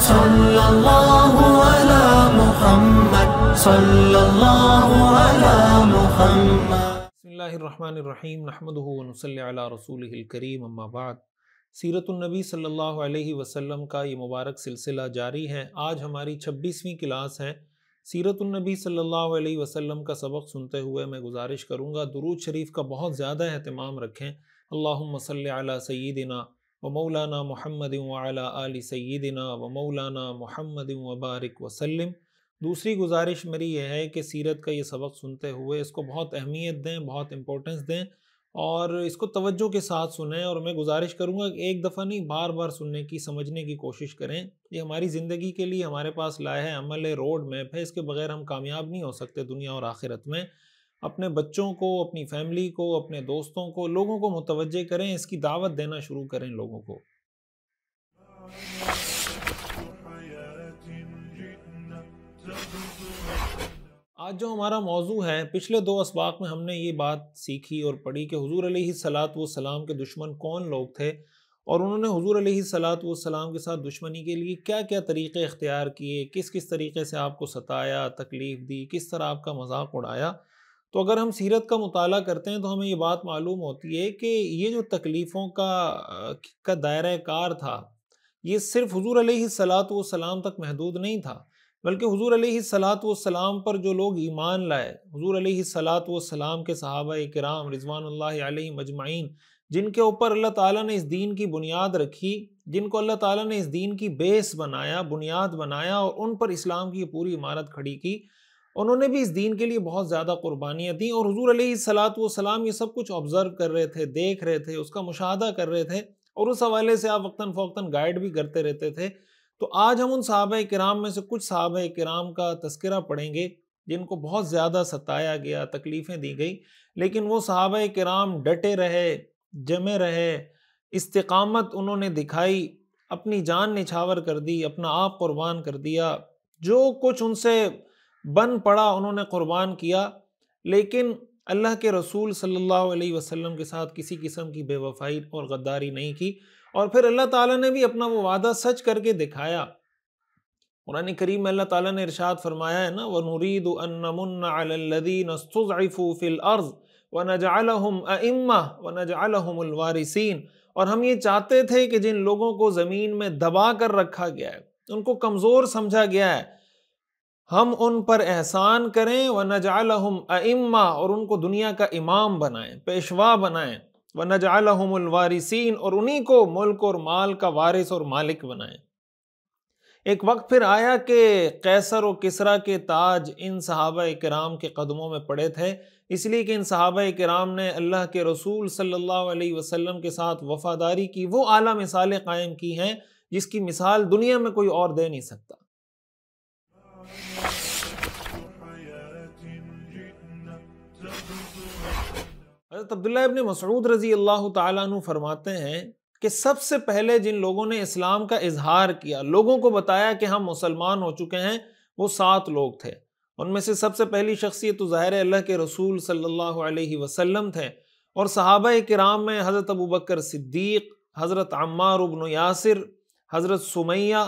صلی اللہ علی محمد صلی اللہ علی محمد۔ بسم اللہ الرحمن الرحیم، نحمدہ ونصلی علی رسولہ الکریم، اما بعد۔ سیرت النبی صلی اللہ علیہ وسلم کا یہ مبارک سلسلہ جاری ہے۔ آج ہماری 26ویں کلاس ہے۔ سیرت النبی صلی اللہ علیہ وسلم کا سبق سنتے ہوئے میں گزارش کروں گا درود شریف کا بہت زیادہ اہتمام رکھیں۔ اللہم صلی علی سیدنا و مولانا محمد وعلی آل سیدنا و مولانا محمد وبارک وسلم۔ دوسری گزارش میری یہ ہے کہ سیرت کا یہ سبق سنتے ہوئے اس کو بہت اہمیت دیں، بہت امپورٹنس دیں اور اس کو توجہ کے ساتھ سنیں، اور میں گزارش کروں گا کہ ایک دفعہ نہیں بار بار سننے کی، سمجھنے کی کوشش کریں۔ یہ ہماری زندگی کے لیے ہمارے پاس لائحہ عمل ہے، روڈ میپ ہے، اس کے بغیر ہم کامیاب نہیں ہو سکتے دنیا اور آخرت میں۔ اپنے بچوں کو، اپنی فیملی کو، اپنے دوستوں کو، لوگوں کو متوجہ کریں، اس کی دعوت دینا شروع کریں لوگوں کو۔ آج جو ہمارا موضوع ہے، پچھلے 2 اسباق میں ہم نے یہ بات سیکھی اور پڑھی کہ حضور علیہ الصلاۃ والسلام کے دشمن کون لوگ تھے، اور انہوں نے حضور علیہ الصلاۃ والسلام کے ساتھ دشمنی کے لیے کیا کیا طریقے اختیار کیے، کس کس طریقے سے آپ کو ستایا، تکلیف دی، کس طرح آپ کا مذاق اڑایا۔ تو اگر ہم سیرت کا مطالعہ کرتے ہیں تو ہمیں یہ بات معلوم ہوتی ہے کہ یہ جو تکلیفوں کا دائرہ کار تھا، یہ صرف حضور علیہ الصلاۃ والسلام تک محدود نہیں تھا، بلکہ حضور علیہ الصلاۃ والسلام پر جو لوگ ایمان لائے، حضور علیہ الصلاۃ والسلام کے صحابہ کرام رضوان اللہ علیہم اجمعین، جن کے اوپر اللہ تعالیٰ نے اس دین کی بنیاد رکھی، جن کو اللہ تعالیٰ نے اس دین کی بیس بنایا، بنیاد بنایا، اور ان پر اسلام کی پوری عمارت کھڑی کی، انہوں نے بھی اس دین کے لیے بہت زیادہ قربانیاں دیں، اور حضور علیہ الصلاۃ والسلام یہ سب کچھ آبزرو کر رہے تھے، دیکھ رہے تھے، اس کا مشاہدہ کر رہے تھے، اور اس حوالے سے آپ وقتاً فوقتاً گائیڈ بھی کرتے رہتے تھے۔ تو آج ہم ان صحابہ کرام میں سے کچھ صحابہ کرام کا تذکرہ پڑھیں گے جن کو بہت زیادہ ستایا گیا، تکلیفیں دی گئی، لیکن وہ صحابہ کرام ڈٹے رہے، جمے رہے، استقامت انہوں نے دکھائی، اپنی جان نچھاور کر دی، اپنا آپ قربان کر دیا، جو کچھ ان سے بن پڑا انہوں نے قربان کیا، لیکن اللہ کے رسول صلی اللہ علیہ وسلم کے ساتھ کسی قسم کی بے وفائی اور غداری نہیں کی، اور پھر اللہ تعالیٰ نے بھی اپنا وہ وعدہ سچ کر کے دکھایا۔ قرآن کریم میں اللہ تعالیٰ نے ارشاد فرمایا ہے نا، وَنُرِيدُ أَن نَّمُنَّ عَلَى الَّذِينَ اسْتُضْعِفُوا فِي الْأَرْضِ وَنَجْعَلَهُمْ أَئِمَّةً وَنَجْعَلَهُمُ الْوَارِثِينَ، اور ہم یہ چاہتے تھے کہ جن لوگوں کو زمین میں دبا کر رکھا گیا ہے، ان کو کمزور سمجھا گیا ہے، ہم ان پر احسان کریں، وَنَجْعَلَهُمْ أَئِمَّةً، اور ان کو دنیا کا امام بنائیں، پیشوا بنائیں، وَنَجْعَلَهُمُ الْوَارِثِينَ، اور انہی کو ملک اور مال کا وارث اور مالک بنائیں۔ ایک وقت پھر آیا کہ قیصر و کسریٰ کے تاج ان صحابہ کرام کے قدموں میں پڑے تھے، اس لیے کہ ان صحابہ کرام نے اللہ کے رسول صلی اللہ علیہ وسلم کے ساتھ وفاداری کی وہ اعلیٰ مثالیں قائم کی ہیں جس کی مثال دنیا میں کوئی اور دے نہیں سکتا۔ حضرت عبداللہ ابن مسعود رضی اللہ تعالیٰ عنہ فرماتے ہیں کہ سب سے پہلے جن لوگوں نے اسلام کا اظہار کیا، لوگوں کو بتایا کہ ہم مسلمان ہو چکے ہیں، وہ 7 لوگ تھے۔ ان میں سے سب سے پہلی شخصیت تو ظاہر اللہ کے رسول صلی اللہ علیہ وسلم تھے، اور صحابہ کرام میں حضرت ابوبکر صدیق، حضرت عمار بن یاسر، حضرت سمیہ،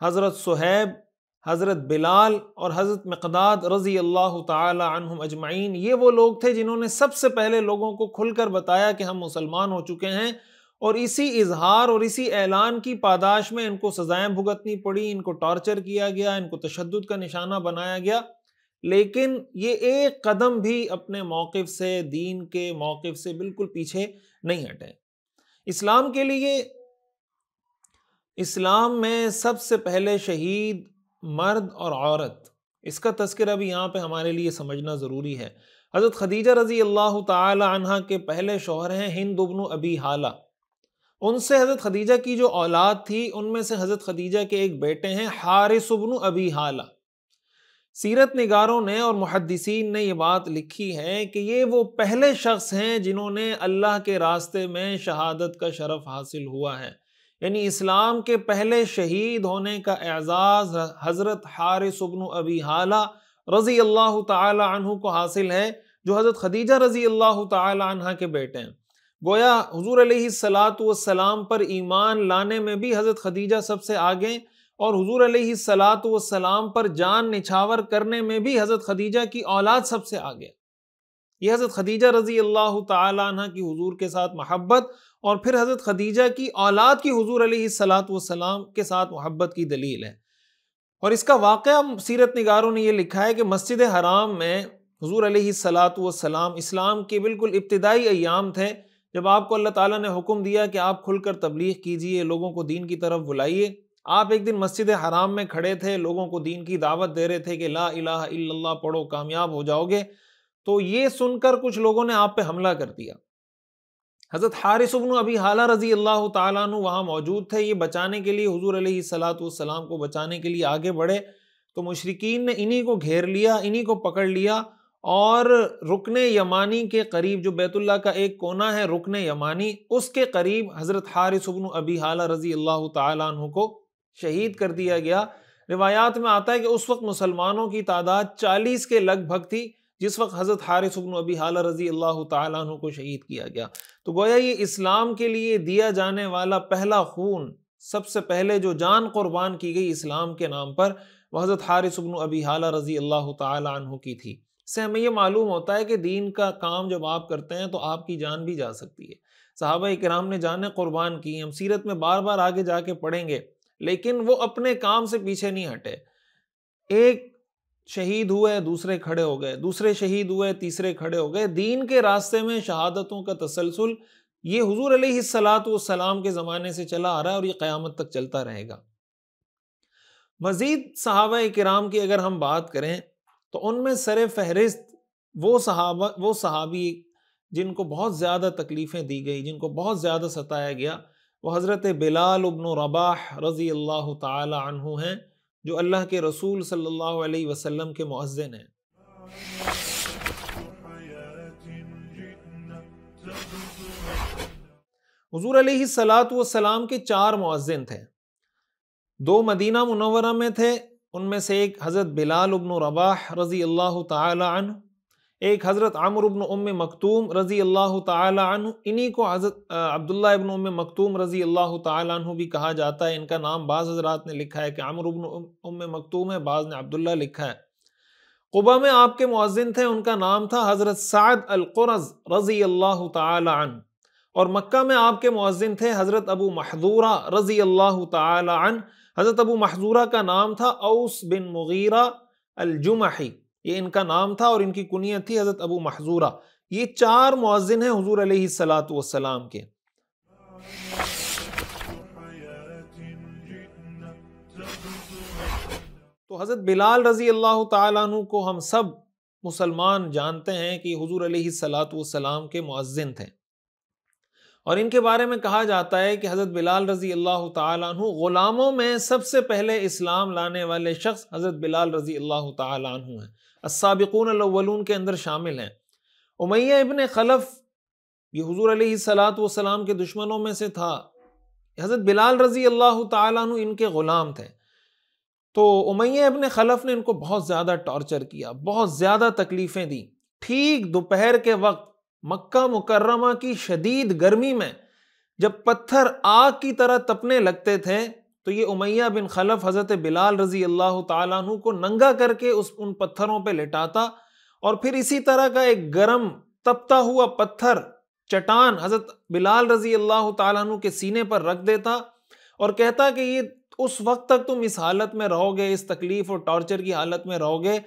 حضرت صہیب، حضرت بلال اور حضرت مقداد رضی اللہ تعالی عنہم اجمعین، یہ وہ لوگ تھے جنہوں نے سب سے پہلے لوگوں کو کھل کر بتایا کہ ہم مسلمان ہو چکے ہیں، اور اسی اظہار اور اسی اعلان کی پاداش میں ان کو سزائیں بھگتنی پڑی، ان کو ٹارچر کیا گیا، ان کو تشدد کا نشانہ بنایا گیا، لیکن یہ ایک قدم بھی اپنے موقف سے، دین کے موقف سے بالکل پیچھے نہیں ہٹے۔ اسلام کے لیے، اسلام میں سب سے پہلے شہید مرد اور عورت، اس کا تذکرہ بھی یہاں پہ ہمارے لیے سمجھنا ضروری ہے۔ حضرت خدیجہ رضی اللہ تعالی عنہ کے پہلے شوہر ہیں ہند بن ابی حالہ، ان سے حضرت خدیجہ کی جو اولاد تھی ان میں سے حضرت خدیجہ کے ایک بیٹے ہیں حارث بن ابی حالہ۔ سیرت نگاروں نے اور محدثین نے یہ بات لکھی ہے کہ یہ وہ پہلے شخص ہیں جنہوں نے اللہ کے راستے میں شہادت کا شرف حاصل ہوا ہے، یعنی اسلام کے پہلے شہید ہونے کا اعزاز حضرت حارث بن ابی حالہ رضی اللہ تعالی عنہ کو حاصل ہے، جو حضرت خدیجہ رضی اللہ تعالی عنہ کے بیٹے ہیں۔ گویا حضور علیہ الصلاۃ والسلام پر ایمان لانے میں بھی حضرت خدیجہ سب سے آگے، اور حضور علیہ الصلاۃ والسلام پر جان نچھاور کرنے میں بھی حضرت خدیجہ کی اولاد سب سے آگے. یہ حضرت خدیجہ رضی اللہ تعالی عنہ کی حضور کے ساتھ محبت اور پھر حضرت خدیجہ کی اولاد کی حضور علیہ الصلاۃ والسلام کے ساتھ محبت کی دلیل ہے. اور اس کا واقعہ سیرت نگاروں نے یہ لکھا ہے کہ مسجد حرام میں حضور علیہ الصلاۃ والسلام اسلام کے بالکل ابتدائی ایام تھے جب آپ کو اللہ تعالیٰ نے حکم دیا کہ آپ کھل کر تبلیغ کیجئے، لوگوں کو دین کی طرف بلائیے. آپ ایک دن مسجد حرام میں کھڑے تھے، لوگوں کو دین کی دعوت دے رہے تھے کہ لا الہ الا اللہ پڑھو کامیاب ہو جاؤ گے. تو یہ سن کر کچھ لوگوں نے آپ پہ حملہ کر دیا. حضرت حارث بن ابی حالہ رضی اللہ تعالیٰ عنہ وہاں موجود تھے. یہ بچانے کے لیے حضور علیہ الصلاۃ والسلام کو بچانے کے لیے آگے بڑھے تو مشرکین نے انہی کو گھیر لیا، انہی کو پکڑ لیا اور رکن یمانی کے قریب، جو بیت اللہ کا ایک کونا ہے رکن یمانی، اس کے قریب حضرت حارث بن ابی حالہ رضی اللہ تعالیٰ عنہ کو شہید کر دیا گیا. روایات میں آتا ہے کہ اس وقت مسلمانوں کی تعداد 40 کے لگ بھگ تھی جس وقت حضرت حارث بن ابی حالہ رضی اللہ تعالیٰ عنہ کو شہید کیا گیا. تو گویا یہ اسلام کے لیے دیا جانے والا پہلا خون، سب سے پہلے جو جان قربان کی گئی اسلام کے نام پر، وہ حضرت حارث بن ابی حالہ رضی اللہ تعالیٰ عنہ کی تھی. اس سے ہمیں یہ معلوم ہوتا ہے کہ دین کا کام جب آپ کرتے ہیں تو آپ کی جان بھی جا سکتی ہے. صحابہ کرام نے جانیں قربان کی، ہم سیرت میں بار بار آگے جا کے پڑھیں گے، لیکن وہ اپنے کام سے پیچھے نہیں ہٹے. ایک شہید ہوئے، دوسرے کھڑے ہو گئے، دوسرے شہید ہوئے، تیسرے کھڑے ہو گئے. دین کے راستے میں شہادتوں کا تسلسل یہ حضور علیہ الصلاۃ والسلام کے زمانے سے چلا آ رہا ہے اور یہ قیامت تک چلتا رہے گا. مزید صحابہ کرام کی اگر ہم بات کریں تو ان میں سر فہرست وہ صحابی جن کو بہت زیادہ تکلیفیں دی گئی، جن کو بہت زیادہ ستایا گیا، وہ حضرت بلال ابن رباح رضی اللہ تعالی عنہ ہیں، جو اللہ کے رسول صلی اللہ علیہ وسلم کے مؤذن ہیں. حضور علیہ الصلاۃ والسلام کے 4 مؤذن تھے. 2 مدینہ منورہ میں تھے، ان میں سے ایک حضرت بلال ابن رباح رضی اللہ تعالی عنہ، ایک حضرت عمرو بن ام مکتوم رضی اللہ تعالی عنہ. انہی کو حضرت عبداللہ ابن ام مکتوم رضی اللہ تعالی عنہ بھی کہا جاتا ہے. ان کا نام بعض حضرات نے لکھا ہے کہ عمرو بن ام مکتوم ہے، بعض نے عبداللہ لکھا ہے. قبا میں آپ کے مؤذن تھے، ان کا نام تھا حضرت سعد القرظ رضی اللہ تعالی عنہ. اور مکہ میں آپ کے مؤذن تھے حضرت ابو محذورہ رضی اللہ تعالی عنہ. حضرت ابو محذورہ کا نام تھا اوس بن مغیرہ الجمحی، یہ ان کا نام تھا، اور ان کی کنیت تھی حضرت ابو محذورہ. یہ 4 مؤذن ہیں حضور علیہ الصلاۃ والسلام کے. تو حضرت بلال رضی اللہ تعالیٰ عنہ کو ہم سب مسلمان جانتے ہیں کہ حضور علیہ الصلاۃ والسلام کے مؤذن تھے، اور ان کے بارے میں کہا جاتا ہے کہ حضرت بلال رضی اللہ تعالیٰ عنہ غلاموں میں سب سے پہلے اسلام لانے والے شخص حضرت بلال رضی اللہ تعالیٰ عنہ ہیں، السابقون الاولون کے اندر شامل ہیں. امیہ ابن خلف یہ حضور علیہ الصلاۃ والسلام کے دشمنوں میں سے تھا. حضرت بلال رضی اللہ تعالیٰ عنہ ان کے غلام تھے. تو امیہ ابن خلف نے ان کو بہت زیادہ ٹارچر کیا، بہت زیادہ تکلیفیں دی. ٹھیک دوپہر کے وقت مکہ مکرمہ کی شدید گرمی میں جب پتھر آگ کی طرح تپنے لگتے تھے تو یہ امیہ بن خلف حضرت بلال رضی اللہ تعالیٰ عنہ کو ننگا کر کے ان پتھروں پہ لٹاتا، اور پھر اسی طرح کا ایک گرم تپتا ہوا پتھر چٹان حضرت بلال رضی اللہ تعالیٰ عنہ کے سینے پر رکھ دیتا اور کہتا کہ یہ اس وقت تک تم اس حالت میں رہو گے، اس تکلیف اور ٹارچر کی حالت میں رہو گے.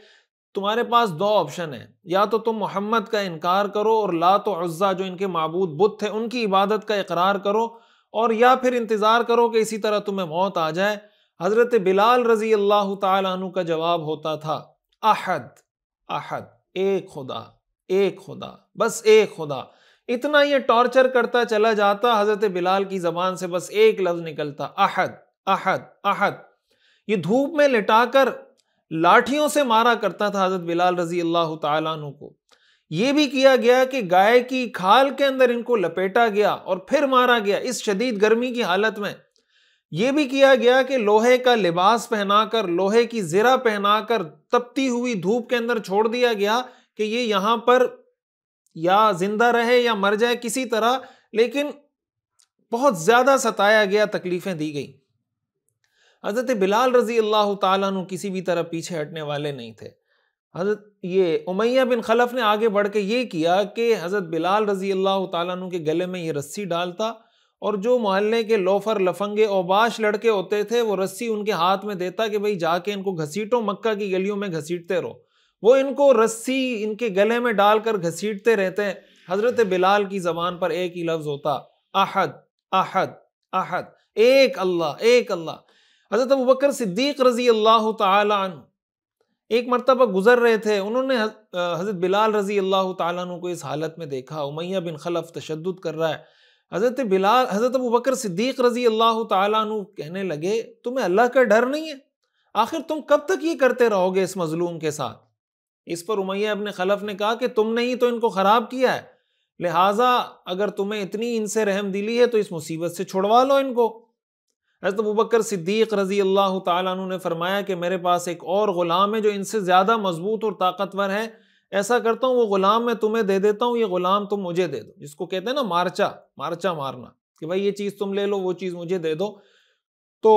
تمہارے پاس 2 آپشن ہیں، یا تو تم محمد کا انکار کرو اور لات و عزا جو ان کے معبود بت تھے ان کی عبادت کا اقرار کرو، اور یا پھر انتظار کرو کہ اسی طرح تمہیں موت آ جائے. حضرت بلال رضی اللہ تعالی عنہ کا جواب ہوتا تھا احد احد، ایک خدا، ایک خدا، بس ایک خدا. اتنا یہ ٹارچر کرتا چلا جاتا، حضرت بلال کی زبان سے بس ایک لفظ نکلتا، احد احد احد. یہ دھوپ میں لٹا کر لاٹھیوں سے مارا کرتا تھا حضرت بلال رضی اللہ تعالیٰ عنہ کو. یہ بھی کیا گیا کہ گائے کی کھال کے اندر ان کو لپیٹا گیا اور پھر مارا گیا اس شدید گرمی کی حالت میں. یہ بھی کیا گیا کہ لوہے کا لباس پہنا کر، لوہے کی زرہ پہنا کر تپتی ہوئی دھوپ کے اندر چھوڑ دیا گیا کہ یہ یہاں پر یا زندہ رہے یا مر جائے کسی طرح، لیکن بہت زیادہ ستایا گیا، تکلیفیں دی گئی. حضرت بلال رضی اللہ تعالیٰ عنہ کسی بھی طرح پیچھے ہٹنے والے نہیں تھے. حضرت یہ امیہ بن خلف نے آگے بڑھ کے یہ کیا کہ حضرت بلال رضی اللہ تعالیٰ عنہ کے گلے میں یہ رسی ڈالتا اور جو محلے کے لوفر لفنگے اوباش لڑکے ہوتے تھے وہ رسی ان کے ہاتھ میں دیتا کہ بھئی جا کے ان کو گھسیٹو، مکہ کی گلیوں میں گھسیٹتے رہو. وہ ان کو رسی ان کے گلے میں ڈال کر گھسیٹتے رہتے. حضرت بلال کی زبان پر ایک ہی لفظ ہوتا، احد احد احد، ایک اللہ ایک اللہ. حضرت ابوبکر صدیق رضی اللہ تعالی عنہ ایک مرتبہ گزر رہے تھے، انہوں نے حضرت بلال رضی اللہ تعالیٰ عنہ کو اس حالت میں دیکھا، امیہ بن خلف تشدد کر رہا ہے. حضرت ابوبکر صدیق رضی اللہ تعالیٰ عنہ کہنے لگے تمہیں اللہ کا ڈر نہیں ہے؟ آخر تم کب تک یہ کرتے رہو گے اس مظلوم کے ساتھ؟ اس پر امیہ بن خلف نے کہا کہ تم نے ہی تو ان کو خراب کیا ہے، لہٰذا اگر تمہیں اتنی ان سے رحم دلی ہے تو اس مصیبت سے چھڑوا لو ان کو. حضرت ابوبکر صدیق رضی اللہ تعالیٰ عنہ نے فرمایا کہ میرے پاس ایک اور غلام ہے جو ان سے زیادہ مضبوط اور طاقتور ہے، ایسا کرتا ہوں وہ غلام میں تمہیں دے دیتا ہوں، یہ غلام تم مجھے دے دو، جس کو کہتے ہیں نا مارچا مارنا، کہ بھائی یہ چیز تم لے لو وہ چیز مجھے دے دو. تو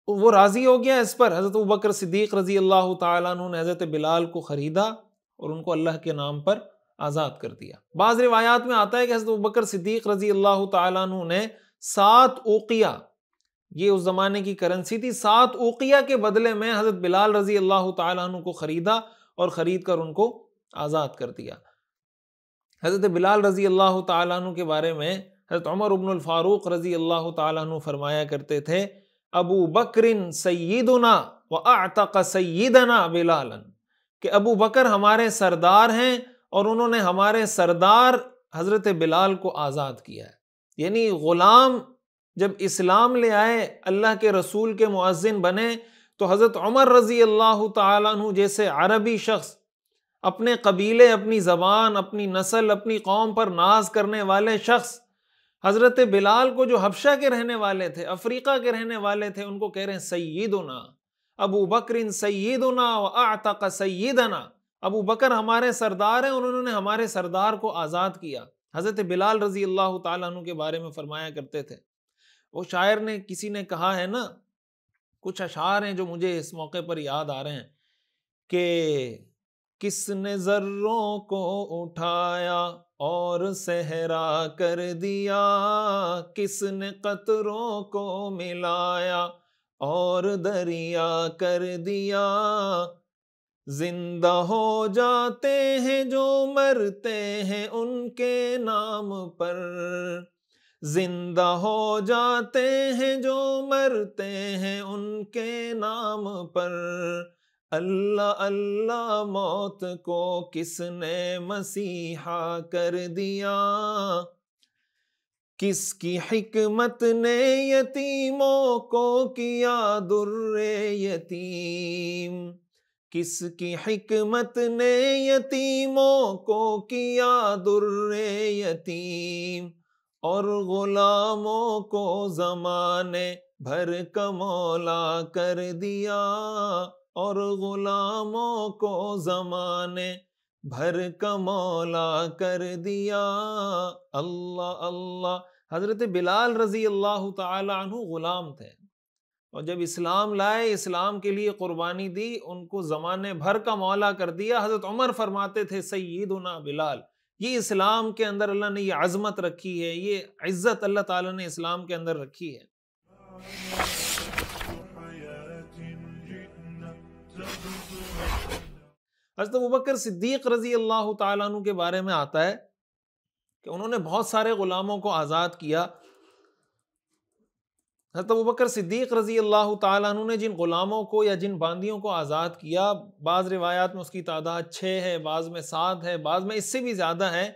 وہ راضی ہو گیا اس پر. حضرت ابوبکر صدیق رضی اللہ تعالیٰ عنہ نے حضرت بلال کو خریدا اور ان کو اللہ کے نام پر آزاد کر دیا. بعض روایات میں آتا ہے کہ حضرت ابوبکر صدیق رضی اللہ تعالیٰ عنہ نے 7 اوقیہ، یہ اس زمانے کی کرنسی تھی، 7 اوقیہ کے بدلے میں حضرت بلال رضی اللہ تعالیٰ عنہ کو خریدا اور خرید کر ان کو آزاد کر دیا. حضرت بلال رضی اللہ تعالیٰ عنہ کے بارے میں حضرت عمر بن الفاروق رضی اللہ تعالیٰ عنہ فرمایا کرتے تھے، ابو بکر سیدنا واعتق سیدنا بلالا، کہ ابو بکر ہمارے سردار ہیں اور انہوں نے ہمارے سردار حضرت بلال کو آزاد کیا ہے. یعنی غلام جب اسلام لے آئے، اللہ کے رسول کے مؤذن بنے، تو حضرت عمر رضی اللہ تعالیٰ عنہ جیسے عربی شخص، اپنے قبیلے، اپنی زبان، اپنی نسل، اپنی قوم پر ناز کرنے والے شخص حضرت بلال کو جو حبشہ کے رہنے والے تھے، افریقہ کے رہنے والے تھے، ان کو کہہ رہے ہیں سیدنا ابو بکر سیدنا واعتق سیدنا، ابو بکر ہمارے سردار ہیں اور انہوں نے ہمارے سردار کو آزاد کیا. حضرت بلال رضی اللہ تعالیٰ عنہ کے بارے میں فرمایا کرتے تھے، وہ شاعر نے کسی نے کہا ہے نا، کچھ اشعار ہیں جو مجھے اس موقع پر یاد آ رہے ہیں کہ کس نے ذروں کو اٹھایا اور صحرا کر دیا، کس نے قطروں کو ملایا اور دریا کر دیا، زندہ ہو جاتے ہیں جو مرتے ہیں ان کے نام پر، زندہ ہو جاتے ہیں جو مرتے ہیں ان کے نام پر، اللہ اللہ موت کو کس نے مسیحا کر دیا، کس کی حکمت نے یتیموں کو کیا در یتیم، کس کی حکمت نے یتیموں کو کیا در یتیم، اور غلاموں کو زمانے بھر کا مولا کر دیا، اور غلاموں کو زمانے بھر کا مولا کر دیا. اللہ اللہ. حضرت بلال رضی اللہ تعالی عنہ غلام تھے اور جب اسلام لائے، اسلام کے لیے قربانی دی، ان کو زمانے بھر کا مولا کر دیا. حضرت عمر فرماتے تھے سیدنا بلال، یہ اسلام کے اندر اللہ نے یہ عظمت رکھی ہے، یہ عزت اللہ تعالیٰ نے اسلام کے اندر رکھی ہے. حضرت ابوبکر صدیق رضی اللہ تعالیٰ عنہ کے بارے میں آتا ہے کہ انہوں نے بہت سارے غلاموں کو آزاد کیا. حضرت ابوبکر صدیق رضی اللہ تعالیٰ عنہ نے جن غلاموں کو یا جن باندیوں کو آزاد کیا، بعض روایات میں اس کی تعداد 6 ہے، بعض میں 7 ہے، بعض میں اس سے بھی زیادہ ہے.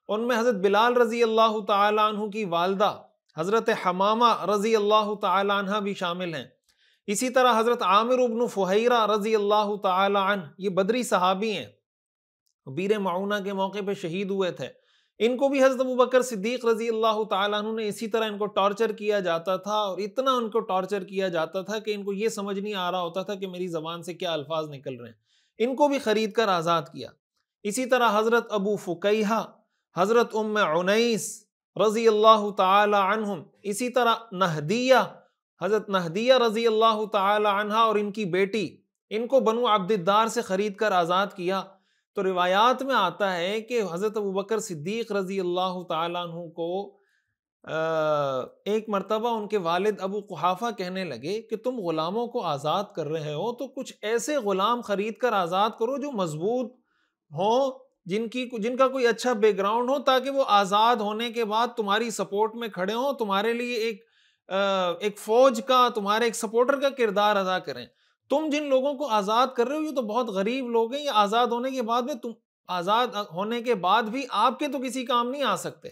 ان میں حضرت بلال رضی اللہ تعالیٰ عنہ کی والدہ حضرت حمامہ رضی اللہ تعالیٰ عنہ بھی شامل ہیں. اسی طرح حضرت عامر بن فہیرہ رضی اللہ تعالیٰ عنہ، یہ بدری صحابی ہیں، بیر معونہ کے موقع پہ شہید ہوئے تھے. ان کو بھی حضرت ابوبکر صدیق رضی اللہ تعالیٰ عنہ نے اسی طرح ان کو ٹارچر کیا جاتا تھا، اور اتنا ان کو ٹارچر کیا جاتا تھا کہ ان کو یہ سمجھ نہیں آ رہا ہوتا تھا کہ میری زبان سے کیا الفاظ نکل رہے ہیں. ان کو بھی خرید کر آزاد کیا. اسی طرح حضرت ابو فکیہہ، حضرت ام عنیس رضی اللہ تعالی عنہم، اسی طرح نہدیہ حضرت نہدیہ رضی اللہ تعالی عنہا اور ان کی بیٹی، ان کو بنو عبد الدار سے خرید کر آزاد کیا۔ تو روایات میں آتا ہے کہ حضرت ابوبکر صدیق رضی اللہ تعالیٰ عنہ کو ایک مرتبہ ان کے والد ابو قحافہ کہنے لگے کہ تم غلاموں کو آزاد کر رہے ہو تو کچھ ایسے غلام خرید کر آزاد کرو جو مضبوط ہوں، جن کا کوئی اچھا بیک گراؤنڈ ہو، تاکہ وہ آزاد ہونے کے بعد تمہاری سپورٹ میں کھڑے ہوں، تمہارے لیے ایک فوج کا، تمہارے ایک سپورٹر کا کردار ادا کریں۔ تم جن لوگوں کو آزاد کر رہے ہو یہ تو بہت غریب لوگ ہیں، یہ آزاد ہونے کے بعد بھی آپ کے تو کسی کام نہیں آ سکتے۔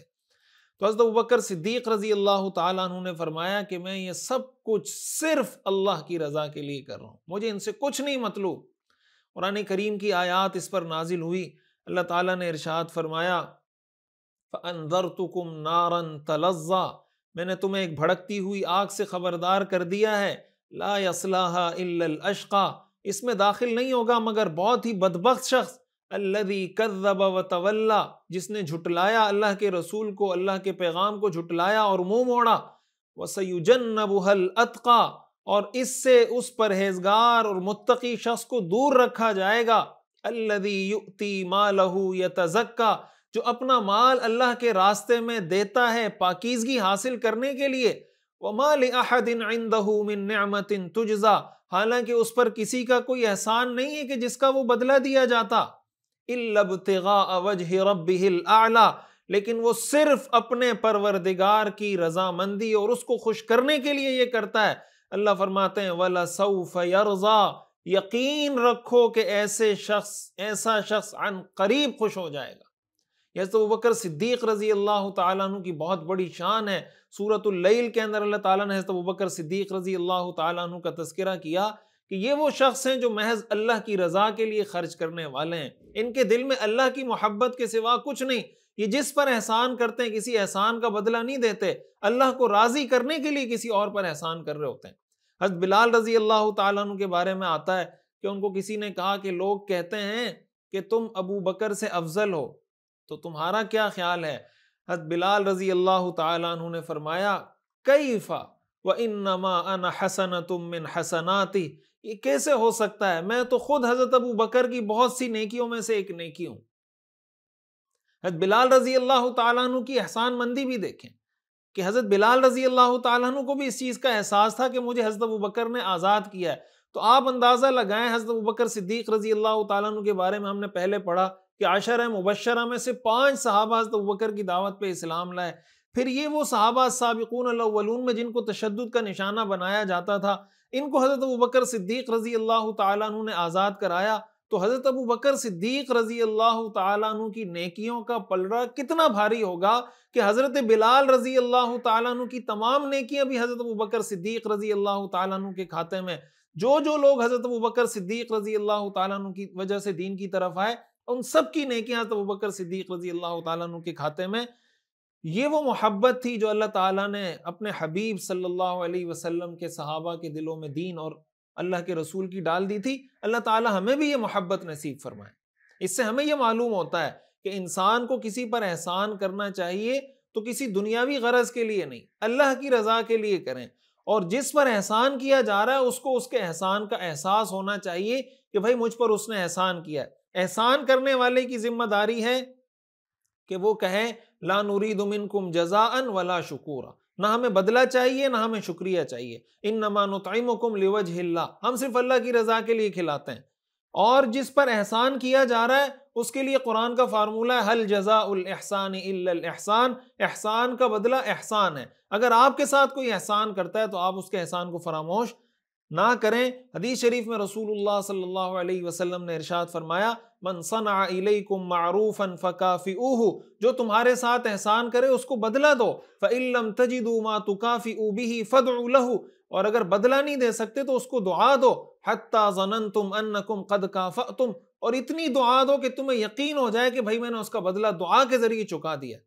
تو حضرت ابوبکر صدیق رضی اللہ تعالیٰ عنہ نے فرمایا کہ میں یہ سب کچھ صرف اللہ کی رضا کے لیے کر رہا ہوں، مجھے ان سے کچھ نہیں مطلوب۔ قرآن کریم کی آیات اس پر نازل ہوئی، اللہ تعالیٰ نے ارشاد فرمایا فَأَنذَرْتُكُمْ نَارًا تَلَظَّىٰ، میں نے تمہیں ایک بھڑکتی ہوئی آگ سے خبردار کر دیا ہے، لا يصلاها الا الاشقى، اس میں داخل نہیں ہوگا مگر بہت ہی بدبخت شخص، الذي كذب وتولى، جس نے جھٹلایا اللہ کے رسول کو، اللہ کے پیغام کو جھٹلایا اور منہ موڑا، وسيجنبها الاتقى، اور اس سے اس پرہیزگار اور متقی شخص کو دور رکھا جائے گا، الذي يؤتي ماله يتزكى، جو اپنا مال اللہ کے راستے میں دیتا ہے پاکیزگی حاصل کرنے کے لیے، وَمَا لِأَحَدٍ عِنْدَهُ مِن نِعْمَةٍ تُجْزَى، حالانکہ اس پر کسی کا کوئی احسان نہیں ہے کہ جس کا وہ بدلہ دیا جاتا، إِلَّا ابْتِغَاءَ وَجْهِ رَبِّهِ الْأَعْلَى، لیکن وہ صرف اپنے پروردگار کی رضامندی اور اس کو خوش کرنے کے لیے یہ کرتا ہے۔ اللہ فرماتے ہیں وَلَسَوْفَ يَرْضَى، یقین رکھو کہ ایسا شخص عن قریب خوش ہو جائے گا۔ حضرت ابوبکر صدیق رضی اللہ تعالیٰ عنہ کی بہت بڑی شان ہے۔ سورۃ اللیل کے اندر اللہ تعالیٰ نے حضرت ابوبکر صدیق رضی اللہ تعالیٰ عنہ کا تذکرہ کیا کہ یہ وہ شخص ہیں جو محض اللہ کی رضا کے لیے خرچ کرنے والے ہیں، ان کے دل میں اللہ کی محبت کے سوا کچھ نہیں، یہ جس پر احسان کرتے ہیں کسی احسان کا بدلہ نہیں دیتے، اللہ کو راضی کرنے کے لیے کسی اور پر احسان کر رہے ہوتے ہیں۔ حضرت بلال رضی اللہ تعالیٰ عنہ کے بارے میں آتا ہے کہ ان کو کسی نے کہا کہ لوگ کہتے ہیں کہ تم ابو بکر سے افضل ہو، تو تمہارا کیا خیال ہے؟ حضرت بلال رضی اللہ تعالیٰ عنہ نے فرمایا کیف وانما انا حسنۃ من حسناتی، یہ کیسے ہو سکتا ہے، میں تو خود حضرت ابو بکر کی بہت سی نیکیوں میں سے ایک نیکی ہوں۔ حضرت بلال رضی اللہ تعالیٰ عنہ کی احسان مندی بھی دیکھیں کہ حضرت بلال رضی اللہ تعالیٰ عنہ کو بھی اس چیز کا احساس تھا کہ مجھے حضرت ابو بکر نے آزاد کیا ہے۔ تو آپ اندازہ لگائیں، حضرت ابو بکر صدیق رضی اللہ تعالیٰ عنہ کے بارے میں ہم نے پہلے پڑھا کہ عشرہ مبشرہ میں سے 5 صحابہ حضرت ابوبکر کی دعوت پہ اسلام لائے۔ پھر یہ وہ صحابہ سابقون الاولون میں جن کو تشدد کا نشانہ بنایا جاتا تھا، ان کو حضرت ابوبکر صدیق رضی اللہ تعالیٰ عنہ نے آزاد کرایا۔ تو حضرت ابوبکر صدیق رضی اللہ تعالیٰ عنہ کی نیکیوں کا پلڑا کتنا بھاری ہوگا کہ حضرت بلال رضی اللہ تعالیٰ عنہ کی تمام نیکیاں بھی حضرت ابوبکر صدیق رضی اللہ تعالیٰ عنہ کے کھاتے میں۔ جو لوگ حضرت ابوبکر صدیق رضی اللہ تعالیٰ عنہ کی وجہ سے دین کی طرف آئے، ان سب کی نیکیاں حضرت ابوبکر صدیق رضی اللہ تعالیٰ عنہ کے کھاتے میں۔ یہ وہ محبت تھی جو اللہ تعالیٰ نے اپنے حبیب صلی اللہ علیہ وسلم کے صحابہ کے دلوں میں دین اور اللہ کے رسول کی ڈال دی تھی۔ اللہ تعالیٰ ہمیں بھی یہ محبت نصیب فرمائے۔ اس سے ہمیں یہ معلوم ہوتا ہے کہ انسان کو کسی پر احسان کرنا چاہیے تو کسی دنیاوی غرض کے لیے نہیں، اللہ کی رضا کے لیے کریں، اور جس پر احسان کیا جا رہا ہے اس کو اس کے احسان کا احساس ہونا چاہیے کہ بھائی مجھ پر اس نے احسان کیا ہے۔ احسان کرنے والے کی ذمہ داری ہے کہ وہ کہے لا نرید منکم جزاء ولا شکورا، نہ ہمیں بدلہ چاہیے نہ ہمیں شکریہ چاہیے، انما نطعمکم لوجہ اللہ، ہم صرف اللہ کی رضا کے لیے کھلاتے ہیں۔ اور جس پر احسان کیا جا رہا ہے اس کے لیے قرآن کا فارمولہ ہے حل جزاء الاحسان الا الاحسان، احسان کا بدلہ احسان ہے۔ اگر آپ کے ساتھ کوئی احسان کرتا ہے تو آپ اس کے احسان کو فراموش نہ کریں۔ حدیث شریف میں رسول اللہ صلی اللہ علیہ وسلم نے ارشاد فرمایا من صنع الیکم معروفا فکافئوہ، جو تمہارے ساتھ احسان کرے اس کو بدلہ دو، فإن لم تجدوا ما تکافئوا بہ فادعوا لہ، اور اگر بدلہ نہیں دے سکتے تو اس کو دعا دو، حتی ظننتم انکم قد کافأتم، اور اتنی دعا دو کہ تمہیں یقین ہو جائے کہ بھائی میں نے اس کا بدلہ دعا کے ذریعے چکا دیا۔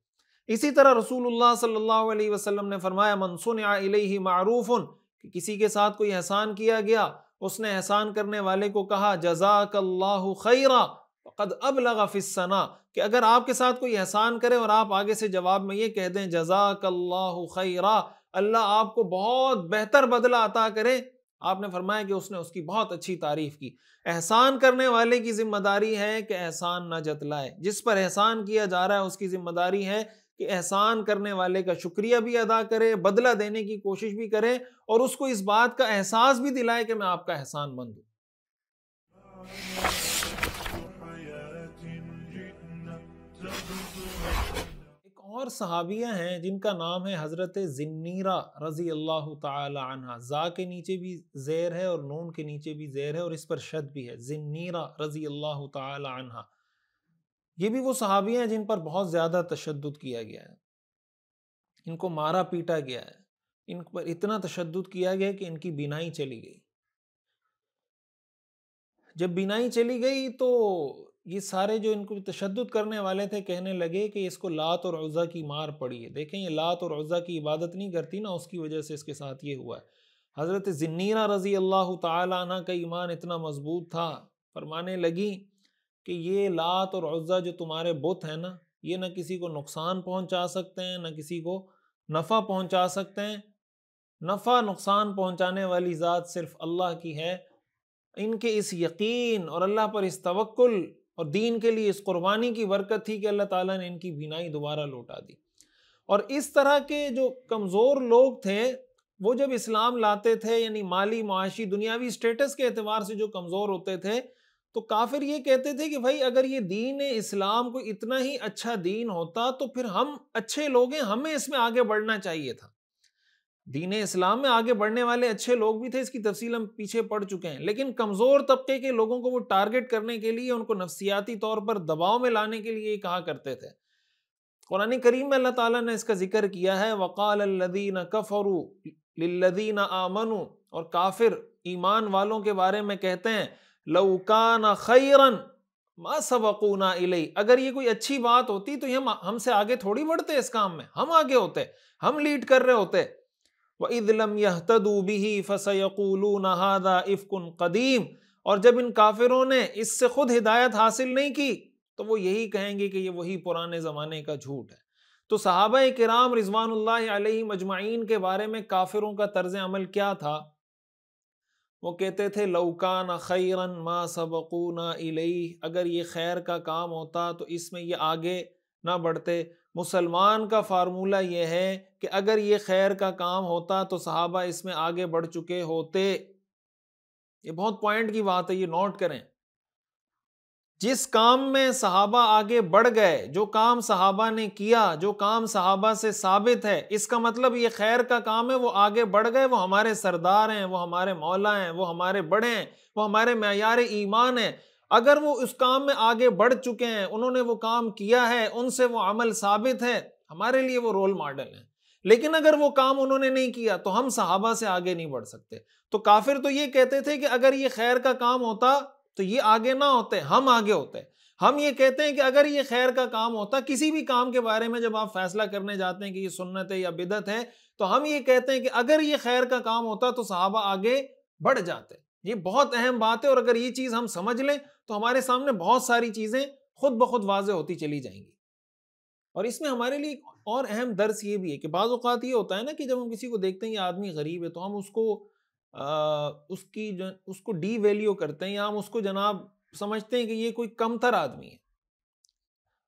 اسی طرح رسول اللہ صلی اللہ علیہ وسلم نے فرمایا من صنع الیہ معروف، کہ کسی کے ساتھ کوئی احسان کیا گیا، اس نے احسان کرنے والے کو کہا جزاک اللہ خیرا قد ابلغ فی الثناء، کہ اگر آپ کے ساتھ کوئی احسان کرے اور آپ آگے سے جواب میں یہ کہہ دیں جزاک اللہ خیرا، اللہ آپ کو بہت بہتر بدلہ عطا کرے. آپ نے فرمایا کہ اس نے اس کی بہت اچھی تعریف کی. احسان کرنے والے کی ذمہ داری ہے کہ احسان نہ جتلائے. جس پر احسان کیا جا رہا ہے اس کی ذمہ داری ہے کہ احسان کرنے والے کا شکریہ بھی ادا کرے، بدلہ دینے کی کوشش بھی کرے، اور اس کو اس بات کا احساس بھی دلائے کہ میں آپ کا احسان مند ہوں. ایک اور صحابیہ ہیں جن کا نام ہے حضرت زنیرہ رضی اللہ تعالی عنہ. زا کے نیچے بھی زیر ہے اور نون کے نیچے بھی زیر ہے اور اس پر شد بھی ہے. زنیرہ رضی اللہ تعالی عنہ. یہ بھی وہ صحابی ہیں جن پر بہت زیادہ تشدد کیا گیا ہے، ان کو مارا پیٹا گیا ہے، ان پر اتنا تشدد کیا گیا کہ ان کی بینائی چلی گئی. جب بینائی چلی گئی تو یہ سارے جو ان کو تشدد کرنے والے تھے کہنے لگے کہ اس کو لات اور عزا کی مار پڑی ہے. دیکھیں یہ لات اور عزا کی عبادت نہیں کرتی نا، اس کی وجہ سے اس کے ساتھ یہ ہوا ہے. حضرت زنیرہ رضی اللہ تعالی عنہ کا ایمان اتنا مضبوط تھا، فرمانے لگی کہ یہ لات اور عزا جو تمہارے بت ہیں نا، یہ نہ کسی کو نقصان پہنچا سکتے ہیں نہ کسی کو نفع پہنچا سکتے ہیں. نفع نقصان پہنچانے والی ذات صرف اللہ کی ہے. ان کے اس یقین اور اللہ پر اس توکل اور دین کے لیے اس قربانی کی برکت تھی کہ اللہ تعالیٰ نے ان کی بینائی دوبارہ لوٹا دی. اور اس طرح کے جو کمزور لوگ تھے وہ جب اسلام لاتے تھے، یعنی مالی معاشی دنیاوی سٹیٹس کے اعتبار سے جو کمزور ہوتے تھے، تو کافر یہ کہتے تھے کہ بھائی اگر یہ دین اسلام کو اتنا ہی اچھا دین ہوتا تو پھر ہم اچھے لوگ ہیں، ہمیں اس میں آگے بڑھنا چاہیے تھا. دین اسلام میں آگے بڑھنے والے اچھے لوگ بھی تھے، اس کی تفصیل ہم پیچھے پڑھ چکے ہیں، لیکن کمزور طبقے کے لوگوں کو وہ ٹارگٹ کرنے کے لیے، ان کو نفسیاتی طور پر دباؤ میں لانے کے لیے یہ کہا کرتے تھے. قرآن کریم میں اللہ تعالیٰ نے اس کا ذکر کیا ہے، وَقَالَ الَّذِينَ كَفَرُوا لِلَّذِينَ آمَنُوا، اور کافر ایمان والوں کے بارے میں کہتے ہیں لَوْ كَانَ خَيْرًا مَا سَبَقُونَا إِلَيْهِ، اگر یہ کوئی اچھی بات ہوتی تو ہم سے آگے تھوڑی بڑھتے، اس کام میں ہم آگے ہوتے، ہم لیڈ کر رہے ہوتے. وَإِذْ لَمْ يَهْتَدُوا بِهِ فَسَيَقُولُونَ هَذَا إِفْكٌ قَدِيمٌ، اور جب ان کافروں نے اس سے خود ہدایت حاصل نہیں کی تو وہ یہی کہیں گے کہ یہ وہی پرانے زمانے کا جھوٹ ہے. تو صحابہ کرام رضوان اللہ علیہم اجمعین کے بارے میں کافروں کا طرز عمل کیا تھا؟ وہ کہتے تھے لَوْ كَانَ خَيْرًا مَا سَبَقُونَا إِلَيْهِ، اگر یہ خیر کا کام ہوتا تو اس میں یہ آگے نہ بڑھتے. مسلمان کا فارمولہ یہ ہے کہ اگر یہ خیر کا کام ہوتا تو صحابہ اس میں آگے بڑھ چکے ہوتے. یہ بہت پوائنٹ کی بات ہے، یہ نوٹ کریں. جس کام میں صحابہ آگے بڑھ گئے، جو کام صحابہ نے کیا، جو کام صحابہ سے ثابت ہے، اس کا مطلب یہ خیر کا کام ہے، وہ آگے بڑھ گئے، وہ ہمارے سردار ہیں، وہ ہمارے مولا ہیں، وہ ہمارے بڑے ہیں، وہ ہمارے معیار ایمان ہیں. اگر وہ اس کام میں آگے بڑھ چکے ہیں، انہوں نے وہ کام کیا ہے، ان سے وہ عمل ثابت ہے، ہمارے لیے وہ رول ماڈل ہیں. لیکن اگر وہ کام انہوں نے نہیں کیا تو ہم صحابہ سے آگے نہیں بڑھ سکتے. تو کافر تو یہ کہتے تھے کہ اگر یہ خیر کا کام ہوتا تو یہ آگے نہ ہوتے، ہم آگے ہوتے. ہم یہ کہتے ہیں کہ اگر یہ خیر کا کام ہوتا، کسی بھی کام کے بارے میں جب آپ فیصلہ کرنے جاتے ہیں کہ یہ سنت ہے یا بدعت ہے، تو ہم یہ کہتے ہیں کہ اگر یہ خیر کا کام ہوتا تو صحابہ آگے بڑھ جاتے. یہ بہت اہم بات ہے، اور اگر یہ چیز ہم سمجھ لیں تو ہمارے سامنے بہت ساری چیزیں خود بخود واضح ہوتی چلی جائیں گی. اور اس میں ہمارے لیے ایک اور اہم درس یہ بھی ہے کہ بعض اوقات یہ ہوتا ہے نا کہ جب ہم کسی کو دیکھتے ہیں یہ آدمی غریب ہے تو ہم اس کو ڈی ویلیو کرتے ہیں، یا ہم اس کو جناب سمجھتے ہیں کہ یہ کوئی کمتر آدمی ہے.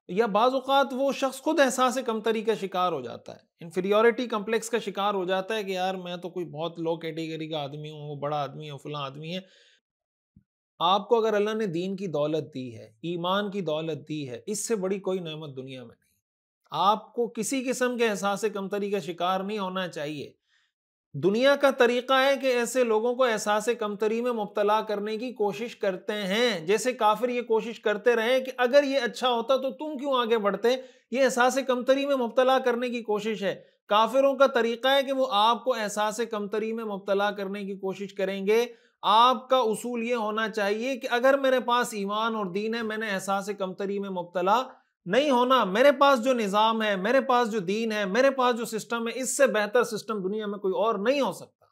یا بعض اوقات وہ شخص خود احساس کمتری کا شکار ہو جاتا ہے، انفیریورٹی کمپلیکس کا شکار ہو جاتا ہے کہ یار میں تو کوئی بہت لو کیٹیگری کا آدمی ہوں، وہ بڑا آدمی ہے، فلاں آدمی ہے. آپ کو اگر اللہ نے دین کی دولت دی ہے، ایمان کی دولت دی ہے، اس سے بڑی کوئی نعمت دنیا میں نہیں. آپ کو کسی قسم کے احساس کمتری کا شکار نہیں ہونا چاہیے. دنیا کا طریقہ ہے کہ ایسے لوگوں کو احساس کمتری میں مبتلا کرنے کی کوشش کرتے ہیں، جیسے کافر یہ کوشش کرتے رہے کہ اگر یہ اچھا ہوتا تو تم کیوں آگے بڑھتے. یہ احساس کمتری میں مبتلا کرنے کی کوشش ہے. کافروں کا طریقہ ہے کہ وہ آپ کو احساس کمتری میں مبتلا کرنے کی کوشش کریں گے. آپ کا اصول یہ ہونا چاہیے کہ اگر میرے پاس ایمان اور دین ہے، میں نے احساس کمتری میں مبتلا نہیں ہونا. میرے پاس جو نظام ہے، میرے پاس جو دین ہے، میرے پاس جو سسٹم ہے، اس سے بہتر سسٹم دنیا میں کوئی اور نہیں ہو سکتا.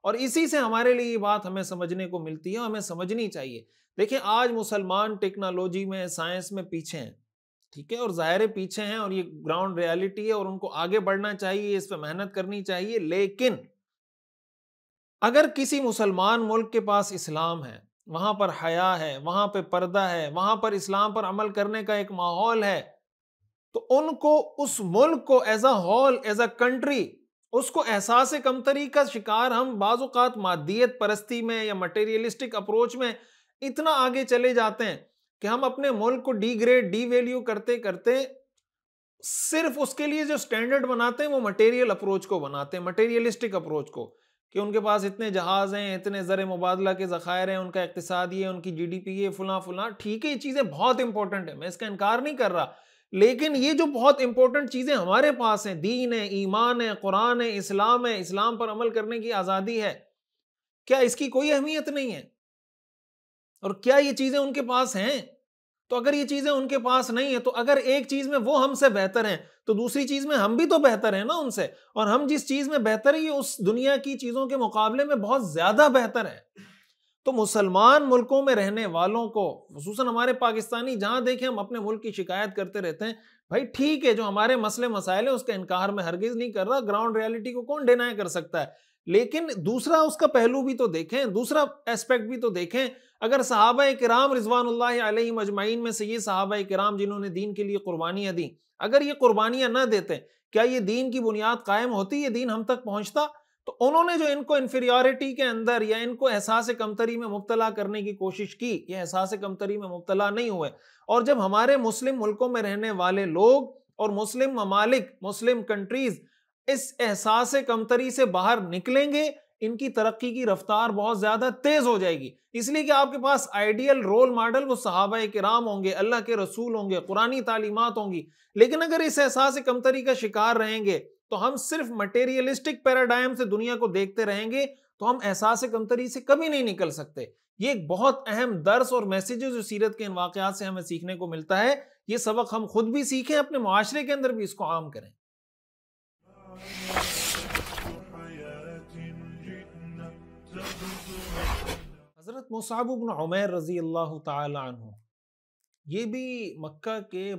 اور اسی سے ہمارے لیے یہ بات ہمیں سمجھنے کو ملتی ہے، ہمیں سمجھنی چاہیے۔ دیکھیں آج مسلمان ٹیکنالوجی میں، سائنس میں پیچھے ہیں، ٹھیک ہے، اور ظاہر پیچھے ہیں، اور یہ گراؤنڈ ریالٹی ہے، اور ان کو آگے بڑھنا چاہیے، اس پہ محنت کرنی چاہیے۔ لیکن اگر کسی مسلمان ملک کے پاس اسلام ہے، وہاں پر حیا ہے، وہاں پہ پردہ ہے، وہاں پر اسلام پر عمل کرنے کا ایک ماحول ہے، تو ان کو اس ملک کو as a whole, as a country, اس کو احساس کمتری کا شکار ہم بعض اوقات مادیت پرستی میں یا مٹیریلسٹک اپروچ میں اتنا آگے چلے جاتے ہیں کہ ہم اپنے ملک کو ڈی گریڈ، ڈی ویلیو کرتے کرتے صرف اس کے لیے جو سٹینڈرڈ بناتے ہیں وہ مٹیریل اپروچ کو بناتے ہیں، مٹیریلسٹک اپروچ کو، کہ ان کے پاس اتنے جہاز ہیں، اتنے زر مبادلہ کے ذخائر ہیں، ان کا اقتصاد یہ ہے، ان کی جی ڈی پی ہے، فلاں فلاں۔ ٹھیک ہے، یہ چیزیں بہت امپورٹنٹ ہیں، میں اس کا انکار نہیں کر رہا، لیکن یہ جو بہت امپورٹنٹ چیزیں ہمارے پاس ہیں، دین ہے، ایمان ہے، قرآن ہے، اسلام پر عمل کرنے کی آزادی ہے، کیا اس کی کوئی اہمیت نہیں ہے؟ اور کیا یہ چیزیں ان کے پاس ہیں؟ تو اگر یہ چیزیں ان کے پاس نہیں ہیں، تو اگر ایک چیز میں وہ ہم سے بہتر ہیں تو دوسری چیز میں ہم بھی تو بہتر ہیں نا ان سے، اور ہم جس چیز میں بہتر ہیں یہ اس دنیا کی چیزوں کے مقابلے میں بہت زیادہ بہتر ہے۔ تو مسلمان ملکوں میں رہنے والوں کو، خصوصاً ہمارے پاکستانی، جہاں دیکھیں ہم اپنے ملک کی شکایت کرتے رہتے ہیں، بھائی ٹھیک ہے جو ہمارے مسئلے مسائل ہیں اس کا انکار میں ہرگز نہیں کر رہا، گراؤنڈ ریالٹی کو کون ڈینائی کر سکتا ہے، لیکن دوسرا اس کا پہلو بھی تو دیکھیں، دوسرا ایسپیکٹ بھی تو دیکھیں۔ اگر صحابہ کرام رضوان اللہ علیہم اجمعین میں سے یہ صحابہ کرام جنہوں نے دین کے لیے قربانیاں دیں، اگر یہ قربانیاں نہ دیتے، کیا یہ دین کی بنیاد قائم ہوتی، یہ دین ہم تک پہنچتا؟ تو انہوں نے جو ان کو انفیریورٹی کے اندر یا ان کو احساس کمتری میں مبتلا کرنے کی کوشش کی، یہ احساس کمتری میں مبتلا نہیں ہوئے۔ اور جب ہمارے مسلم ملکوں میں رہنے والے لوگ اور مسلم ممالک، مسلم کنٹریز اس احساس کمتری سے باہر نکلیں گے، ان کی ترقی کی رفتار بہت زیادہ تیز ہو جائے گی، اس لیے کہ آپ کے پاس آئیڈیل رول ماڈل وہ صحابہ کرام ہوں گے، اللہ کے رسول ہوں گے، قرآنی تعلیمات ہوں گی۔ لیکن اگر اس احساس کمتری کا شکار رہیں گے تو ہم صرف مٹیریلسٹک پیراڈائم سے دنیا کو دیکھتے رہیں گے، تو ہم احساس کمتری سے کبھی نہیں نکل سکتے۔ یہ ایک بہت اہم درس اور میسیج جو سیرت کے ان واقعات سے ہمیں سیکھنے کو ملتا ہے، یہ سبق ہم خود بھی سیکھیں، اپنے معاشرے کے اندر بھی اس کو عام کریں۔ حضرت مصعب بن عمیر رضی اللہ تعالی عنہ یہ بھی مکہ کے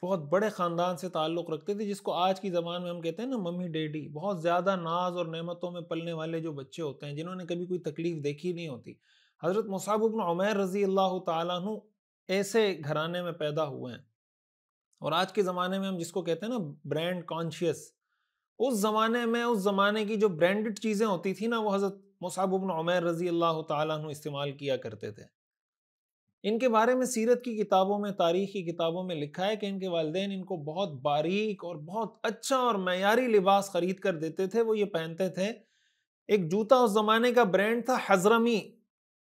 بہت بڑے خاندان سے تعلق رکھتے تھے، جس کو آج کی زبان میں ہم کہتے ہیں نا ممی ڈیڈی، بہت زیادہ ناز اور نعمتوں میں پلنے والے جو بچے ہوتے ہیں، جنہوں نے کبھی کوئی تکلیف دیکھی نہیں ہوتی۔ حضرت مصعب بن عمیر رضی اللہ تعالیٰ عنہ ایسے گھرانے میں پیدا ہوئے ہیں، اور آج کے زمانے میں ہم جس کو کہتے ہیں نا برانڈ کانشیس، اس زمانے میں اس زمانے کی جو برانڈڈ چیزیں ہوتی تھی نا، وہ حضرت مصعب بن عمیر رضی اللہ تعالیٰ عنہ استعمال کیا کرتے تھے۔ ان کے بارے میں سیرت کی کتابوں میں، تاریخ کی کتابوں میں لکھا ہے کہ ان کے والدین ان کو بہت باریک اور بہت اچھا اور معیاری لباس خرید کر دیتے تھے، وہ یہ پہنتے تھے۔ ایک جوتا اس زمانے کا برانڈ تھا حضرمی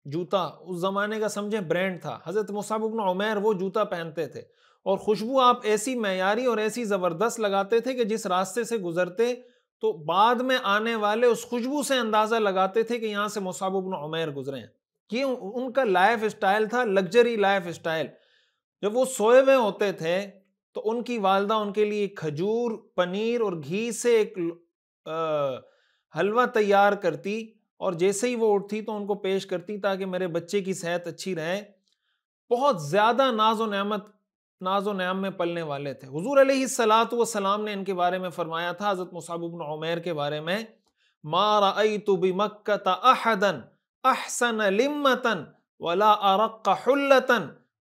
جوتا، اس زمانے کا سمجھیں برانڈ تھا، حضرت مصعب بن عمیر وہ جوتا پہنتے تھے، اور خوشبو آپ ایسی معیاری اور ایسی زبردست لگاتے تھے کہ جس راستے سے گزرتے تو بعد میں آنے والے اس خوشبو سے اندازہ لگاتے تھے کہ یہاں سے مصعب بن عمیر گزرے ہیں۔ کہ ان کا لائف اسٹائل تھا لگژری لائف اسٹائل۔ جب وہ سوئے ہوئے ہوتے تھے تو ان کی والدہ ان کے لیے کھجور، پنیر اور گھی سے ایک حلوہ تیار کرتی، اور جیسے ہی وہ اٹھتی تو ان کو پیش کرتی تاکہ میرے بچے کی صحت اچھی رہے۔ بہت زیادہ ناز و نعم میں پلنے والے تھے۔ حضور علیہ الصلوۃ والسلام نے ان کے بارے میں فرمایا تھا، حضرت مصعب بن عمیر کے بارے میں، ما رأیت بمکۃ احدا احسن لمۃ ولا ارق حلۃ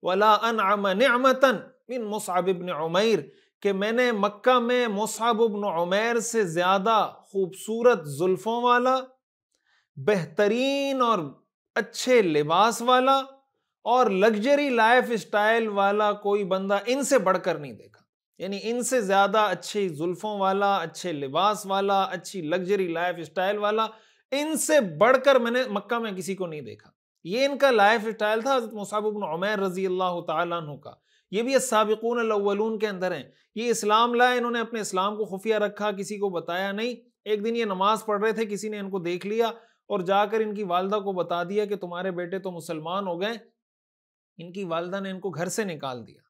ولا انعم نعمۃ من مصعب بن عمیر، کہ میں نے مکہ میں مصعب بن عمیر سے زیادہ خوبصورت زلفوں والا، بہترین اور اچھے لباس والا اور لگژری لائف اسٹائل والا کوئی بندہ ان سے بڑھ کر نہیں دیکھا۔ یعنی ان سے زیادہ اچھی زلفوں والا، اچھے لباس والا، اچھی لگژری لائف اسٹائل والا، ان سے بڑھ کر میں نے مکہ میں کسی کو نہیں دیکھا۔ یہ ان کا لائف اسٹائل تھا حضرت مصعب بن عمیر رضی اللہ تعالیٰ عنہ کا۔ یہ بھی السابقون الاولون کے اندر ہیں۔ یہ اسلام لائے، انہوں نے اپنے اسلام کو خفیہ رکھا، کسی کو بتایا نہیں۔ ایک دن یہ نماز پڑھ رہے تھے، کسی نے ان کو دیکھ لیا اور جا کر ان کی والدہ کو بتا دیا کہ تمہارے بیٹے تو مسلمان ہو گئے۔ ان کی والدہ نے ان کو گھر سے نکال دیا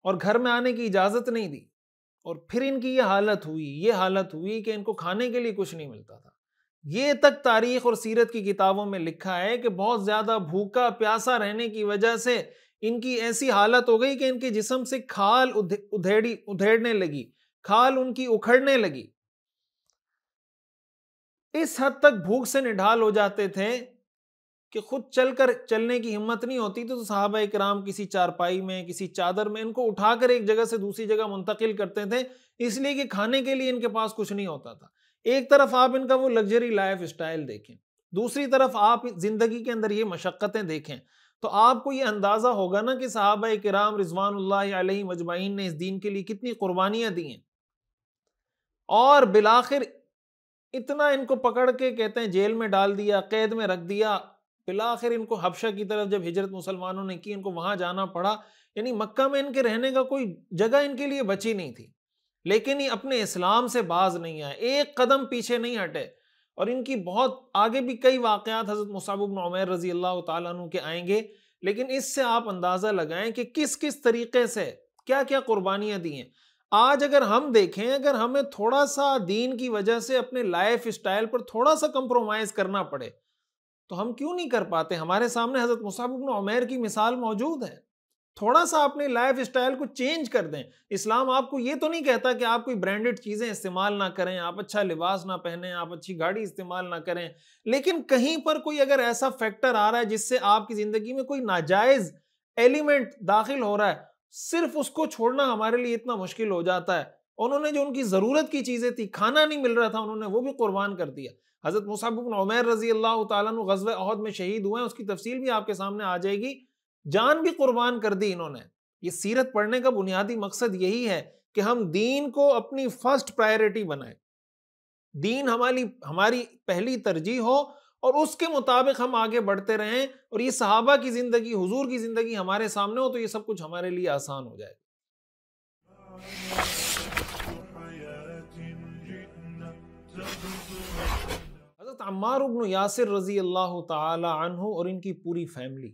اور گھر میں آنے کی اجازت نہیں دی۔ اور پھر ان کی یہ حالت ہوئی کہ ان کو کھانے کے لیے کچھ نہیں ملتا تھا۔ یہ تک تاریخ اور سیرت کی کتابوں میں لکھا ہے کہ بہت زیادہ بھوکا پیاسا رہنے کی وجہ سے ان کی ایسی حالت ہو گئی کہ ان کے جسم سے کھال ادھیڑنے لگی، کھال ان کی اکھڑنے لگی، اس حد تک بھوک سے نڈھال ہو جاتے تھے کہ خود چلنے کی ہمت نہیں ہوتی تو صحابہ کرام کسی چارپائی میں، کسی چادر میں ان کو اٹھا کر ایک جگہ سے دوسری جگہ منتقل کرتے تھے، اس لیے کہ کھانے کے لیے ان کے پاس کچھ نہیں ہوتا تھا۔ ایک طرف آپ ان کا وہ لگژری لائف اسٹائل دیکھیں، دوسری طرف آپ زندگی کے اندر یہ مشقتیں دیکھیں، تو آپ کو یہ اندازہ ہوگا نا کہ صحابہ کرام رضوان اللہ علیہم اجمعین نے اس دین کے لیے کتنی قربانیاں دی ہیں، اور بالآخر اتنا ان کو پکڑ کے کہتے ہیں جیل میں ڈال دیا، قید میں رکھ دیا، بالآخر ان کو حبشہ کی طرف جب ہجرت مسلمانوں نے کی، ان کو وہاں جانا پڑا، یعنی مکہ میں ان کے رہنے کا کوئی جگہ ان کے لیے بچی نہیں تھی، لیکن یہ اپنے اسلام سے باز نہیں آئے، ایک قدم پیچھے نہیں ہٹے، اور ان کی بہت آگے بھی کئی واقعات حضرت مصعب بن عمیر رضی اللہ تعالیٰ عنہ کے آئیں گے، لیکن اس سے آپ اندازہ لگائیں کہ کس کس طریقے سے کیا کیا قربانیاں دی ہیں۔ آج اگر ہم دیکھیں، اگر ہمیں تھوڑا سا دین کی وجہ سے اپنے لائف اسٹائل پر تھوڑا سا کمپرومائز کرنا پڑے تو ہم کیوں نہیں کر پاتے؟ ہمارے سامنے حضرت مصعب بن عمیر کی مثال موجود ہے، تھوڑا سا اپنے لائف اسٹائل کو چینج کر دیں۔ اسلام آپ کو یہ تو نہیں کہتا کہ آپ کوئی برانڈڈ چیزیں استعمال نہ کریں، آپ اچھا لباس نہ پہنیں، آپ اچھی گاڑی استعمال نہ کریں، لیکن کہیں پر کوئی اگر ایسا فیکٹر آ رہا ہے جس سے آپ کی زندگی میں کوئی ناجائز ایلیمنٹ داخل ہو رہا ہے، صرف اس کو چھوڑنا ہمارے لیے اتنا مشکل ہو جاتا ہے۔ انہوں نے جو ان کی ضرورت کی چیزیں تھی، کھانا نہیں مل رہا تھا، انہوں نے وہ بھی قربان کر دیا۔ حضرت مصعب بن عمیر رضی اللہ تعالیٰ عنہ غزوہ احد میں شہید ہوئے ہیں، اس کی تفصیل بھی آپ کے سامنے آ جائے گی، جان بھی قربان کر دی انہوں نے۔ یہ سیرت پڑھنے کا بنیادی مقصد یہی ہے کہ ہم دین کو اپنی فرسٹ پرائیورٹی بنائیں، دین ہماری پہلی ترجیح ہو، اور اس کے مطابق ہم آگے بڑھتے رہیں، اور یہ صحابہ کی زندگی، حضور کی زندگی ہمارے سامنے ہو تو یہ سب کچھ ہمارے لیے آسان ہو جائے۔ حضرت عمار بن یاسر رضی اللہ تعالی عنہ اور ان کی پوری فیملی،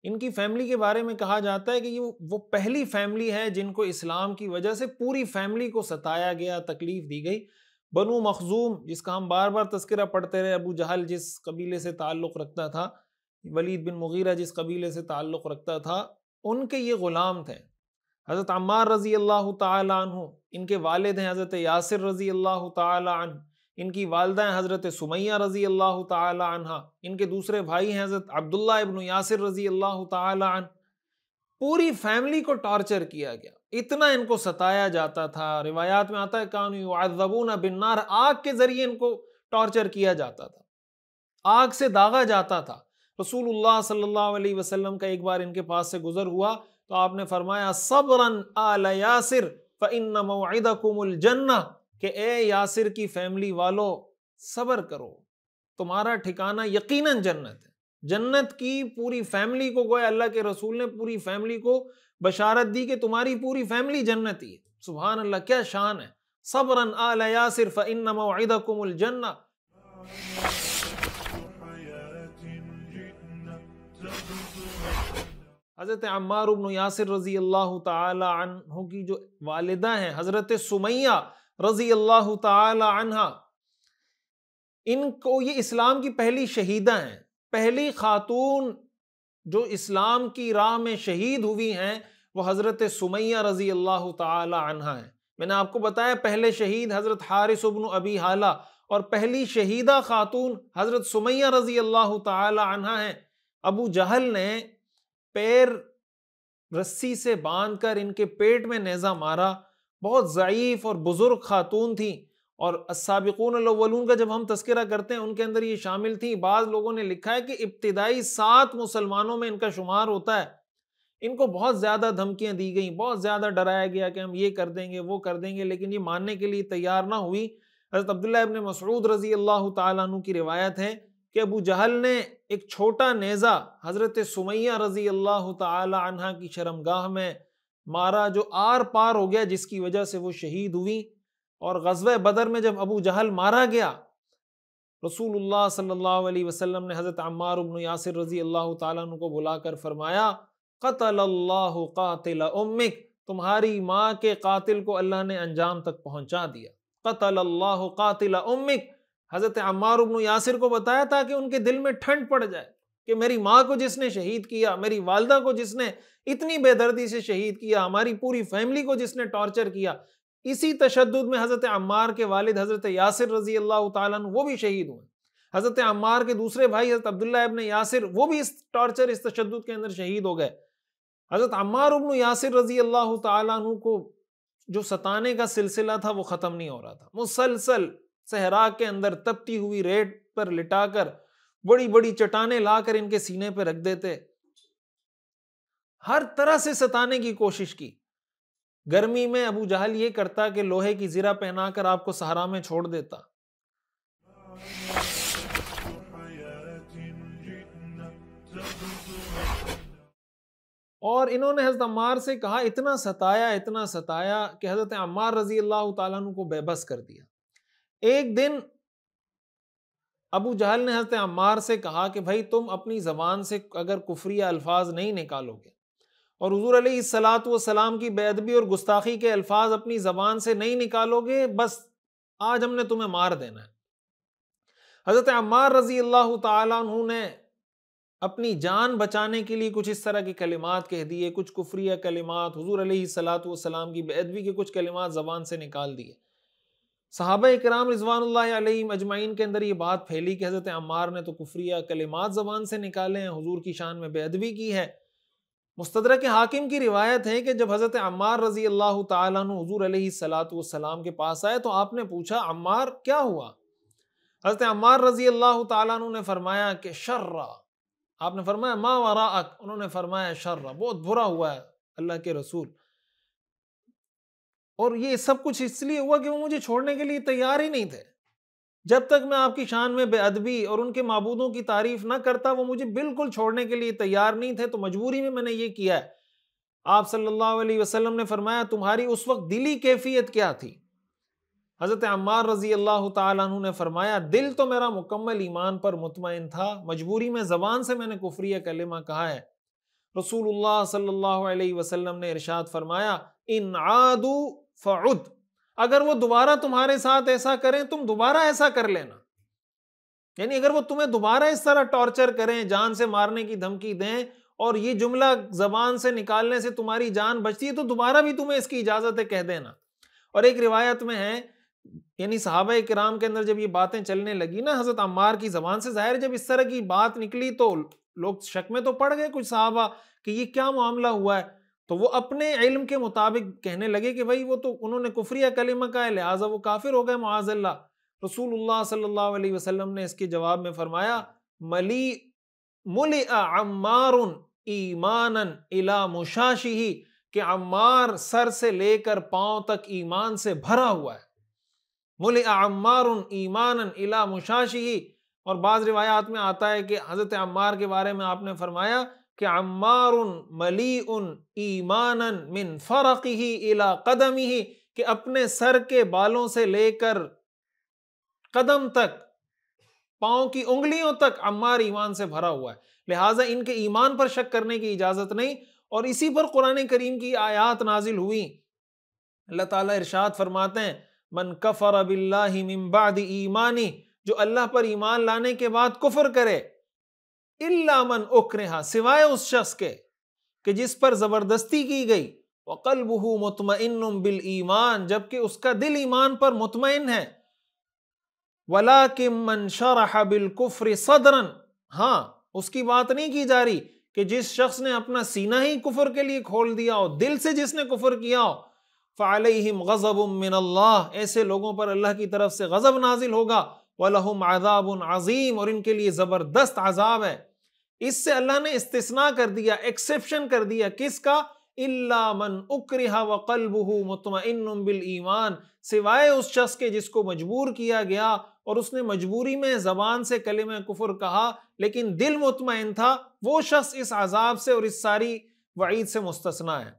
ان کی فیملی کے بارے میں کہا جاتا ہے کہ یہ وہ پہلی فیملی ہے جن کو اسلام کی وجہ سے پوری فیملی کو ستایا گیا، تکلیف دی گئی۔ بنو مخزوم، جس کا ہم بار بار تذکرہ پڑھتے رہے، ابو جہل جس قبیلے سے تعلق رکھتا تھا، ولید بن مغیرہ جس قبیلے سے تعلق رکھتا تھا، ان کے یہ غلام تھے۔ حضرت عمار رضی اللہ تعالی عنہ، ان کے والد ہیں حضرت یاسر رضی اللہ تعالی عنہ، ان کی والدہ ہیں حضرت سمیہ رضی اللہ تعالی عنہ، ان کے دوسرے بھائی ہیں حضرت عبداللہ ابن یاسر رضی اللہ تعالی عنہ۔ پوری فیملی کو ٹارچر کیا گیا، اتنا ان کو ستایا جاتا تھا۔ روایات میں آتا ہے کانوا یعذبون بالنار، آگ کے ذریعے ان کو ٹارچر کیا جاتا تھا، آگ سے داغا جاتا تھا۔ رسول اللہ صلی اللہ علیہ وسلم کا ایک بار ان کے پاس سے گزر ہوا تو آپ نے فرمایا صبراً آل یاسر فإن موعدکم الجنہ، کہ اے یاسر کی فیملی والو صبر کرو، تمہارا ٹھکانہ یقیناً جنت ہے۔ جنت کی پوری فیملی کو گویا اللہ کے رسول نے پوری فیملی کو بشارت دی کہ تمہاری پوری فیملی جنتی ہے۔ سبحان اللہ، کیا شان ہے۔ صبراً آل یاسر فإن موعدکم الجنہ۔ حضرت عمار بن یاسر رضی اللہ تعالی عنہ کی جو والدہ ہیں حضرت سمیہ رضی اللہ تعالی عنہ، ان کو یہ اسلام کی پہلی شہیدہ ہیں، پہلی خاتون جو اسلام کی راہ میں شہید ہوئی ہیں وہ حضرت سمیہ رضی اللہ تعالی عنہ ہیں۔ میں نے آپ کو بتایا پہلے شہید حضرت حارث بن ابی حالہ، اور پہلی شہیدہ خاتون حضرت سمیہ رضی اللہ تعالی عنہ ہیں۔ ابو جہل نے پیر رسی سے باندھ کر ان کے پیٹ میں نیزہ مارا، بہت ضعیف اور بزرگ خاتون تھی، اور السابقون الاولون کا جب ہم تذکرہ کرتے ہیں ان کے اندر یہ شامل تھی۔ بعض لوگوں نے لکھا ہے کہ ابتدائی 7 مسلمانوں میں ان کا شمار ہوتا ہے۔ ان کو بہت زیادہ دھمکیاں دی گئیں، بہت زیادہ ڈرایا گیا کہ ہم یہ کر دیں گے وہ کر دیں گے، لیکن یہ ماننے کے لیے تیار نہ ہوئی۔ حضرت عبداللہ ابن مسعود رضی اللہ تعالیٰ عنہ کی روایت ہے کہ ابو جہل نے ایک چھوٹا نیزہ حضرت سمیہ رضی اللہ تعالی عنہ کی شرمگاہ میں مارا، جو آر پار ہو گیا، جس کی وجہ سے وہ شہید ہوئی۔ اور غزوہ بدر میں جب ابو جہل مارا گیا، رسول اللہ صلی اللہ علیہ وسلم نے حضرت عمار بن یاسر رضی اللہ تعالیٰ عنہ کو بلا کر فرمایا قتل اللہ قاتل امک، تمہاری ماں کے قاتل کو اللہ نے انجام تک پہنچا دیا. قتل اللہ قاتل امک. حضرت عمار بن یاسر کو بتایا تھا کہ ان کے دل میں ٹھنڈ پڑ جائے کہ میری ماں کو جس نے شہید کیا، میری والدہ کو جس نے اتنی بے دردی سے شہید کیا، ہماری پوری فیملی کو جس نے ٹارچر کیا. اسی تشدد میں حضرت عمار کے والد حضرت یاسر رضی اللہ تعالیٰ عنہ وہ بھی شہید ہوئے. حضرت عمار کے دوسرے بھائی حضرت عبداللہ ابن یاسر وہ بھی اس ٹارچر، اس تشدد کے اندر شہید ہو گئے. حضرت عمار ابن یاسر رضی اللہ تعالیٰ عنہ کو جو ستانے کا سلسلہ تھا وہ ختم نہیں ہو رہا تھا. مسلسل صحرا کے اندر تپتی ہوئی ریت پر لٹا کر بڑی بڑی چٹانیں لا کر ان کے سینے پہ رکھ دیتے. ہر طرح سے ستانے کی کوشش کی. گرمی میں ابو جہل یہ کرتا کہ لوہے کی زرہ پہنا کر آپ کو صحرا میں چھوڑ دیتا. اور انہوں نے حضرت عمار سے کہا، اتنا ستایا کہ حضرت عمار رضی اللہ تعالیٰ عنہ کو بے بس کر دیا. ایک دن ابو جہل نے حضرت عمار سے کہا کہ بھائی تم اپنی زبان سے اگر کفریہ الفاظ نہیں نکالو گے اور حضور علیہ الصلوۃ والسلام کی بے ادبی اور گستاخی کے الفاظ اپنی زبان سے نہیں نکالو گے، بس آج ہم نے تمہیں مار دینا ہے. حضرت عمار رضی اللہ تعالیٰ عنہ نے اپنی جان بچانے کے لیے کچھ اس طرح کے کلمات کہہ دیے، کچھ کفریہ کلمات، حضور علیہ الصلوۃ والسلام کی بے ادبی کے کچھ کلمات زبان سے نکال دیے. صحابہ اکرام رضوان اللہ علیہم اجمعین کے اندر یہ بات پھیلی کہ حضرت عمار نے تو کفریہ کلمات زبان سے نکالے ہیں، حضور کی شان میں بے ادبی کی ہے. مستدرک حاکم کی روایت ہے کہ جب حضرت عمار رضی اللہ تعالیٰ عنہ حضور علیہ الصلوۃ والسلام کے پاس آئے تو آپ نے پوچھا، عمار کیا ہوا؟ حضرت عمار رضی اللہ تعالیٰ عنہ نے فرمایا کہ شر. آپ نے فرمایا ما وراءک، انہوں نے فرمایا شر، بہت برا ہوا ہے اللہ کے رسول. اور یہ سب کچھ اس لیے ہوا کہ وہ مجھے چھوڑنے کے لیے تیار ہی نہیں تھے. جب تک میں آپ کی شان میں بے ادبی اور ان کے معبودوں کی تعریف نہ کرتا وہ مجھے بالکل چھوڑنے کے لیے تیار نہیں تھے، تو مجبوری میں نے یہ کیا ہے. آپ صلی اللہ علیہ وسلم نے فرمایا تمہاری اس وقت دلی کیفیت کیا تھی؟ حضرت عمار رضی اللہ تعالیٰ عنہ نے فرمایا دل تو میرا مکمل ایمان پر مطمئن تھا، مجبوری میں زبان سے میں نے کفریہ کلمہ کہا ہے. رسول اللہ صلی اللہ علیہ وسلم نے ارشاد فرمایا ان عادوا فعد، اگر وہ دوبارہ تمہارے ساتھ ایسا کریں تم دوبارہ ایسا کر لینا. یعنی اگر وہ تمہیں دوبارہ اس طرح ٹارچر کریں، جان سے مارنے کی دھمکی دیں اور یہ جملہ زبان سے نکالنے سے تمہاری جان بچتی ہے تو دوبارہ بھی تمہیں اس کی اجازت ہے، کہہ دینا. اور ایک روایت میں ہے، یعنی صحابہ کرام کے اندر جب یہ باتیں چلنے لگی نا حضرت عمار کی زبان سے، ظاہر جب اس طرح کی بات نکلی تو لوگ شک میں تو پڑ گئے کچھ صحابہ کہ یہ کیا معاملہ ہوا ہے. تو وہ اپنے علم کے مطابق کہنے لگے کہ بھائی وہ تو انہوں نے کفریہ کلمہ کہا ہے لہٰذا وہ کافر ہو گئے معاذ اللہ. رسول اللہ صلی اللہ علیہ وسلم نے اس کے جواب میں فرمایا ملئ عمار ایمانا الی مشاشہ، کہ عمار سر سے لے کر پاؤں تک ایمان سے بھرا ہوا ہے. ملئ عمار ایمانا الی مشاشہ. اور بعض روایات میں آتا ہے کہ حضرت عمار کے بارے میں آپ نے فرمایا کہ عمار ملیء ایمانا من فرقہ الی قدمہ، کہ اپنے سر کے بالوں سے لے کر قدم تک، پاؤں کی انگلیوں تک عمار ایمان سے بھرا ہوا ہے. لہٰذا ان کے ایمان پر شک کرنے کی اجازت نہیں. اور اسی پر قرآن کریم کی آیات نازل ہوئی. اللہ تعالیٰ ارشاد فرماتے ہیں من کفر باللہ من بعد ایمانی، جو اللہ پر ایمان لانے کے بعد کفر کرے، الا من اکرہ، سوائے اس شخص کے کہ جس پر زبردستی کی گئی، وقلبہ مطمئن بالایمان، جبکہ اس کا دل ایمان پر مطمئن ہے، ولکن من شرح بالکفر صدرا، ہاں اس کی بات نہیں کی جا رہی کہ جس شخص نے اپنا سینہ ہی کفر کے لیے کھول دیا ہو، دل سے جس نے کفر کیا ہو، فعلیہم غضب من اللہ، ایسے لوگوں پر اللہ کی طرف سے غضب نازل ہوگا، وَلَهُمْ عَذَابٌ عَظِيمٌ، اور ان کے لیے زبردست عذاب ہے. اس سے اللہ نے استثناء کر دیا، ایکسیپشن کر دیا، کس کا؟ اِلَّا مَنْ اُكْرِهَ وَقَلْبُهُ مُطْمَئِنٌ بِالْإِيمَانِ، سوائے اس شخص کے جس کو مجبور کیا گیا اور اس نے مجبوری میں زبان سے کلمہ کفر کہا لیکن دل مطمئن تھا، وہ شخص اس عذاب سے اور اس ساری وعید سے مستثنیٰ ہے.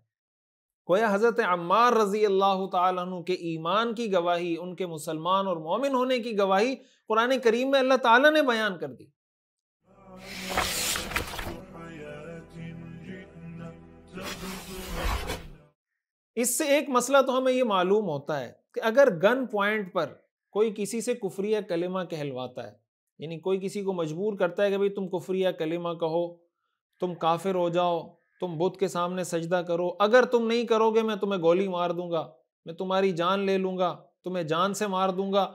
گویا حضرت عمار رضی اللہ تعالیٰ عنہ کے ایمان کی گواہی، ان کے مسلمان اور مومن ہونے کی گواہی قرآن کریم میں اللہ تعالیٰ نے بیان کر دی. اس سے ایک مسئلہ تو ہمیں یہ معلوم ہوتا ہے کہ اگر گن پوائنٹ پر کوئی کسی سے کفریہ کلمہ کہلواتا ہے، یعنی کوئی کسی کو مجبور کرتا ہے کہ بھئی تم کفریہ کلمہ کہو، تم کافر ہو جاؤ، تم بت کے سامنے سجدہ کرو، اگر تم نہیں کرو گے میں تمہیں گولی مار دوں گا، میں تمہاری جان لے لوں گا، تمہیں جان سے مار دوں گا،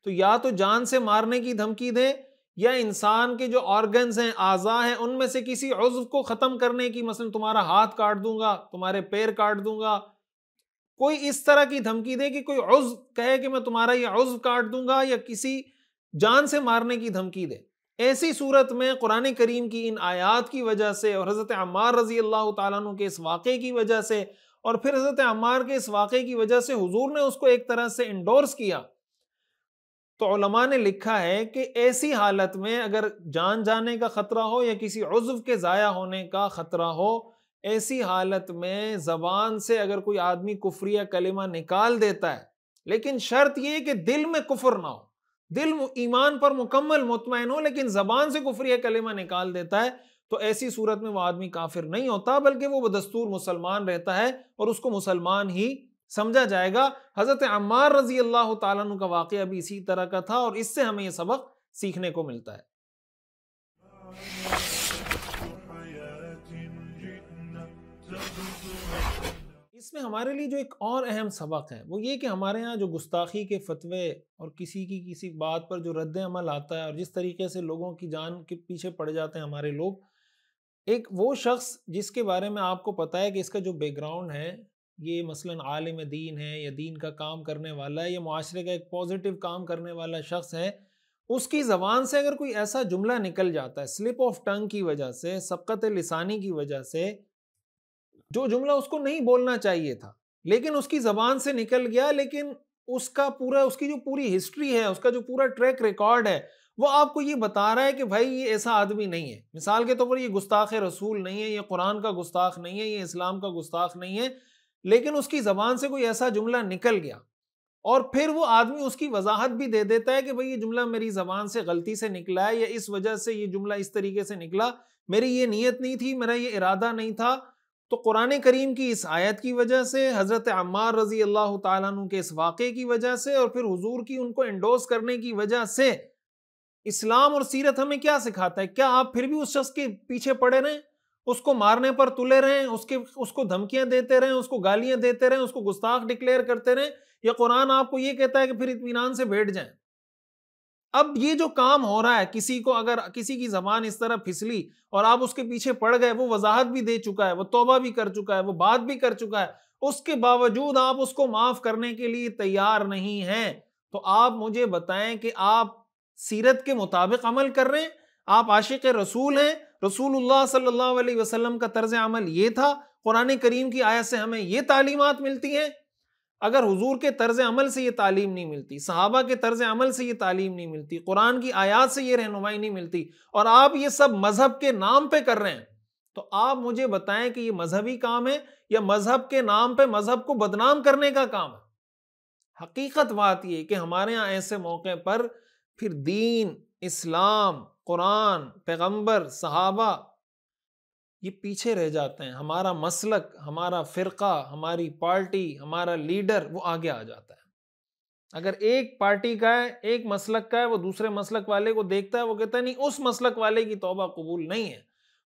تو یا تو جان سے مارنے کی دھمکی دے، یا انسان کے جو آرگنز ہیں، اعضاء ہیں، ان میں سے کسی عضو کو ختم کرنے کی، مثلا تمہارا ہاتھ کاٹ دوں گا، تمہارے پیر کاٹ دوں گا، کوئی اس طرح کی دھمکی دے کہ کوئی عضو کہے کہ میں تمہارا یہ عضو کاٹ دوں گا، یا کسی جان سے مارنے کی دھمکی دے، ایسی صورت میں قرآن کریم کی ان آیات کی وجہ سے اور حضرت عمار رضی اللہ تعالیٰ عنہ کے اس واقعے کی وجہ سے اور پھر حضرت عمار کے اس واقعے کی وجہ سے حضور نے اس کو ایک طرح سے انڈورس کیا، تو علماء نے لکھا ہے کہ ایسی حالت میں اگر جان جانے کا خطرہ ہو یا کسی عضو کے ضائع ہونے کا خطرہ ہو، ایسی حالت میں زبان سے اگر کوئی آدمی کفریہ کلمہ نکال دیتا ہے، لیکن شرط یہ کہ دل میں کفر نہ ہو، دل ایمان پر مکمل مطمئن ہو، لیکن زبان سے کفریہ کلمہ نکال دیتا ہے، تو ایسی صورت میں وہ آدمی کافر نہیں ہوتا، بلکہ وہ بدستور مسلمان رہتا ہے اور اس کو مسلمان ہی سمجھا جائے گا۔ حضرت عمار رضی اللہ تعالیٰ عنہ کا واقعہ بھی اسی طرح کا تھا، اور اس سے ہمیں یہ سبق سیکھنے کو ملتا ہے۔ اس میں ہمارے لیے جو ایک اور اہم سبق ہے وہ یہ کہ ہمارے ہاں جو گستاخی کے فتوے اور کسی کی کسی بات پر جو رد عمل آتا ہے اور جس طریقے سے لوگوں کی جان کے پیچھے پڑ جاتے ہیں ہمارے لوگ، ایک وہ شخص جس کے بارے میں آپ کو پتا ہے کہ اس کا جو بیک گراؤنڈ ہے، یہ مثلاً عالم دین ہے یا دین کا کام کرنے والا ہے یا معاشرے کا ایک پازیٹیو کام کرنے والا شخص ہے، اس کی زبان سے اگر کوئی ایسا جملہ نکل جاتا ہے سلپ آف ٹنگ کی وجہ سے، سبقت لسانی کی وجہ سے، جو جملہ اس کو نہیں بولنا چاہیے تھا لیکن اس کی زبان سے نکل گیا، لیکن اس کی جو پوری ہسٹری ہے، اس کا جو پورا ٹریک ریکارڈ ہے، وہ آپ کو یہ بتا رہا ہے کہ بھائی یہ ایسا آدمی نہیں ہے۔ مثال کے طور پر یہ گستاخ رسول نہیں ہے، یہ قرآن کا گستاخ نہیں ہے، یہ اسلام کا گستاخ نہیں ہے، لیکن اس کی زبان سے کوئی ایسا جملہ نکل گیا اور پھر وہ آدمی اس کی وضاحت بھی دے دیتا ہے کہ بھئی یہ جملہ میری زبان سے غلطی سے نکلا ہے، یا اس وجہ سے یہ جملہ اس طریقے سے نکلا، میری یہ نیت نہیں تھی، میرا یہ ارادہ نہیں تھا۔ تو قرآن کریم کی اس آیت کی وجہ سے، حضرت عمار رضی اللہ تعالیٰ عنہ کے اس واقعے کی وجہ سے، اور پھر حضور کی ان کو انڈورس کرنے کی وجہ سے، اسلام اور سیرت ہمیں کیا سکھاتا ہے؟ کیا آپ پھر بھی اس شخص کے پیچھے پڑے رہیں، اس کو مارنے پر تلے رہیں، اس کو دھمکیاں دیتے رہیں، اس کو گالیاں دیتے رہیں، اس کو گستاخ ڈکلیئر کرتے رہیں، یا قرآن آپ کو یہ کہتا ہے کہ پھر اطمینان سے بیٹھ جائیں؟ اب یہ جو کام ہو رہا ہے، کسی کو اگر کسی کی زبان اس طرح پھسلی اور آپ اس کے پیچھے پڑ گئے، وہ وضاحت بھی دے چکا ہے، وہ توبہ بھی کر چکا ہے، وہ بات بھی کر چکا ہے، اس کے باوجود آپ اس کو معاف کرنے کے لیے تیار نہیں ہیں، تو آپ مجھے بتائیں کہ آپ سیرت کے مطابق عمل کر رہے ہیں؟ آپ عاشق رسول ہیں؟ رسول اللہ صلی اللہ علیہ وسلم کا طرز عمل یہ تھا؟ قرآن کریم کی آیت سے ہمیں یہ تعلیمات ملتی ہیں؟ اگر حضور کے طرز عمل سے یہ تعلیم نہیں ملتی، صحابہ کے طرز عمل سے یہ تعلیم نہیں ملتی، قرآن کی آیات سے یہ رہنمائی نہیں ملتی، اور آپ یہ سب مذہب کے نام پہ کر رہے ہیں، تو آپ مجھے بتائیں کہ یہ مذہبی کام ہے یا مذہب کے نام پہ مذہب کو بدنام کرنے کا کام ہے؟ حقیقت بات یہ کہ ہمارے ہاں ایسے موقع پر پھر دین، اسلام، قرآن، پیغمبر، صحابہ یہ پیچھے رہ جاتے ہیں، ہمارا مسلک، ہمارا فرقہ، ہماری پارٹی، ہمارا لیڈر وہ آگے آ جاتا ہے۔ اگر ایک پارٹی کا ہے، ایک مسلک کا ہے، وہ دوسرے مسلک والے کو دیکھتا ہے، وہ کہتا ہے نہیں اس مسلک والے کی توبہ قبول نہیں ہے،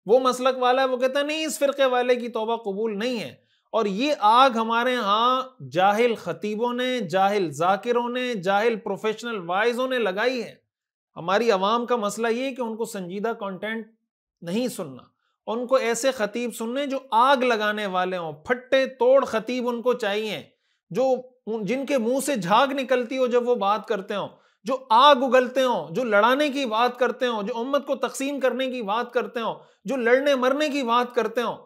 وہ مسلک والا ہے وہ کہتا ہے نہیں اس فرقے والے کی توبہ قبول نہیں ہے، اور یہ آگ ہمارے ہاں جاہل خطیبوں نے، جاہل ذاکروں نے، جاہل پروفیشنل وائزوں نے لگائی ہے۔ ہماری عوام کا مسئلہ یہ ہے کہ ان کو سنجیدہ کانٹینٹ نہیں سننا، ان کو ایسے خطیب سننے جو آگ لگانے والے ہوں، پھٹے توڑ خطیب ان کو چاہیے، جن کے منہ سے جھاگ نکلتی ہو جب وہ بات کرتے ہوں، جو آگ اگلتے ہوں، جو لڑانے کی بات کرتے ہوں، جو امت کو تقسیم کرنے کی بات کرتے ہوں، جو لڑنے مرنے کی بات کرتے ہوں۔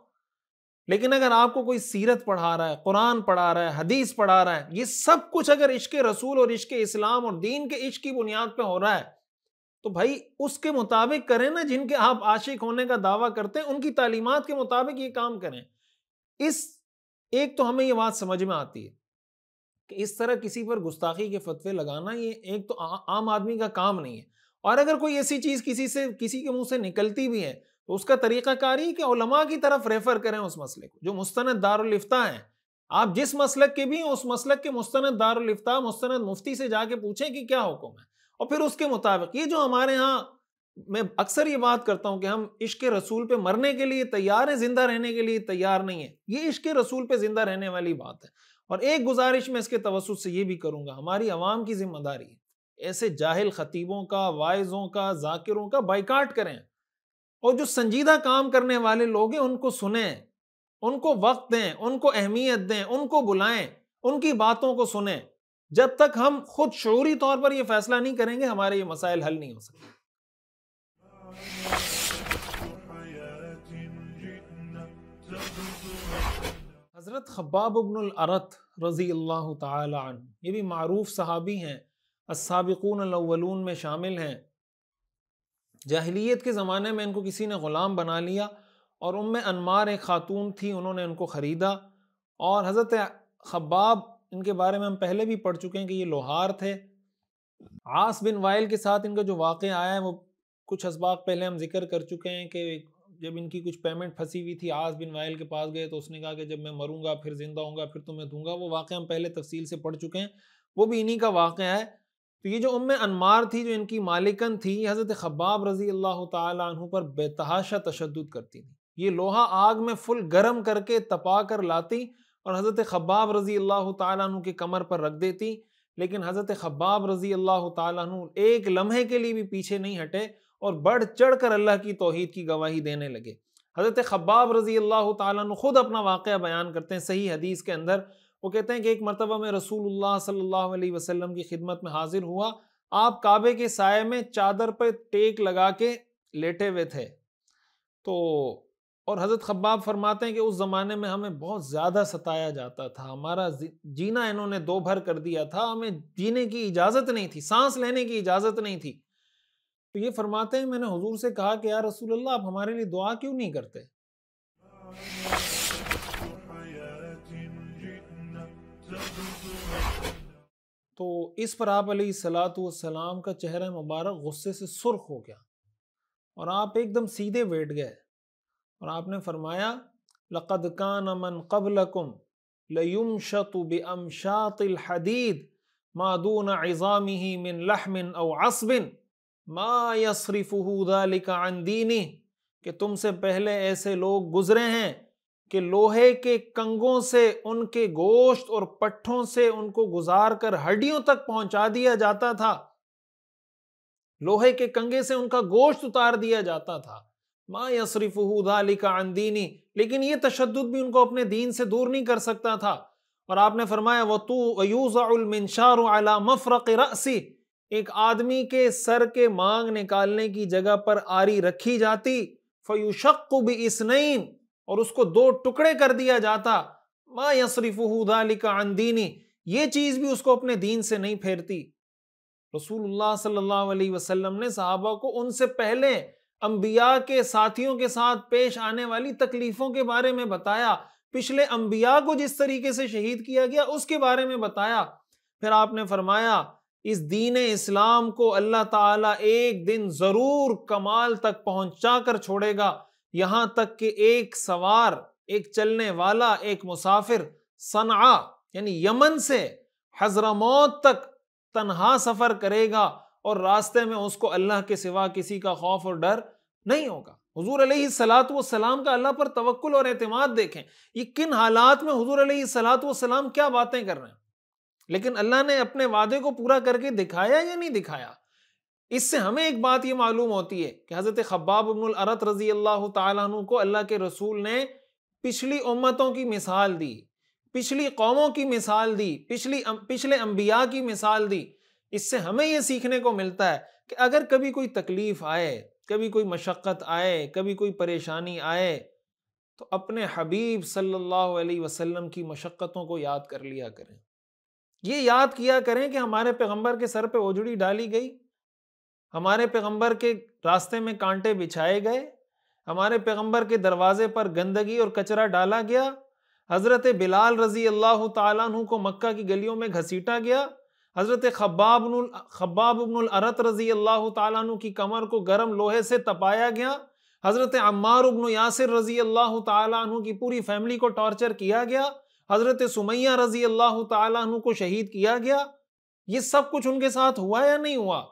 لیکن اگر آپ کو کوئی سیرت پڑھا رہا ہے، قرآن پڑھا رہا ہے، حدیث پڑھا رہا ہے، یہ سب کچھ اگر عشق رسول اور عشق اسلام اور دین کے عشق کی بنیاد پہ ہو رہا ہے، تو بھائی اس کے مطابق کریں نا، جن کے آپ عاشق ہونے کا دعویٰ کرتے ہیں ان کی تعلیمات کے مطابق یہ کام کریں۔ ایک تو ہمیں یہ بات سمجھ میں آتی ہے کہ اس طرح کسی پر گستاخی کے فتوے لگانا یہ ایک تو عام آدمی کا کام نہیں ہے، اور اگر کوئی ایسی چیز کسی کے منہ سے نکلتی بھی ہے تو اس کا طریقہ کاری ہے کہ علماء کی طرف ریفر کریں اس مسئلے کو، جو مستند دارالافتاء ہیں، آپ جس مسلک کے بھی ہیں اس مسلک کے مستند دارالافتاء مستند مفتی سے جا کے پوچھیں کہ کیا حکم ہے، اور پھر اس کے مطابق. یہ جو ہمارے ہاں میں اکثر یہ بات کرتا ہوں کہ ہم عشق رسول پہ مرنے کے لیے تیار ہیں، زندہ رہنے کے لیے تیار نہیں ہیں، یہ عشق رسول پہ زندہ رہنے والی بات ہے. اور ایک گزارش میں اس کے توسط سے یہ بھی کروں گا، ہماری عوام کی ذمہ داری ہے ایسے جاہل خطیبوں کا، واعظوں کا، ذاکروں کا بائیکاٹ کریں، اور جو سنجیدہ کام کرنے والے لوگ ہیں ان کو سنیں، ان کو وقت دیں، ان کو اہمیت دیں، ان کو بلائیں، ان کی باتوں کو سنیں. جب تک ہم خود شعوری طور پر یہ فیصلہ نہیں کریں گے ہمارے یہ مسائل حل نہیں ہو سکتے. حضرت خباب بن الارت رضی اللہ تعالی عنہ، یہ بھی معروف صحابی ہیں، السابقون الاولون میں شامل ہیں. جاہلیت کے زمانے میں ان کو کسی نے غلام بنا لیا، اور انمار ایک خاتون تھی، انہوں نے ان کو خریدا. اور حضرت خباب، ان کے بارے میں ہم پہلے بھی پڑھ چکے ہیں کہ یہ لوہار تھے. عاص بن وائل کے ساتھ ان کا جو واقعہ آیا ہے وہ کچھ اسباق پہلے ہم ذکر کر چکے ہیں کہ جب ان کی کچھ پیمنٹ پھنسی ہوئی تھی، عاص بن وائل کے پاس گئے تو اس نے کہا کہ جب میں مروں گا پھر زندہ ہوں گا پھر تمہیں دوں گا. وہ واقعہ ہم پہلے تفصیل سے پڑھ چکے ہیں، وہ بھی انہی کا واقعہ ہے. تو یہ جو انمار تھی، جو ان کی مالکن تھی، یہ حضرت خباب رضی اللہ تعالیٰ عنہ پر بے تحاشا تشدد کرتی تھی. یہ لوہا آگ میں فل گرم کر کے تپا کر لاتی اور حضرت خباب رضی اللہ تعالیٰ عنہ کی کمر پر رکھ دیتی. لیکن حضرت خباب رضی اللہ تعالیٰ عنہ ایک لمحے کے لیے بھی پیچھے نہیں ہٹے اور بڑھ چڑھ کر اللہ کی توحید کی گواہی دینے لگے. حضرت خباب رضی اللہ تعالیٰ عنہ خود اپنا واقعہ بیان کرتے ہیں صحیح حدیث کے اندر. وہ کہتے ہیں کہ ایک مرتبہ میں رسول اللہ صلی اللہ علیہ وسلم کی خدمت میں حاضر ہوا. آپ کعبے کے سائے میں چادر پہ ٹیک لگا کے لیٹے ہوئے تھے. اور حضرت خباب فرماتے ہیں کہ اس زمانے میں ہمیں بہت زیادہ ستایا جاتا تھا، ہمارا جینا انہوں نے دو بھر کر دیا تھا، ہمیں جینے کی اجازت نہیں تھی، سانس لینے کی اجازت نہیں تھی. تو یہ فرماتے ہیں میں نے حضور سے کہا کہ یا رسول اللہ آپ ہمارے لیے دعا کیوں نہیں کرتے؟ تو اس پر آپ علیہ الصلاۃ والسلام کا چہرہ مبارک غصے سے سرخ ہو گیا اور آپ ایک دم سیدھے بیٹھ گئے اور آپ نے فرمایا لقد كان من قبلكم ليمشط بأمشاط الحديد ما دون عظامه من لحم او عصب ما يصرفه ذلك عن دينه، کہ تم سے پہلے ایسے لوگ گزرے ہیں کہ لوہے کے کنگوں سے ان کے گوشت اور پٹھوں سے ان کو گزار کر ہڈیوں تک پہنچا دیا جاتا تھا، لوہے کے کنگے سے ان کا گوشت اتار دیا جاتا تھا. ما یصرفہ ذالک عن دینی، لیکن یہ تشدد بھی ان کو اپنے دین سے دور نہیں کر سکتا تھا. اور آپ نے فرمایا وَيُوضَعُ الْمِنْشَارُ عَلَى مَفْرَقِ رَأْسِ، ایک آدمی کے سر کے مانگ نکالنے کی جگہ پر آری رکھی جاتی، فَيُشَقُّ بِإِثْنَيْن، اور اس کو دو ٹکڑے کر دیا جاتا. ما یصرفہ ذالک عن دینی، یہ چیز بھی اس کو اپنے دین سے نہیں پھیرتی. رسول اللہ صلی اللہ علیہ وسلم نے صحابہ کو ان سے پہلے انبیاء کے ساتھیوں کے ساتھ پیش آنے والی تکلیفوں کے بارے میں بتایا، پچھلے انبیاء کو جس طریقے سے شہید کیا گیا اس کے بارے میں بتایا. پھر آپ نے فرمایا اس دین اسلام کو اللہ تعالیٰ ایک دن ضرور کمال تک پہنچا کر چھوڑے گا، یہاں تک کہ ایک سوار، ایک چلنے والا، ایک مسافر صنعاء یعنی یمن سے حضرموت تک تنہا سفر کرے گا اور راستے میں اس کو اللہ کے سوا کسی کا خوف اور ڈر نہیں ہوگا. حضور علیہ الصلاۃ والسلام کا اللہ پر توکل اور اعتماد دیکھیں، یہ کن حالات میں حضور علیہ الصلاۃ والسلام کیا باتیں کر رہے ہیں، لیکن اللہ نے اپنے وعدے کو پورا کر کے دکھایا یا نہیں دکھایا. اس سے ہمیں ایک بات یہ معلوم ہوتی ہے کہ حضرت خباب بن الارت رضی اللہ تعالیٰ عنہ کو اللہ کے رسول نے پچھلی امتوں کی مثال دی، پچھلی قوموں کی مثال دی، پچھلے انبیاء کی مثال دی. اس سے ہمیں یہ سیکھنے کو ملتا ہے کہ اگر کبھی کوئی تکلیف آئے، کبھی کوئی مشقت آئے، کبھی کوئی پریشانی آئے تو اپنے حبیب صلی اللہ علیہ وسلم کی مشقتوں کو یاد کر لیا کریں. یہ یاد کیا کریں کہ ہمارے پیغمبر کے سر پہ اوجڑی ڈالی گئی، ہمارے پیغمبر کے راستے میں کانٹے بچھائے گئے، ہمارے پیغمبر کے دروازے پر گندگی اور کچرا ڈالا گیا، حضرت بلال رضی اللہ تعالیٰ عنہ کو مکہ کی گلیوں میں گھسیٹا گیا، حضرت خباب بن الارت رضی اللہ تعالیٰ عنہ کی کمر کو گرم لوہے سے تپایا گیا، حضرت عمار بن یاسر رضی اللہ تعالیٰ عنہ کی پوری فیملی کو ٹارچر کیا گیا، حضرت سمیہ رضی اللہ تعالیٰ عنہ کو شہید کیا گیا، یہ سب کچھ ان کے ساتھ ہوا یا نہیں ہوا؟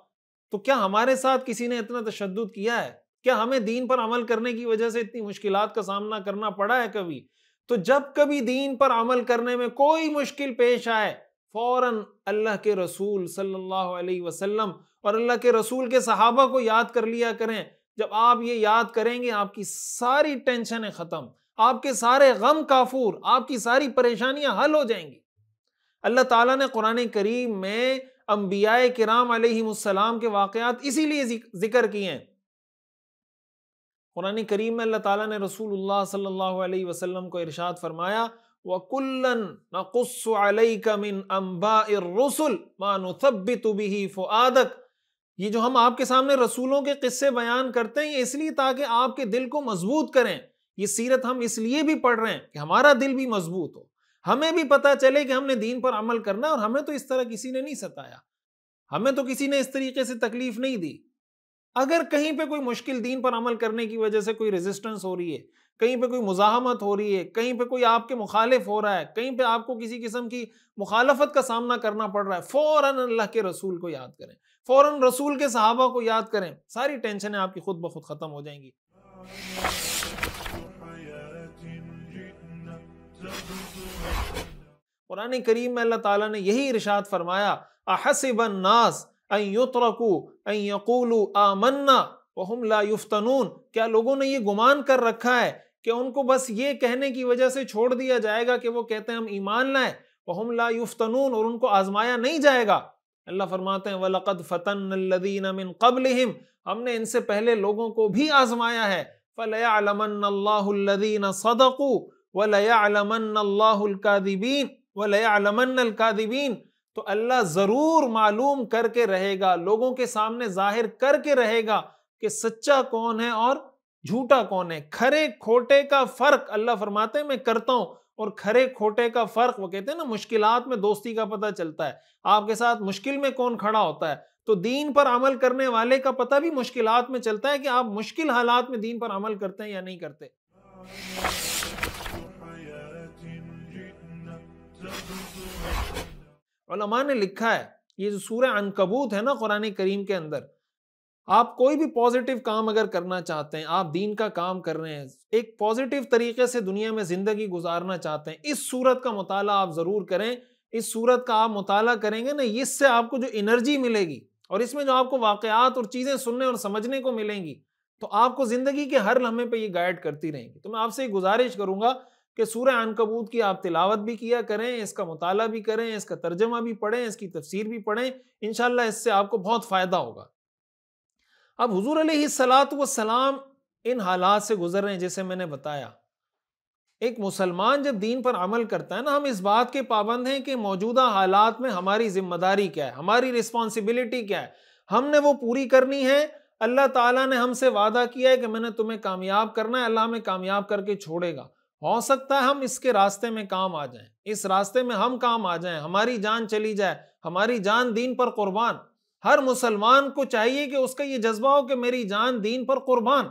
تو کیا ہمارے ساتھ کسی نے اتنا تشدد کیا ہے؟ کیا ہمیں دین پر عمل کرنے کی وجہ سے اتنی مشکلات کا سامنا کرنا پڑا ہے کبھی؟ تو جب کبھی دین پر عمل کرنے میں کوئی مشکل پیش آئے، فوراً اللہ کے رسول صلی اللہ علیہ وسلم اور اللہ کے رسول کے صحابہ کو یاد کر لیا کریں۔ جب آپ یہ یاد کریں گے آپ کی ساری ٹینشنیں ختم، آپ کے سارے غم کافور، آپ کی ساری پریشانیاں حل ہو جائیں گی۔ اللہ تعالیٰ نے قرآن کریم میں انبیاء کرام علیہم السلام کے واقعات اسی لیے ذکر کیے ہیں۔ قرآن کریم میں اللہ تعالیٰ نے رسول اللہ صلی اللہ علیہ وسلم کو ارشاد فرمایا وَكُلًّا نَقُصُّ عَلَيْكَ مِنْ أَنْبَاءِ الرُّسُلِ مَا نُثَبِّتُ بِهِ فُؤَادَكَ۔ یہ جو ہم آپ کے سامنے رسولوں کے قصے بیان کرتے ہیں یہ اس لیے تاکہ آپ کے دل کو مضبوط کریں۔ یہ سیرت ہم اس لیے بھی پڑھ رہے ہیں کہ ہمارا دل بھی مضبوط ہو، ہمیں بھی پتہ چلے کہ ہم نے دین پر عمل کرنا ہے، اور ہمیں تو اس طرح کسی نے نہیں ستایا، ہمیں تو کسی نے اس طریقے سے تکلیف نہیں دی۔ اگر کہیں پہ کوئی مشکل دین پر عمل کرنے کی وجہ سے کوئی ریزسٹنس ہو رہی ہے، کہیں پہ کوئی مزاحمت ہو رہی ہے، کہیں پہ کوئی آپ کے مخالف ہو رہا ہے، کہیں پہ آپ کو کسی قسم کی مخالفت کا سامنا کرنا پڑ رہا ہے، فوراً اللہ کے رسول کو یاد کریں، فوراً رسول کے صحابہ کو یاد کریں، ساری ٹینشنیں آپ کی خود بخود ختم ہو جائیں گی۔ قرآن کریم میں اللہ تعالیٰ نے یہی ارشاد فرمایا احسب الناس ان یترکوا ان یقولوا آمنا وہم لا یفتنون۔ کیا لوگوں نے یہ گمان کر رکھا ہے کہ ان کو بس یہ کہنے کی وجہ سے چھوڑ دیا جائے گا کہ وہ کہتے ہیں ہم ایمان لائیں، وہم لا یفتنون، اور ان کو آزمایا نہیں جائے گا؟ اللہ فرماتے ہیں وَلَقَدْ فَتَنَّ الَّذِينَ مِن قَبْلِهِمْ، ہم نے ان سے پہلے لوگوں کو بھی آزمایا ہے۔ فَلَيَعْلَمَنَّ اللَّهُ الَّذِينَ صَدَقُوا وَلَيَعْلَمَنَّ اللَّهُ الْكَاذِبِينَ وَلَيَعْلَمَنَّ الْكَاذِبِينَ۔ تو اللہ ضرور معلوم کر کے رہے گا، لوگوں کے سامنے ظاہر کر کے رہے گا کہ سچا کون ہے اور جھوٹا کون ہے۔ کھرے کھوٹے کا فرق اللہ فرماتے ہیں میں کرتا ہوں، اور کھرے کھوٹے کا فرق وہ کہتے ہیں نا مشکلات میں دوستی کا پتہ چلتا ہے، آپ کے ساتھ مشکل میں کون کھڑا ہوتا ہے۔ تو دین پر عمل کرنے والے کا پتہ بھی مشکلات میں چلتا ہے کہ آپ مشکل حالات میں دین پر عمل کرتے ہیں یا نہیں کرتے۔ علماء نے لکھا ہے یہ جو سورہ عنکبوت ہے نا قرآن کریم کے اندر، آپ کوئی بھی پازیٹیو کام اگر کرنا چاہتے ہیں، آپ دین کا کام کر رہے ہیں، ایک پازیٹیو طریقے سے دنیا میں زندگی گزارنا چاہتے ہیں، اس سورت کا مطالعہ آپ ضرور کریں۔ اس سورت کا آپ مطالعہ کریں گے نا، اس سے آپ کو جو انرجی ملے گی اور اس میں جو آپ کو واقعات اور چیزیں سننے اور سمجھنے کو ملیں گی، تو آپ کو زندگی کے ہر لمحے پہ یہ گائیڈ کرتی رہیں گی۔ تو میں آپ سے گزارش کروں گا کہ سورہ عنکبوت کی آپ تلاوت بھی کیا کریں، اس کا مطالعہ بھی کریں، اس کا ترجمہ بھی پڑھیں، اس کی تفسیر بھی پڑھیں، انشاءاللہ اس سے آپ کو بہت فائدہ ہوگا۔ اب حضور علیہ السلام ان حالات سے گزر رہے ہیں جیسے میں نے بتایا۔ ایک مسلمان جب دین پر عمل کرتا ہے نا، ہم اس بات کے پابند ہیں کہ موجودہ حالات میں ہماری ذمہ داری کیا ہے، ہماری رسپانسبلٹی کیا ہے، ہم نے وہ پوری کرنی ہے۔ اللہ تعالیٰ نے ہم سے وعدہ کیا ہے کہ میں نے تمہیں کامیاب کرنا ہے، اللہ ہمیں کامیاب کر کے چھوڑے گا۔ ہو سکتا ہے ہم اس کے راستے میں کام آ جائیں، اس راستے میں ہم کام آ جائیں، ہماری جان چلی جائے، ہماری جان دین پر قربان۔ ہر مسلمان کو چاہیے کہ اس کا یہ جذبہ ہو کہ میری جان دین پر قربان۔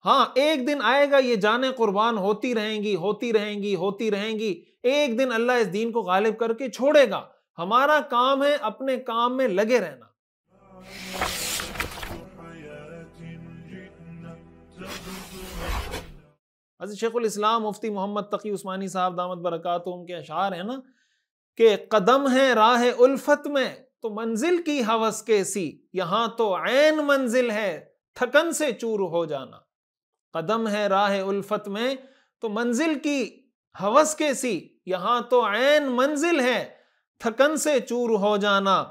ہاں ایک دن آئے گا یہ جانیں قربان ہوتی رہیں گی، ہوتی رہیں گی، ہوتی رہیں گی، ایک دن اللہ اس دین کو غالب کر کے چھوڑے گا۔ ہمارا کام ہے اپنے کام میں لگے رہنا۔ حضرت شیخ الاسلام مفتی محمد تقی عثمانی صاحب دامت برکاتہم کے اشعار ہیں نا کہ قدم ہے راہ الفت میں تو منزل کی ہوس کیسی، یہاں تو عین منزل ہے تھکن سے چور ہو جانا۔ قدم ہے راہ الفت میں تو منزل کی ہوس کیسی، یہاں تو عین منزل ہے تھکن سے چور ہو جانا۔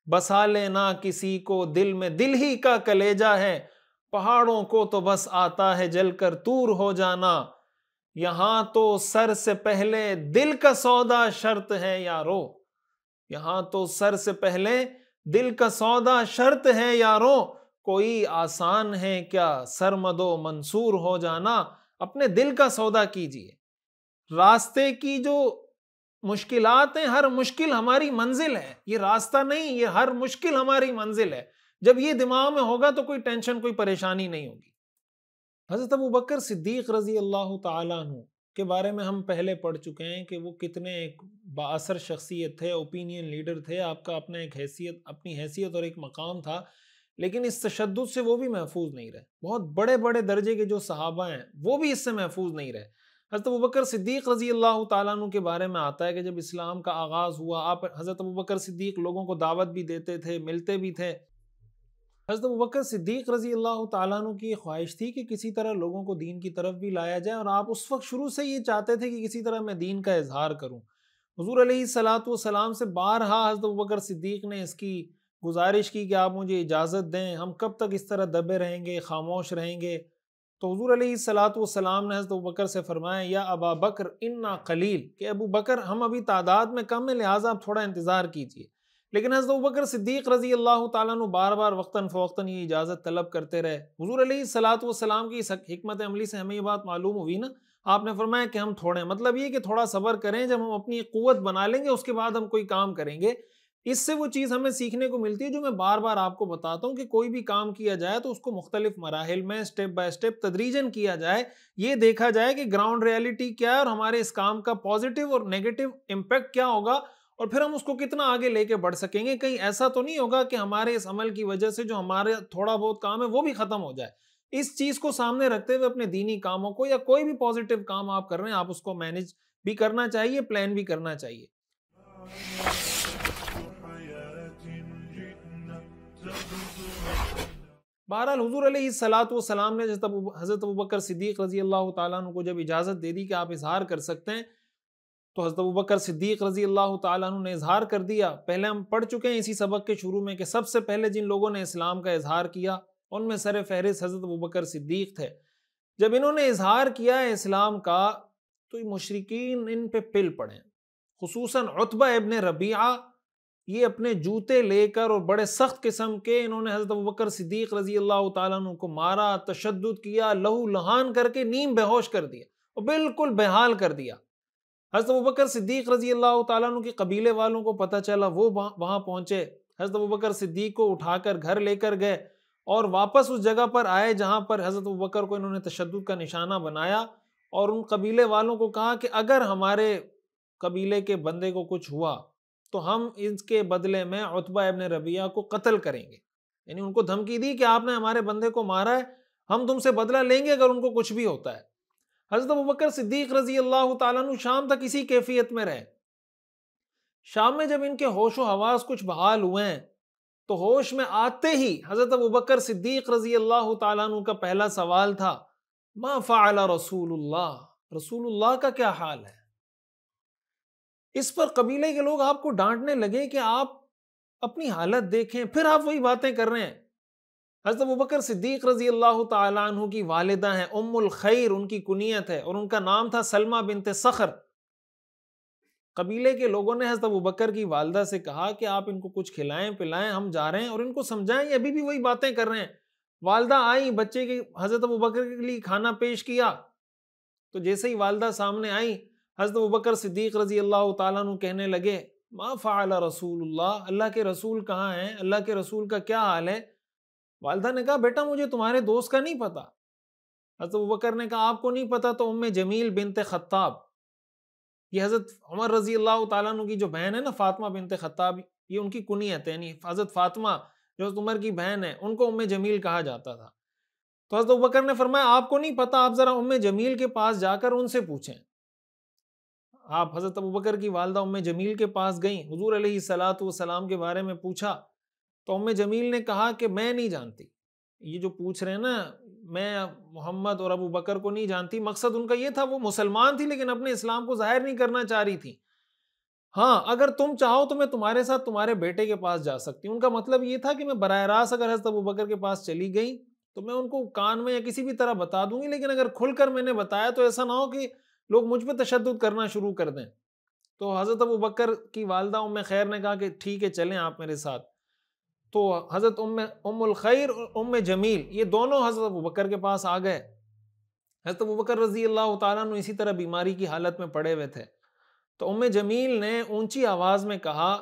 بسا لینا کسی کو دل میں دل ہی کا کلیجہ ہے، پہاڑوں کو تو بس آتا ہے جل کر طور ہو جانا۔ یہاں تو سر سے پہلے دل کا سودا شرط ہے یارو، یہاں تو سر سے پہلے دل کا سودا شرط ہے یارو، کوئی آسان ہے کیا سرمد و منصور ہو جانا۔ اپنے دل کا سودا کیجئے، راستے کی جو مشکلات ہیں، ہر مشکل ہماری منزل ہے، یہ راستہ نہیں، یہ ہر مشکل ہماری منزل ہے۔ جب یہ دماغ میں ہوگا تو کوئی ٹینشن کوئی پریشانی نہیں ہوگی۔ حضرت ابو بکر صدیق رضی اللہ تعالیٰ عنہ کے بارے میں ہم پہلے پڑھ چکے ہیں کہ وہ کتنے ایک بااثر شخصیت تھے، اوپینین لیڈر تھے، آپ کا اپنا ایک حیثیت، اپنی حیثیت اور ایک مقام تھا، لیکن اس تشدد سے وہ بھی محفوظ نہیں رہے۔ بہت بڑے بڑے درجے کے جو صحابہ ہیں وہ بھی اس سے محفوظ نہیں رہے۔ حضرت ابوبکر صدیق رضی اللہ تعالیٰ عنہ کے بارے میں آتا ہے کہ جب اسلام کا آغاز ہوا، آپ حضرت ابوبکر صدیق لوگوں کو دعوت بھی دیتے تھے، ملتے بھی تھے۔ حضرت ابوبکر صدیق رضی اللہ تعالیٰ عنہ کی خواہش تھی کہ کسی طرح لوگوں کو دین کی طرف بھی لایا جائے، اور آپ اس وقت شروع سے یہ چاہتے تھے کہ کسی طرح میں دین کا اظہار کروں۔ حضور علیہ الصلوۃ والسلام سے بارہا حضرت ابوبکر صدیق نے اس کی گزارش کی کہ آپ مجھے اجازت دیں، ہم کب تک اس طرح دبے رہیں گے، خاموش رہیں گے؟ تو حضور علیہ الصلوۃ والسلام نے حضرت ابوبکر سے فرمایا، یا ابا بکر انا قلیل، کہ ابو بکر ہم ابھی تعداد میں کم ہیں، لہٰذا آپ تھوڑا انتظار کیجئے۔ لیکن حضرت ابوبکر صدیق رضی اللہ تعالیٰ عنہ بار بار وقتاً فوقتاً یہ اجازت طلب کرتے رہے۔ حضور علیہ الصلوۃ والسلام کی اس حکمت عملی سے ہمیں یہ بات معلوم ہوئی نا، آپ نے فرمایا کہ ہم تھوڑے، مطلب یہ کہ تھوڑا صبر کریں، جب ہم اپنی قوت بنا لیں گے اس کے بعد ہم کوئی کام کریں گے۔ اس سے وہ چیز ہمیں سیکھنے کو ملتی ہے جو میں بار بار آپ کو بتاتا ہوں کہ کوئی بھی کام کیا جائے تو اس کو مختلف مراحل میں سٹیپ بائی سٹیپ تدریجاً کیا جائے، یہ دیکھا جائے کہ گراؤنڈ ریالٹی کیا ہے اور ہمارے اس کام کا پازیٹیو اور نیگیٹو امپیکٹ کیا ہوگا، اور پھر ہم اس کو کتنا آگے لے کے بڑھ سکیں گے۔ کہیں ایسا تو نہیں ہوگا کہ ہمارے اس عمل کی وجہ سے جو ہمارے تھوڑا بہت کام ہے وہ بھی ختم ہو جائے۔ اس چیز کو سامنے رکھتے ہوئے اپنے دینی کاموں کو یا کوئی بھی پازیٹیو کام آپ کر رہے ہیں، آپ اس کو مینج بھی کرنا چاہیے، پلان بھی کرنا چاہیے۔ بہرحال حضور علیہ الصلوۃ والسلام نے حضرت ابوبکر صدیق رضی اللہ تعالیٰ عنہ کو جب اجازت دے دی کہ آپ اظہار کر سکتے ہیں، تو حضرت ابوبکر صدیق رضی اللہ تعالیٰ عنہ نے اظہار کر دیا۔ پہلے ہم پڑھ چکے ہیں اسی سبق کے شروع میں کہ سب سے پہلے جن لوگوں نے اسلام کا اظہار کیا ان میں سر فہرست حضرت ابوبکر صدیق تھے۔ جب انہوں نے اظہار کیا ہے اسلام کا تو مشرکین ان پہ پل پڑے، خصوصاً عتبہ ابن ربیعہ، یہ اپنے جوتے لے کر اور بڑے سخت قسم کے انہوں نے حضرت ابوبکر صدیق رضی اللہ تعالیٰ عنہ کو مارا، تشدد کیا، لہو لہان کر کے نیم بے ہوش کر دیا اور بالکل بے حال کر دیا۔ حضرت ابوبکر صدیق رضی اللہ تعالیٰ عنہ کے قبیلے والوں کو پتہ چلا، وہ وہاں پہنچے، حضرت ابوبکر صدیق کو اٹھا کر گھر لے کر گئے اور واپس اس جگہ پر آئے جہاں پر حضرت ابوبکر کو انہوں نے تشدد کا نشانہ بنایا، اور ان قبیلے والوں کو کہا کہ اگر ہمارے قبیلے کے بندے کو کچھ ہوا تو ہم اس کے بدلے میں عتبہ ابن ربیعہ کو قتل کریں گے۔ یعنی ان کو دھمکی دی کہ آپ نے ہمارے بندے کو مارا ہے، ہم تم سے بدلہ لیں گے اگر ان کو کچھ بھی ہوتا ہے۔ حضرت ابوبکر صدیق رضی اللہ تعالیٰ عنہ شام تک اسی کیفیت میں رہے۔ شام میں جب ان کے ہوش و حواس کچھ بحال ہوئے ہیں تو ہوش میں آتے ہی حضرت ابوبکر صدیق رضی اللہ تعالیٰ عنہ کا پہلا سوال تھا، ما فعل رسول اللہ، رسول اللہ کا کیا حال ہے؟ اس پر قبیلے کے لوگ آپ کو ڈانٹنے لگے کہ آپ اپنی حالت دیکھیں، پھر آپ وہی باتیں کر رہے ہیں۔ حضرت ابوبکر صدیق رضی اللہ تعالیٰ عنہ کی والدہ ہیں ام الخیر، ان کی کنیت ہے، اور ان کا نام تھا سلمہ بنت صخر۔ قبیلے کے لوگوں نے حضرت ابوبکر کی والدہ سے کہا کہ آپ ان کو کچھ کھلائیں پلائیں، ہم جا رہے ہیں، اور ان کو سمجھائیں، یہ ابھی بھی وہی باتیں کر رہے ہیں۔ والدہ آئیں، بچے کے حضرت ابوبکر کے لیے کھانا پیش کیا، تو جیسے ہی والدہ سامنے آئیں، حضرت ابوبکر صدیق رضی اللہ تعالیٰ عنہ کہنے لگے، ما فعل رسول اللہ، اللہ کے رسول کہاں ہیں، اللہ کے رسول کا کیا حال ہے؟ والدہ نے کہا، بیٹا مجھے تمہارے دوست کا نہیں پتا۔ حضرت ابوبکر نے کہا، آپ کو نہیں پتا تو ام جمیل بنت خطاب، یہ حضرت عمر رضی اللہ تعالیٰ عنہ کی جو بہن ہے نا، فاطمہ بنت خطاب، یہ ان کی کنیت ہے، یعنی حضرت فاطمہ جو حضرت عمر کی بہن ہے ان کو ام جمیل کہا جاتا تھا۔ تو حضرت ابوبکر نے فرمایا، آپ کو نہیں پتا، آپ ذرا ام جمیل کے پاس جا کر ان سے پوچھیں۔ آپ حضرت ابوبکر کی والدہ ام جمیل کے پاس گئیں، حضور علیہ الصلوۃ والسلام کے بارے میں پوچھا، تو ام جمیل نے کہا کہ میں نہیں جانتی، یہ جو پوچھ رہے ہیں نا، میں محمد اور ابو بکر کو نہیں جانتی۔ مقصد ان کا یہ تھا، وہ مسلمان تھی لیکن اپنے اسلام کو ظاہر نہیں کرنا چاہ رہی تھی۔ ہاں اگر تم چاہو تو میں تمہارے ساتھ تمہارے بیٹے کے پاس جا سکتی ہوں۔ ان کا مطلب یہ تھا کہ میں براہ راست اگر حضرت ابو بکر کے پاس چلی گئی تو میں ان کو کان میں یا کسی بھی طرح بتا دوں گی، لیکن اگر کھل کر میں نے بتایا تو ایسا نہ ہو کہ لوگ مجھ پہ تشدد کرنا شروع کر دیں۔ تو حضرت ابو بکر کی والدہ ام خیر نے کہا کہ ٹھیک ہے، چلیں آپ میرے ساتھ۔ تو حضرت ام الخیر اور ام جمیل یہ دونوں حضرت ابو بکر کے پاس آ گئے۔ حضرت ابو بکر رضی اللہ تعالیٰ عنہ اسی طرح بیماری کی حالت میں پڑے ہوئے تھے، تو ام جمیل نے اونچی آواز میں کہا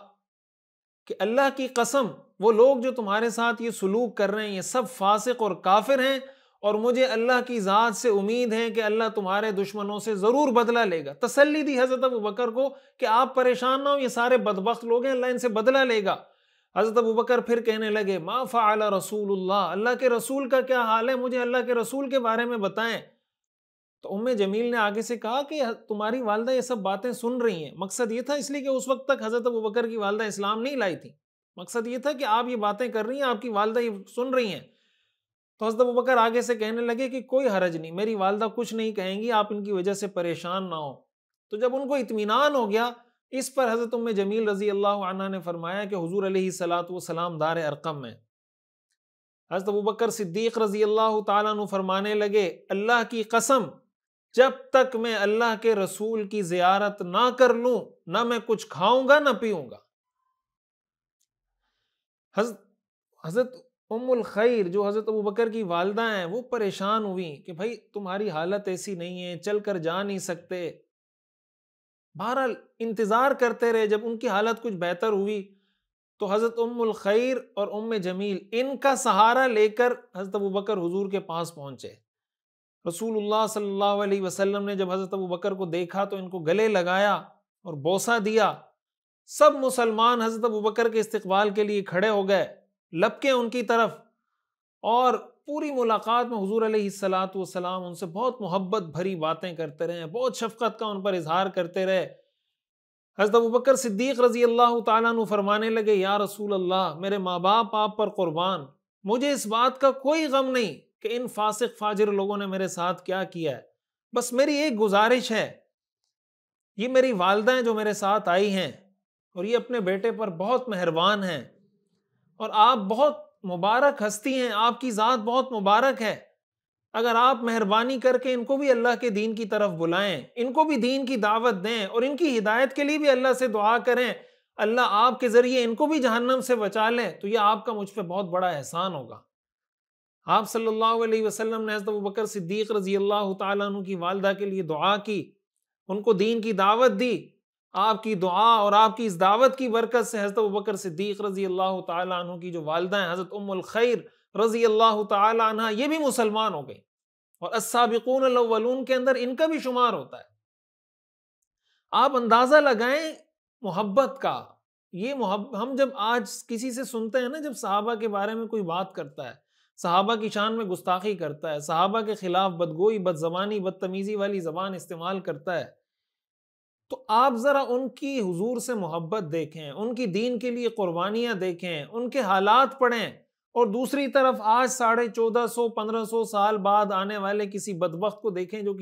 کہ اللہ کی قسم، وہ لوگ جو تمہارے ساتھ یہ سلوک کر رہے ہیں یہ سب فاسق اور کافر ہیں، اور مجھے اللہ کی ذات سے امید ہے کہ اللہ تمہارے دشمنوں سے ضرور بدلہ لے گا۔ تسلی دی حضرت ابوبکر کو کہ آپ پریشان نہ ہو، یہ سارے بدبخت لوگ ہیں، اللہ ان سے بدلہ لے گا۔ حضرت ابوبکر پھر کہنے لگے ما فعل رسول اللہ کے رسول کا کیا حال ہے، مجھے اللہ کے رسول کے بارے میں بتائیں۔ تو ام جمیل نے آگے سے کہا کہ تمہاری والدہ یہ سب باتیں سن رہی ہیں۔ مقصد یہ تھا، اس لیے کہ اس وقت تک حضرت ابوبکر کی والدہ اسلام نہیں لائی تھی، مقصد یہ تھا کہ آپ یہ باتیں کر رہی ہیں، آپ کی والدہ یہ سن رہی ہیں۔ تو حضرت ابوبکر آگے سے کہنے لگے کہ کوئی حرج نہیں، میری والدہ کچھ نہیں کہیں گی، آپ ان کی وجہ سے پریشان نہ ہو۔ تو جب ان کو اطمینان ہو گیا، اس پر حضرت ام جمیل رضی اللہ عنہ نے فرمایا کہ حضور علیہ الصلوۃ والسلام دار ارقم میں۔ حضرت ابوبکر صدیق رضی اللہ تعالیٰ عنہ فرمانے لگے اللہ کی قسم، جب تک میں اللہ کے رسول کی زیارت نہ کر لوں نہ میں کچھ کھاؤں گا نہ پیوں گا۔ حضرت ام الخیر جو حضرت ابوبکر کی والدہ ہیں وہ پریشان ہوئی کہ بھائی تمہاری حالت ایسی نہیں ہے، چل کر جا نہیں سکتے۔ بہرحال انتظار کرتے رہے، جب ان کی حالت کچھ بہتر ہوئی تو حضرت ام الخیر اور ام جمیل ان کا سہارا لے کر حضرت ابوبکر حضور کے پاس پہنچے۔ رسول اللہ صلی اللہ علیہ وسلم نے جب حضرت ابوبکر کو دیکھا تو ان کو گلے لگایا اور بوسہ دیا۔ سب مسلمان حضرت ابوبکر کے استقبال کے لیے کھڑے ہو گئے، لپکے ان کی طرف، اور پوری ملاقات میں حضور علیہ الصلوۃ والسلام ان سے بہت محبت بھری باتیں کرتے رہے، بہت شفقت کا ان پر اظہار کرتے رہے۔ حضرت ابوبکر صدیق رضی اللہ تعالیٰ عنہ فرمانے لگے یا رسول اللہ، میرے ماں باپ آپ پر قربان، مجھے اس بات کا کوئی غم نہیں کہ ان فاسق فاجر لوگوں نے میرے ساتھ کیا کیا ہے، بس میری ایک گزارش ہے، یہ میری والدہ ہیں جو میرے ساتھ آئی ہیں اور یہ اپنے بیٹے پر بہت مہربان ہیں، اور آپ بہت مبارک ہستی ہیں، آپ کی ذات بہت مبارک ہے، اگر آپ مہربانی کر کے ان کو بھی اللہ کے دین کی طرف بلائیں، ان کو بھی دین کی دعوت دیں اور ان کی ہدایت کے لیے بھی اللہ سے دعا کریں، اللہ آپ کے ذریعے ان کو بھی جہنم سے بچا لیں، تو یہ آپ کا مجھ پہ بہت بڑا احسان ہوگا۔ آپ صلی اللہ علیہ وسلم نے حضرت ابوبکر صدیق رضی اللہ تعالیٰ عنہ کی والدہ کے لیے دعا کی، ان کو دین کی دعوت دی۔ آپ کی دعا اور آپ کی اس دعوت کی برکت سے حضرت ابوبکر صدیق رضی اللہ تعالیٰ عنہ کی جو والدہ ہیں حضرت ام الخیر رضی اللہ تعالیٰ عنہ، یہ بھی مسلمان ہو گئی، اور السابقون الاولون کے اندر ان کا بھی شمار ہوتا ہے۔ آپ اندازہ لگائیں محبت کا، یہ ہم جب آج کسی سے سنتے ہیں نا، جب صحابہ کے بارے میں کوئی بات کرتا ہے، صحابہ کی شان میں گستاخی کرتا ہے، صحابہ کے خلاف بدگوئی، بدزبانی، بدتمیزی والی زبان استعمال کرتا ہے، تو آپ ذرا ان کی حضور سے محبت دیکھیں، ان کی دین کے لیے قربانیاں دیکھیں، ان کے حالات پڑھیں، اور دوسری طرف آج 1450-1500 سال بعد آنے والے کسی بدبخت کو دیکھیں جو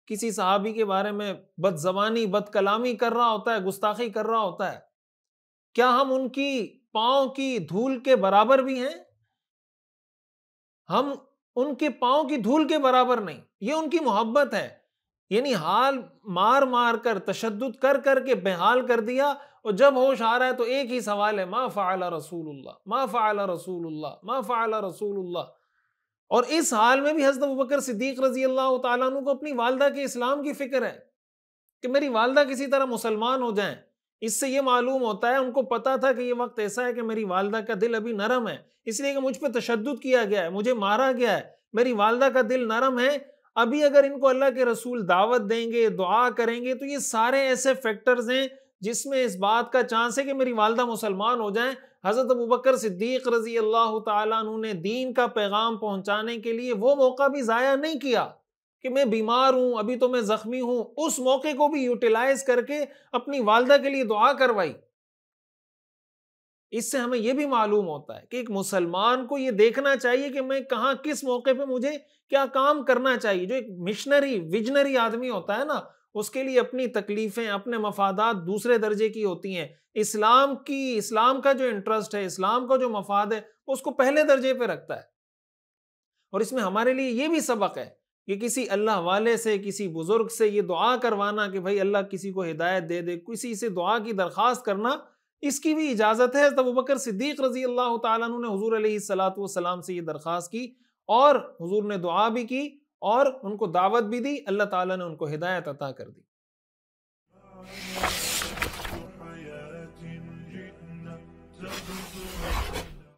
کسی صحابی کے بارے میں بد زبانی، بد کلامی کر رہا ہوتا ہے، گستاخی کر رہا ہوتا ہے۔ کیا ہم ان کی پاؤں کی دھول کے برابر بھی ہیں؟ ہم ان کے پاؤں کی دھول کے برابر نہیں۔ یہ ان کی محبت ہے، یعنی حال مار مار کر، تشدد کر کر کے بے حال کر دیا، اور جب ہوش آ رہا ہے تو ایک ہی سوال ہے ما فعل رسول اللہ، ما فعل رسول اللہ، ما فعل رسول اللہ۔ اور اس حال میں بھی حضرت ابوبکر صدیق رضی اللہ تعالیٰ عنہ کو اپنی والدہ کے اسلام کی فکر ہے کہ میری والدہ کسی طرح مسلمان ہو جائیں۔ اس سے یہ معلوم ہوتا ہے ان کو پتا تھا کہ یہ وقت ایسا ہے کہ میری والدہ کا دل ابھی نرم ہے، اس لیے کہ مجھ پہ تشدد کیا گیا ہے، مجھے مارا گیا ہے، میری والدہ کا دل نرم ہے، ابھی اگر ان کو اللہ کے رسول دعوت دیں گے، دعا کریں گے، تو یہ سارے ایسے فیکٹرز ہیں جس میں اس بات کا چانس ہے کہ میری والدہ مسلمان ہو جائیں۔ حضرت ابوبکر صدیق رضی اللہ تعالیٰ عنہ نے دین کا پیغام پہنچانے کے لیے وہ موقع بھی ضائع نہیں کیا کہ میں بیمار ہوں، ابھی تو میں زخمی ہوں، اس موقع کو بھی یوٹیلائز کر کے اپنی والدہ کے لیے دعا کروائی۔ اس سے ہمیں یہ بھی معلوم ہوتا ہے کہ ایک مسلمان کو یہ دیکھنا چاہیے کہ میں کہاں کس موقع پہ مجھے کیا کام کرنا چاہیے۔ جو ایک مشنری ویژنری آدمی ہوتا ہے نا، اس کے لیے اپنی تکلیفیں، اپنے مفادات دوسرے درجے کی ہوتی ہیں۔ اسلام کا جو انٹرسٹ ہے، اسلام کا جو مفاد ہے، اس کو پہلے درجے پہ رکھتا ہے۔ اور اس میں ہمارے لیے یہ بھی سبق ہے کہ کسی اللہ والے سے، کسی بزرگ سے یہ دعا کروانا کہ بھائی اللہ کسی کو ہدایت دے دے، کسی سے دعا کی درخواست کرنا، اس کی بھی اجازت ہے۔ حضرت ابوبکر صدیق رضی اللہ تعالیٰ عنہ نے حضور علیہ الصلوۃ والسلام سے یہ درخواست کی، اور حضور نے دعا بھی کی اور ان کو دعوت بھی دی، اللہ تعالیٰ نے ان کو ہدایت عطا کر دی۔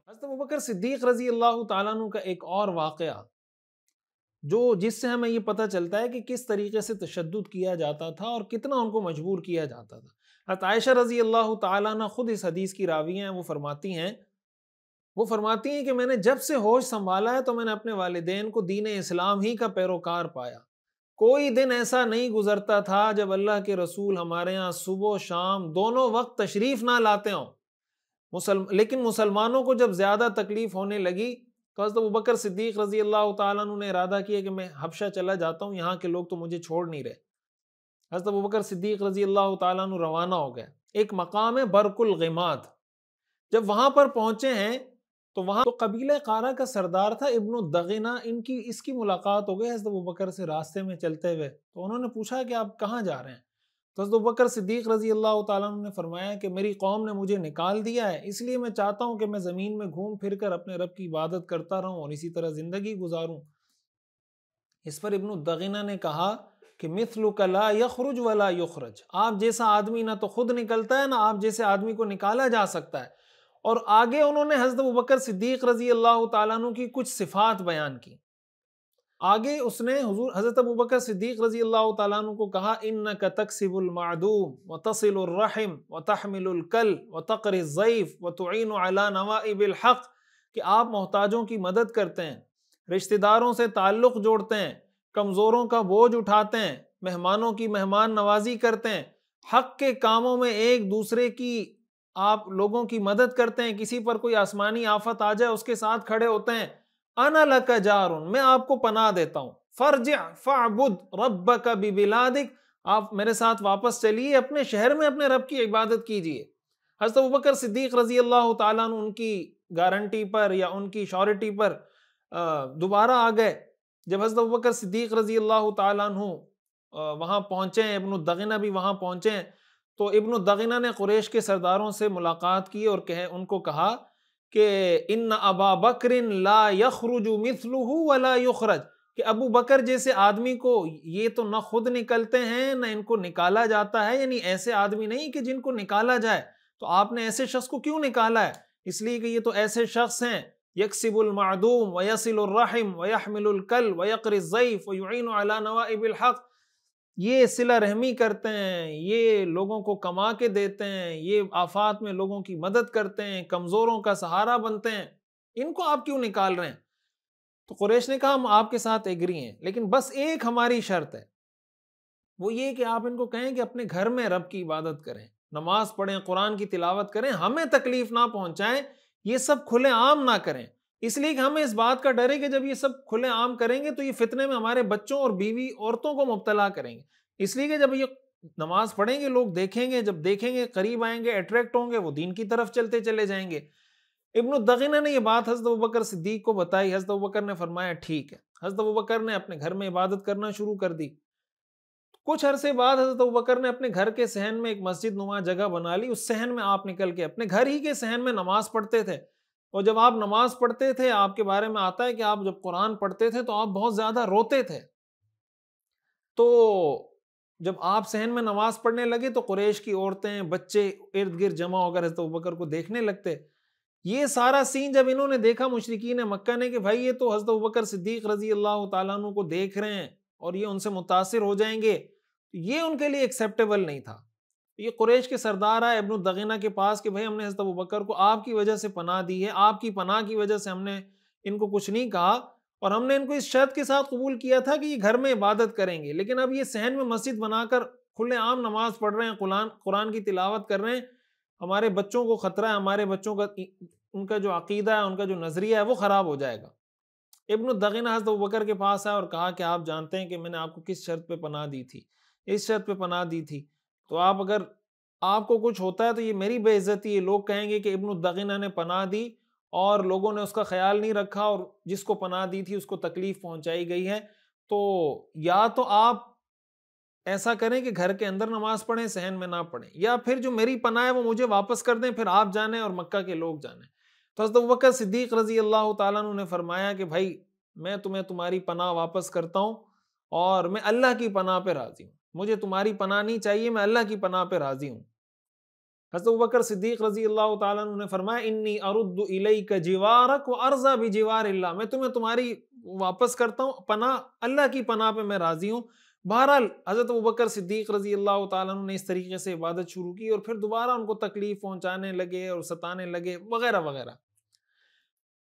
حضرت ابوبکر صدیق رضی اللہ تعالیٰ عنہ کا ایک اور واقعہ جس سے ہمیں یہ پتہ چلتا ہے کہ کس طریقے سے تشدد کیا جاتا تھا اور کتنا ان کو مجبور کیا جاتا تھا۔ حضرت عائشہ رضی اللہ تعالیٰ عنہ خود اس حدیث کی راوی ہیں، وہ فرماتی ہیں کہ میں نے جب سے ہوش سنبھالا ہے تو میں نے اپنے والدین کو دین اسلام ہی کا پیروکار پایا۔ کوئی دن ایسا نہیں گزرتا تھا جب اللہ کے رسول ہمارے ہاں صبح و شام دونوں وقت تشریف نہ لاتے ہوں۔ لیکن مسلمانوں کو جب زیادہ تکلیف ہونے لگی تو حضرت ابوبکر صدیق رضی اللہ تعالیٰ عنہ نے ارادہ کیا کہ میں حبشہ چلا جاتا ہوں، یہاں کے لوگ تو مجھے چھوڑ نہیں رہے۔ حضرت ابوبکر صدیق رضی اللہ تعالیٰ عنہ روانہ ہو گئے۔ ایک مقام ہے برق الغماد، جب وہاں پر پہنچے ہیں تو وہاں تو قبیلہ قارہ کا سردار تھا ابن الدغنہ، اس کی ملاقات ہو گئی حضرت ابوبکر سے راستے میں چلتے ہوئے۔ تو انہوں نے پوچھا کہ آپ کہاں جا رہے ہیں؟ تو حضرت ابوبکر صدیق رضی اللہ تعالیٰ عنہ نے فرمایا کہ میری قوم نے مجھے نکال دیا ہے، اس لیے میں چاہتا ہوں کہ میں زمین میں گھوم پھر کر اپنے رب کی عبادت کرتا رہوں اور اسی طرح زندگی گزاروں۔ اس پر ابن الدغنہ نے کہا کہ مثلک لا یخرج ولا یخرج، آپ جیسا آدمی نہ تو خود نکلتا ہے نہ آپ جیسے آدمی کو نکالا جا سکتا ہے۔ اور آگے انہوں نے حضرت ابوبکر صدیق رضی اللہ تعالیٰ عنہ کی کچھ صفات بیان کی۔ آگے اس نے حضرت ابوبکر صدیق رضی اللہ تعالیٰ عنہ کو کہا انک تکسب المعدوم وتصل الرحم وتحمل الکل وتقری الضیف وتعین علی نوائب الحق، کہ آپ محتاجوں کی مدد کرتے ہیں، رشتہ داروں سے تعلق جوڑتے ہیں، کمزوروں کا بوجھ اٹھاتے ہیں، مہمانوں کی مہمان نوازی کرتے ہیں، حق کے کاموں میں ایک دوسرے کی آپ لوگوں کی مدد کرتے ہیں، کسی پر کوئی آسمانی آفت آ جائے اس کے ساتھ کھڑے ہوتے ہیں۔ انا لک جارن، میں آپ کو پناہ دیتا ہوں، فرجع فاعبد ربک ببلادک، آپ میرے ساتھ واپس چلیے، اپنے شہر میں اپنے رب کی عبادت کیجیے۔ حضرت ابوبکر صدیق رضی اللہ تعالیٰ عنہ ان کی گارنٹی پر یا ان کی شورٹی پر دوبارہ آ گئے۔ جب حضرت ابوبکر صدیق رضی اللہ تعالیٰ عنہ وہاں پہنچے ہیں، ابن الدغنہ بھی وہاں پہنچے ہیں، تو ابن الدغنہ نے قریش کے سرداروں سے ملاقات کی اور ان کو کہا کہ ان ابا بکر لا یخرج مثلہ ولا یخرج، کہ ابو بکر جیسے آدمی کو یہ تو نہ خود نکلتے ہیں نہ ان کو نکالا جاتا ہے، یعنی ایسے آدمی نہیں کہ جن کو نکالا جائے، تو آپ نے ایسے شخص کو کیوں نکالا ہے؟ اس لیے کہ یہ تو ایسے شخص ہیں یکسب المعدوم ویصل الرحم ویحمل الکل ویقری الضیف ویعین علی نوائب الحق، یہ صلہ رحمی کرتے ہیں، یہ لوگوں کو کما کے دیتے ہیں، یہ آفات میں لوگوں کی مدد کرتے ہیں، کمزوروں کا سہارا بنتے ہیں، ان کو آپ کیوں نکال رہے ہیں؟ تو قریش نے کہا ہم آپ کے ساتھ ایگری ہیں، لیکن بس ایک ہماری شرط ہے، وہ یہ کہ آپ ان کو کہیں کہ اپنے گھر میں رب کی عبادت کریں، نماز پڑھیں، قرآن کی تلاوت کریں، ہمیں تکلیف نہ پہنچائیں، یہ سب کھلے عام نہ کریں، اس لیے کہ ہمیں اس بات کا ڈر ہے کہ جب یہ سب کھلے عام کریں گے تو یہ فتنے میں ہمارے بچوں اور بیوی عورتوں کو مبتلا کریں گے، اس لیے کہ جب یہ نماز پڑھیں گے لوگ دیکھیں گے، جب دیکھیں گے قریب آئیں گے، اٹریکٹ ہوں گے، وہ دین کی طرف چلتے چلے جائیں گے۔ ابن الدغنہ نے یہ بات حضرت ابوبکر صدیق کو بتائی، حضرت ابوبکر نے فرمایا ٹھیک ہے۔ حضرت ابوبکر نے اپنے گھر میں عبادت کرنا شروع کر دی۔ کچھ عرصے بعد حضرت ابوبکر نے اپنے گھر کے صحن میں ایک مسجد نما جگہ بنا لی، اس صحن میں آپ نکل کے اپنے گھر ہی کے صحن میں نماز پڑھتے تھے، اور جب آپ نماز پڑھتے تھے آپ کے بارے میں آتا ہے کہ آپ جب قرآن پڑھتے تھے تو آپ بہت زیادہ روتے تھے۔ تو جب آپ صحن میں نماز پڑھنے لگے تو قریش کی عورتیں بچے ارد گرد جمع ہو کر حضرت ابوبکر کو دیکھنے لگتے۔ یہ سارا سین جب انہوں نے دیکھا مشرکین مکہ نے کہ بھائی یہ تو حضرت ابوبکر صدیق رضی اللہ تعالیٰ عنہ کو دیکھ رہے ہیں اور یہ ان سے متاثر ہو جائیں گے، یہ ان کے لیے ایکسیپٹیبل نہیں تھا۔ یہ قریش کے سردار آئے ابن الدغنہ کے پاس کہ بھائی ہم نے حضرت ابوبکر کو آپ کی وجہ سے پناہ دی ہے، آپ کی پناہ کی وجہ سے ہم نے ان کو کچھ نہیں کہا، اور ہم نے ان کو اس شرط کے ساتھ قبول کیا تھا کہ یہ گھر میں عبادت کریں گے، لیکن اب یہ صحن میں مسجد بنا کر کھلے عام نماز پڑھ رہے ہیں، قرآن کی تلاوت کر رہے ہیں، ہمارے بچوں کو خطرہ ہے، ہمارے بچوں کا ان کا جو عقیدہ ہے، ان کا جو نظریہ ہے وہ خراب ہو جائے گا۔ ابن الدغنہ حضرت ابوبکر کے پاس آیا اور کہا کہ آپ جانتے ہیں کہ میں نے آپ کو کس شرط پہ پناہ دی تھی، اس شرط پہ پناہ دی تھی، تو آپ اگر آپ کو کچھ ہوتا ہے تو یہ میری بے عزتی ہے، لوگ کہیں گے کہ ابن الدغنہ نے پناہ دی اور لوگوں نے اس کا خیال نہیں رکھا اور جس کو پناہ دی تھی اس کو تکلیف پہنچائی گئی ہے، تو یا تو آپ ایسا کریں کہ گھر کے اندر نماز پڑھیں، صحن میں نہ پڑھیں، یا پھر جو میری پناہ ہے وہ مجھے واپس کر دیں، پھر آپ جانیں اور مکہ کے لوگ جانیں۔ تو حضرت ابوبکر صدیق رضی اللہ تعالیٰ عنہ نے فرمایا کہ بھائی میں تمہیں تمہاری پناہ واپس کرتا ہوں اور میں اللہ کی پناہ پہ راضی ہوں، مجھے تمہاری پناہ نہیں چاہیے، میں اللہ کی پناہ پہ راضی ہوں۔ حضرت ابوبکر صدیق رضی اللہ تعالیٰ عنہ نے فرمایا انی ارد الیک جوارک و ارضی بجوار اللہ، میں تمہیں تمہاری واپس کرتا ہوں پناہ، اللہ کی پناہ پہ میں راضی ہوں۔ بہرحال حضرت ابوبکر صدیق رضی اللہ تعالیٰ عنہ نے اس طریقے سے عبادت شروع کی اور پھر دوبارہ ان کو تکلیف پہنچانے لگے اور ستانے لگے وغیرہ وغیرہ۔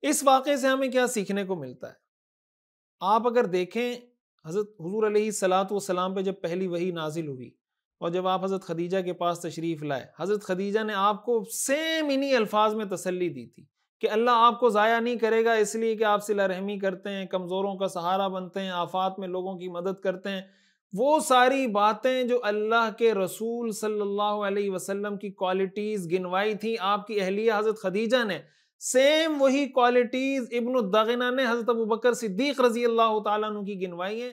اس واقعے سے ہمیں کیا سیکھنے کو ملتا ہے؟ آپ اگر دیکھیں حضرت حضور علیہ الصلوۃ والسلام پہ جب پہلی وحی نازل ہوئی اور جب آپ حضرت خدیجہ کے پاس تشریف لائے، حضرت خدیجہ نے آپ کو سیم انہی الفاظ میں تسلی دی تھی کہ اللہ آپ کو ضائع نہیں کرے گا، اس لیے کہ آپ صلہ رحمی کرتے ہیں، کمزوروں کا سہارا بنتے ہیں، آفات میں لوگوں کی مدد کرتے ہیں۔ وہ ساری باتیں جو اللہ کے رسول صلی اللہ علیہ وسلم کی کوالٹیز گنوائی تھیں آپ کی اہلیہ حضرت خدیجہ نے، سیم وہی کوالٹیز ابن الدغنہ نے حضرت ابوبکر صدیق رضی اللہ تعالیٰ عنہ کی گنوائی ہیں۔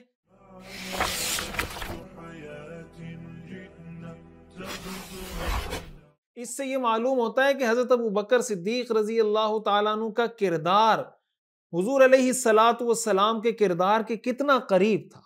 اس سے یہ معلوم ہوتا ہے کہ حضرت ابوبکر صدیق رضی اللہ تعالیٰ عنہ کا کردار حضور علیہ الصلوۃ والسلام کے کردار کے کتنا قریب تھا۔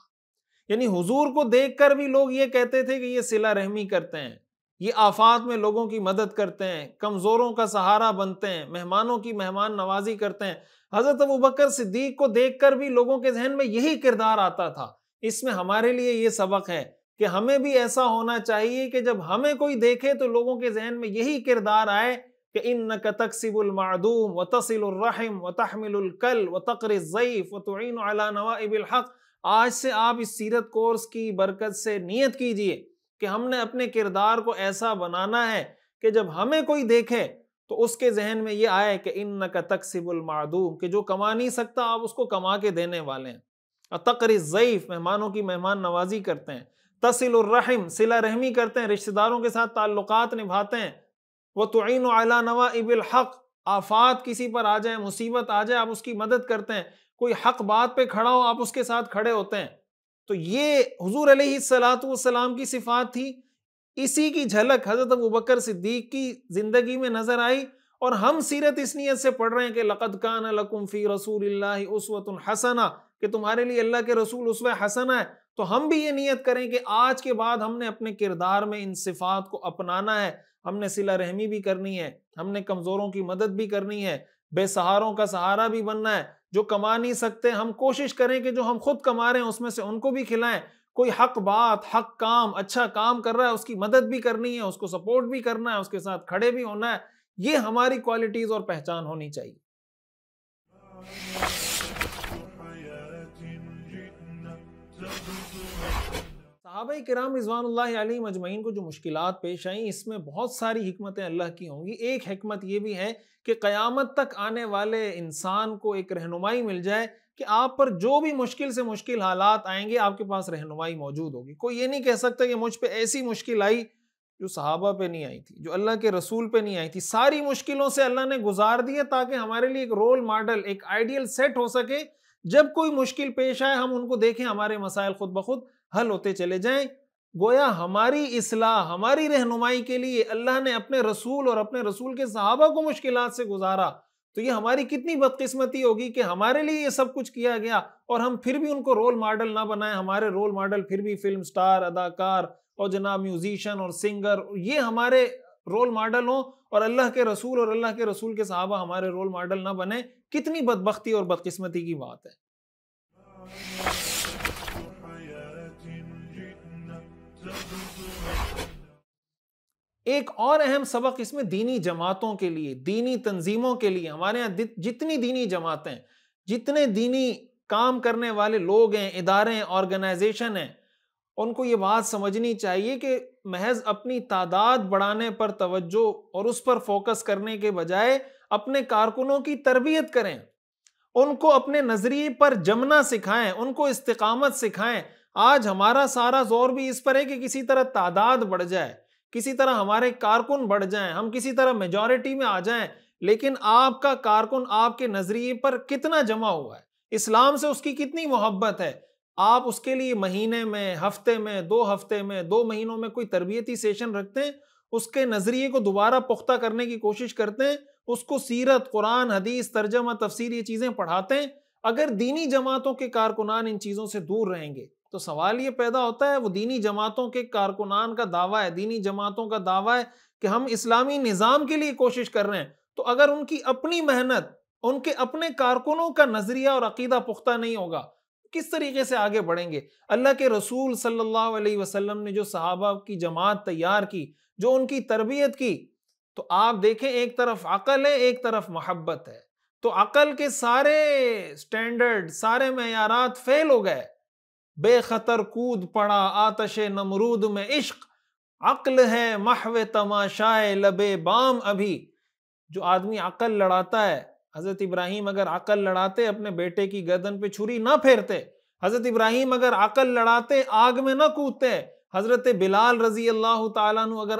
یعنی حضور کو دیکھ کر بھی لوگ یہ کہتے تھے کہ یہ صلہ رحمی کرتے ہیں، یہ آفات میں لوگوں کی مدد کرتے ہیں، کمزوروں کا سہارا بنتے ہیں، مہمانوں کی مہمان نوازی کرتے ہیں۔ حضرت ابوبکر صدیق کو دیکھ کر بھی لوگوں کے ذہن میں یہی کردار آتا تھا۔ اس میں ہمارے لیے یہ سبق ہے کہ ہمیں بھی ایسا ہونا چاہیے کہ جب ہمیں کوئی دیکھے تو لوگوں کے ذہن میں یہی کردار آئے کہ اِنَّكَ تَكْسِبُ الْمَعْدُومَ وَتَصِلُ الرَّحِمَ وَتَحْمِلُ الْكَلَّ وَتَقْرِي الضَّيْفَ وَتُعِينُ عَلَى نَوَائِبِ الْحَقِّ۔ آج سے آپ اس سیرت کورس کی برکت سے نیت کیجئے کہ ہم نے اپنے کردار کو ایسا بنانا ہے کہ جب ہمیں کوئی دیکھے تو اس کے ذہن میں یہ آئے کہ اِنَّكَ تَكْسِبُ الْمَعْدُومَ، کہ جو کما نہیں سکتا آپ اس کو کما کے دینے والے ہیں۔ وَتَقْرِي الضَّيْفَ، مہمانوں کی مہمان نوازی کرتے ہیں۔ تَصِلُ الرَّحِمَ، صلہ رحمی کرتے ہیں، رشتہ داروں کے ساتھ تعلقات نبھاتے ہیں۔ وَتُعِينُ عَلَى نَوَائِبِ الْحَقِّ، آفات کسی پر آ جائے، مصیبت آ جائے، آپ اس کی مدد کرتے ہیں، کوئی حق بات پہ کھڑا ہو آپ اس کے ساتھ کھڑے ہوتے ہیں۔ تو یہ حضور علیہ الصلوۃ والسلام کی صفات تھی۔ اسی کی جھلک حضرت ابوبکر صدیق کی زندگی میں نظر آئی، اور ہم سیرت اس نیت سے پڑھ رہے ہیں کہ لَقَدْ كَانَ لَكُمْ فِي رَسُولِ اللَّهِ أُسْوَةٌ حَسَنَةٌ، کہ تمہارے لیے اللہ کے رسول اسوہ حسنہ ہے۔ تو ہم بھی یہ نیت کریں کہ آج کے بعد ہم نے اپنے کردار میں ان صفات کو اپنانا ہے۔ ہم نے صلہ رحمی بھی کرنی ہے، ہم نے کمزوروں کی مدد بھی کرنی ہے، بے سہاروں کا سہارا بھی بننا ہے۔ جو کما نہیں سکتے ہم کوشش کریں کہ جو ہم خود کما رہے ہیں اس میں سے ان کو بھی کھلائیں۔ کوئی حق بات، حق کام، اچھا کام کر رہا ہے اس کی مدد بھی کرنی ہے، اس کو سپورٹ بھی کرنا ہے، اس کے ساتھ کھڑے بھی ہونا ہے۔ یہ ہماری کوالٹیز اور پہچان ہونی چاہیے۔ صحابہ کرام رضوان اللہ علیہم اجمعین کو جو مشکلات پیش آئیں، اس میں بہت ساری حکمتیں اللہ کی ہوں گی۔ ایک حکمت یہ بھی ہے کہ قیامت تک آنے والے انسان کو ایک رہنمائی مل جائے کہ آپ پر جو بھی مشکل سے مشکل حالات آئیں گے آپ کے پاس رہنمائی موجود ہوگی۔ کوئی یہ نہیں کہہ سکتا کہ مجھ پہ ایسی مشکل آئی جو صحابہ پہ نہیں آئی تھی، جو اللہ کے رسول پہ نہیں آئی تھی۔ ساری مشکلوں سے اللہ نے گزار دیا تاکہ ہمارے لیے ایک رول ماڈل، ایک آئیڈیل سیٹ ہو سکے۔ جب کوئی مشکل پیش آئے ہم ان کو دیکھیں، ہمارے مسائل خود بخود حل ہوتے چلے جائیں۔ گویا ہماری اصلاح، ہماری رہنمائی کے لیے اللہ نے اپنے رسول اور اپنے رسول کے صحابہ کو مشکلات سے گزارا، تو یہ ہماری کتنی بدقسمتی ہوگی کہ ہمارے لیے یہ سب کچھ کیا گیا اور ہم پھر بھی ان کو رول ماڈل نہ بنائیں۔ ہمارے رول ماڈل پھر بھی فلم سٹار، اداکار اور جناب میوزیشین اور سنگر، یہ ہمارے رول ماڈل ہوں اور اللہ کے رسول اور اللہ کے رسول کے صحابہ ہمارے رول ماڈل نہ بنے۔ کتنی بدبختی اور بدقسمتی کی بات ہے۔ ایک اور اہم سبق اس میں دینی جماعتوں کے لیے، دینی تنظیموں کے لیے، ہمارے یہاں جتنی دینی جماعتیں، جتنے دینی کام کرنے والے لوگ ہیں، ادارے ہیں، آرگنائزیشن ہیں، ان کو یہ بات سمجھنی چاہیے کہ محض اپنی تعداد بڑھانے پر توجہ اور اس پر فوکس کرنے کے بجائے اپنے کارکنوں کی تربیت کریں، ان کو اپنے نظریے پر جمنا سکھائیں، ان کو استقامت سکھائیں۔ آج ہمارا سارا زور بھی اس پر ہے کہ کسی طرح تعداد بڑھ جائے، کسی طرح ہمارے کارکن بڑھ جائیں، ہم کسی طرح میجورٹی میں آ جائیں، لیکن آپ کا کارکن آپ کے نظریے پر کتنا جمع ہوا ہے، اسلام سے اس کی کتنی محبت ہے، آپ اس کے لیے مہینے میں، ہفتے میں، 2 ہفتے میں، 2 مہینوں میں کوئی تربیتی سیشن رکھتے ہیں، اس کے نظریے کو دوبارہ پختہ کرنے کی کوشش کرتے ہیں، اس کو سیرت، قرآن، حدیث، ترجمہ، تفسیر، یہ چیزیں پڑھاتے ہیں۔ اگر دینی جماعتوں کے کارکنان ان چیزوں سے دور رہیں گے تو تو سوال یہ پیدا ہوتا ہے، وہ دینی جماعتوں کے کارکنان کا دعویٰ ہے، دینی جماعتوں کا دعویٰ ہے کہ ہم اسلامی نظام کے لیے کوشش کر رہے ہیں، تو اگر ان کی اپنی محنت، ان کے اپنے کارکنوں کا نظریہ اور عقیدہ پختہ نہیں ہوگا، کس طریقے سے آگے بڑھیں گے؟ اللہ کے رسول صلی اللہ علیہ وسلم نے جو صحابہ کی جماعت تیار کی، جو ان کی تربیت کی، تو آپ دیکھیں ایک طرف عقل ہے، ایک طرف محبت ہے، تو عقل کے سارے سٹینڈرڈ، سارے معیارات فیل ہو گئے، بے خطر کود پڑا آتش نمرود میں عشق، عقل ہے محو تماشائے لبے بام ابھی۔ جو آدمی عقل لڑاتا ہے، حضرت ابراہیم اگر عقل لڑاتے اپنے بیٹے کی گردن پہ چھری نہ پھیرتے، حضرت ابراہیم اگر عقل لڑاتے آگ میں نہ کودتے، حضرت بلال رضی اللہ تعالیٰ عنہ اگر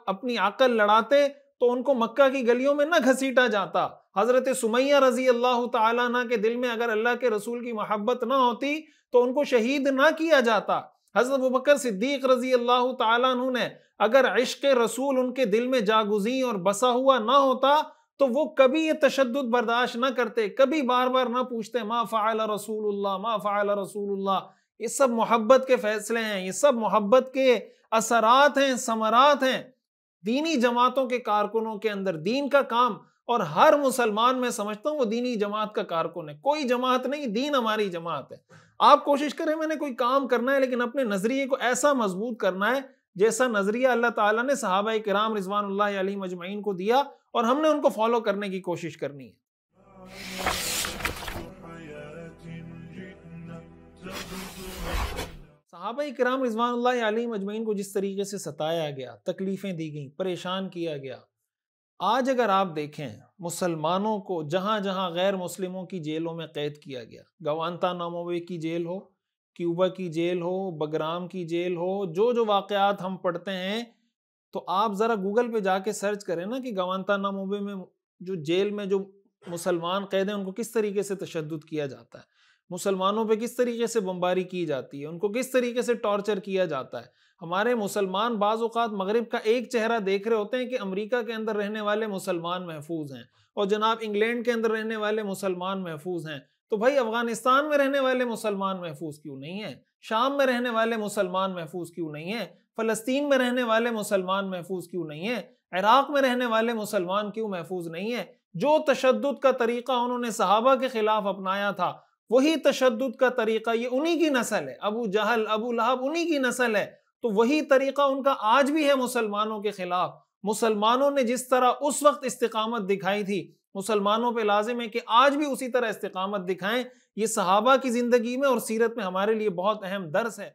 اپنی عقل لڑاتے تو ان کو مکہ کی گلیوں میں نہ گھسیٹا جاتا، حضرت سمیہ رضی اللہ تعالیٰ عنہ کے دل میں اگر اللہ کے رسول کی محبت نہ ہوتی تو ان کو شہید نہ کیا جاتا، حضرت ابوبکر صدیق رضی اللہ تعالیٰ عنہ نے اگر عشق رسول ان کے دل میں جاگزیں اور بسا ہوا نہ ہوتا تو وہ کبھی یہ تشدد برداشت نہ کرتے، کبھی بار بار نہ پوچھتے ما فعل رسول اللہ، ما فعل رسول اللہ۔ یہ سب محبت کے فیصلے ہیں، یہ سب محبت کے اثرات ہیں، ثمرات ہیں۔ دینی جماعتوں کے کارکنوں کے اندر دین کا کام، اور ہر مسلمان میں سمجھتا ہوں وہ دینی جماعت کا کارکن ہے، کوئی جماعت نہیں، دین ہماری جماعت ہے۔ آپ کوشش کریں میں نے کوئی کام کرنا ہے لیکن اپنے نظریے کو ایسا مضبوط کرنا ہے جیسا نظریہ اللہ تعالیٰ نے صحابہ کرام رضوان اللہ علیہم اجمعین کو دیا، اور ہم نے ان کو فالو کرنے کی کوشش کرنی ہے۔ صحابہ کرام رضوان اللہ علیہم اجمعین کو جس طریقے سے ستایا گیا، تکلیفیں دی گئیں، پریشان کیا گیا، آج اگر آپ دیکھیں مسلمانوں کو جہاں جہاں غیر مسلموں کی جیلوں میں قید کیا گیا، گوانتانامو بے کی جیل ہو، کیوبا کی جیل ہو، بگرام کی جیل ہو، جو واقعات ہم پڑھتے ہیں، تو آپ ذرا گوگل پہ جا کے سرچ کریں نا کہ گوانتانامو بے میں جو جیل میں جو مسلمان قید ہیں ان کو کس طریقے سے تشدد کیا جاتا ہے، مسلمانوں پہ کس طریقے سے بمباری کی جاتی ہے، ان کو کس طریقے سے ٹارچر کیا جاتا ہے۔ ہمارے مسلمان بعض اوقات مغرب کا ایک چہرہ دیکھ رہے ہوتے ہیں کہ امریکہ کے اندر رہنے والے مسلمان محفوظ ہیں، اور جناب انگلینڈ کے اندر رہنے والے مسلمان محفوظ ہیں، تو بھائی افغانستان میں رہنے والے مسلمان محفوظ کیوں نہیں ہیں؟ شام میں رہنے والے مسلمان محفوظ کیوں نہیں ہیں؟ فلسطین میں رہنے والے مسلمان محفوظ کیوں نہیں ہیں؟ عراق میں رہنے والے مسلمان کیوں محفوظ نہیں ہیں؟ جو تشدد کا طریقہ انہوں نے صحابہ کے خلاف اپنایا تھا، وہی تشدد کا طریقہ یہ انہی کی نسل ہے، ابو جہل، ابو لہب انہی کی نسل ہے، تو وہی طریقہ ان کا آج بھی ہے مسلمانوں کے خلاف۔ مسلمانوں نے جس طرح اس وقت استقامت دکھائی تھی، مسلمانوں پہ لازم ہے کہ آج بھی اسی طرح استقامت دکھائیں۔ یہ صحابہ کی زندگی میں اور سیرت میں ہمارے لیے بہت اہم درس ہے۔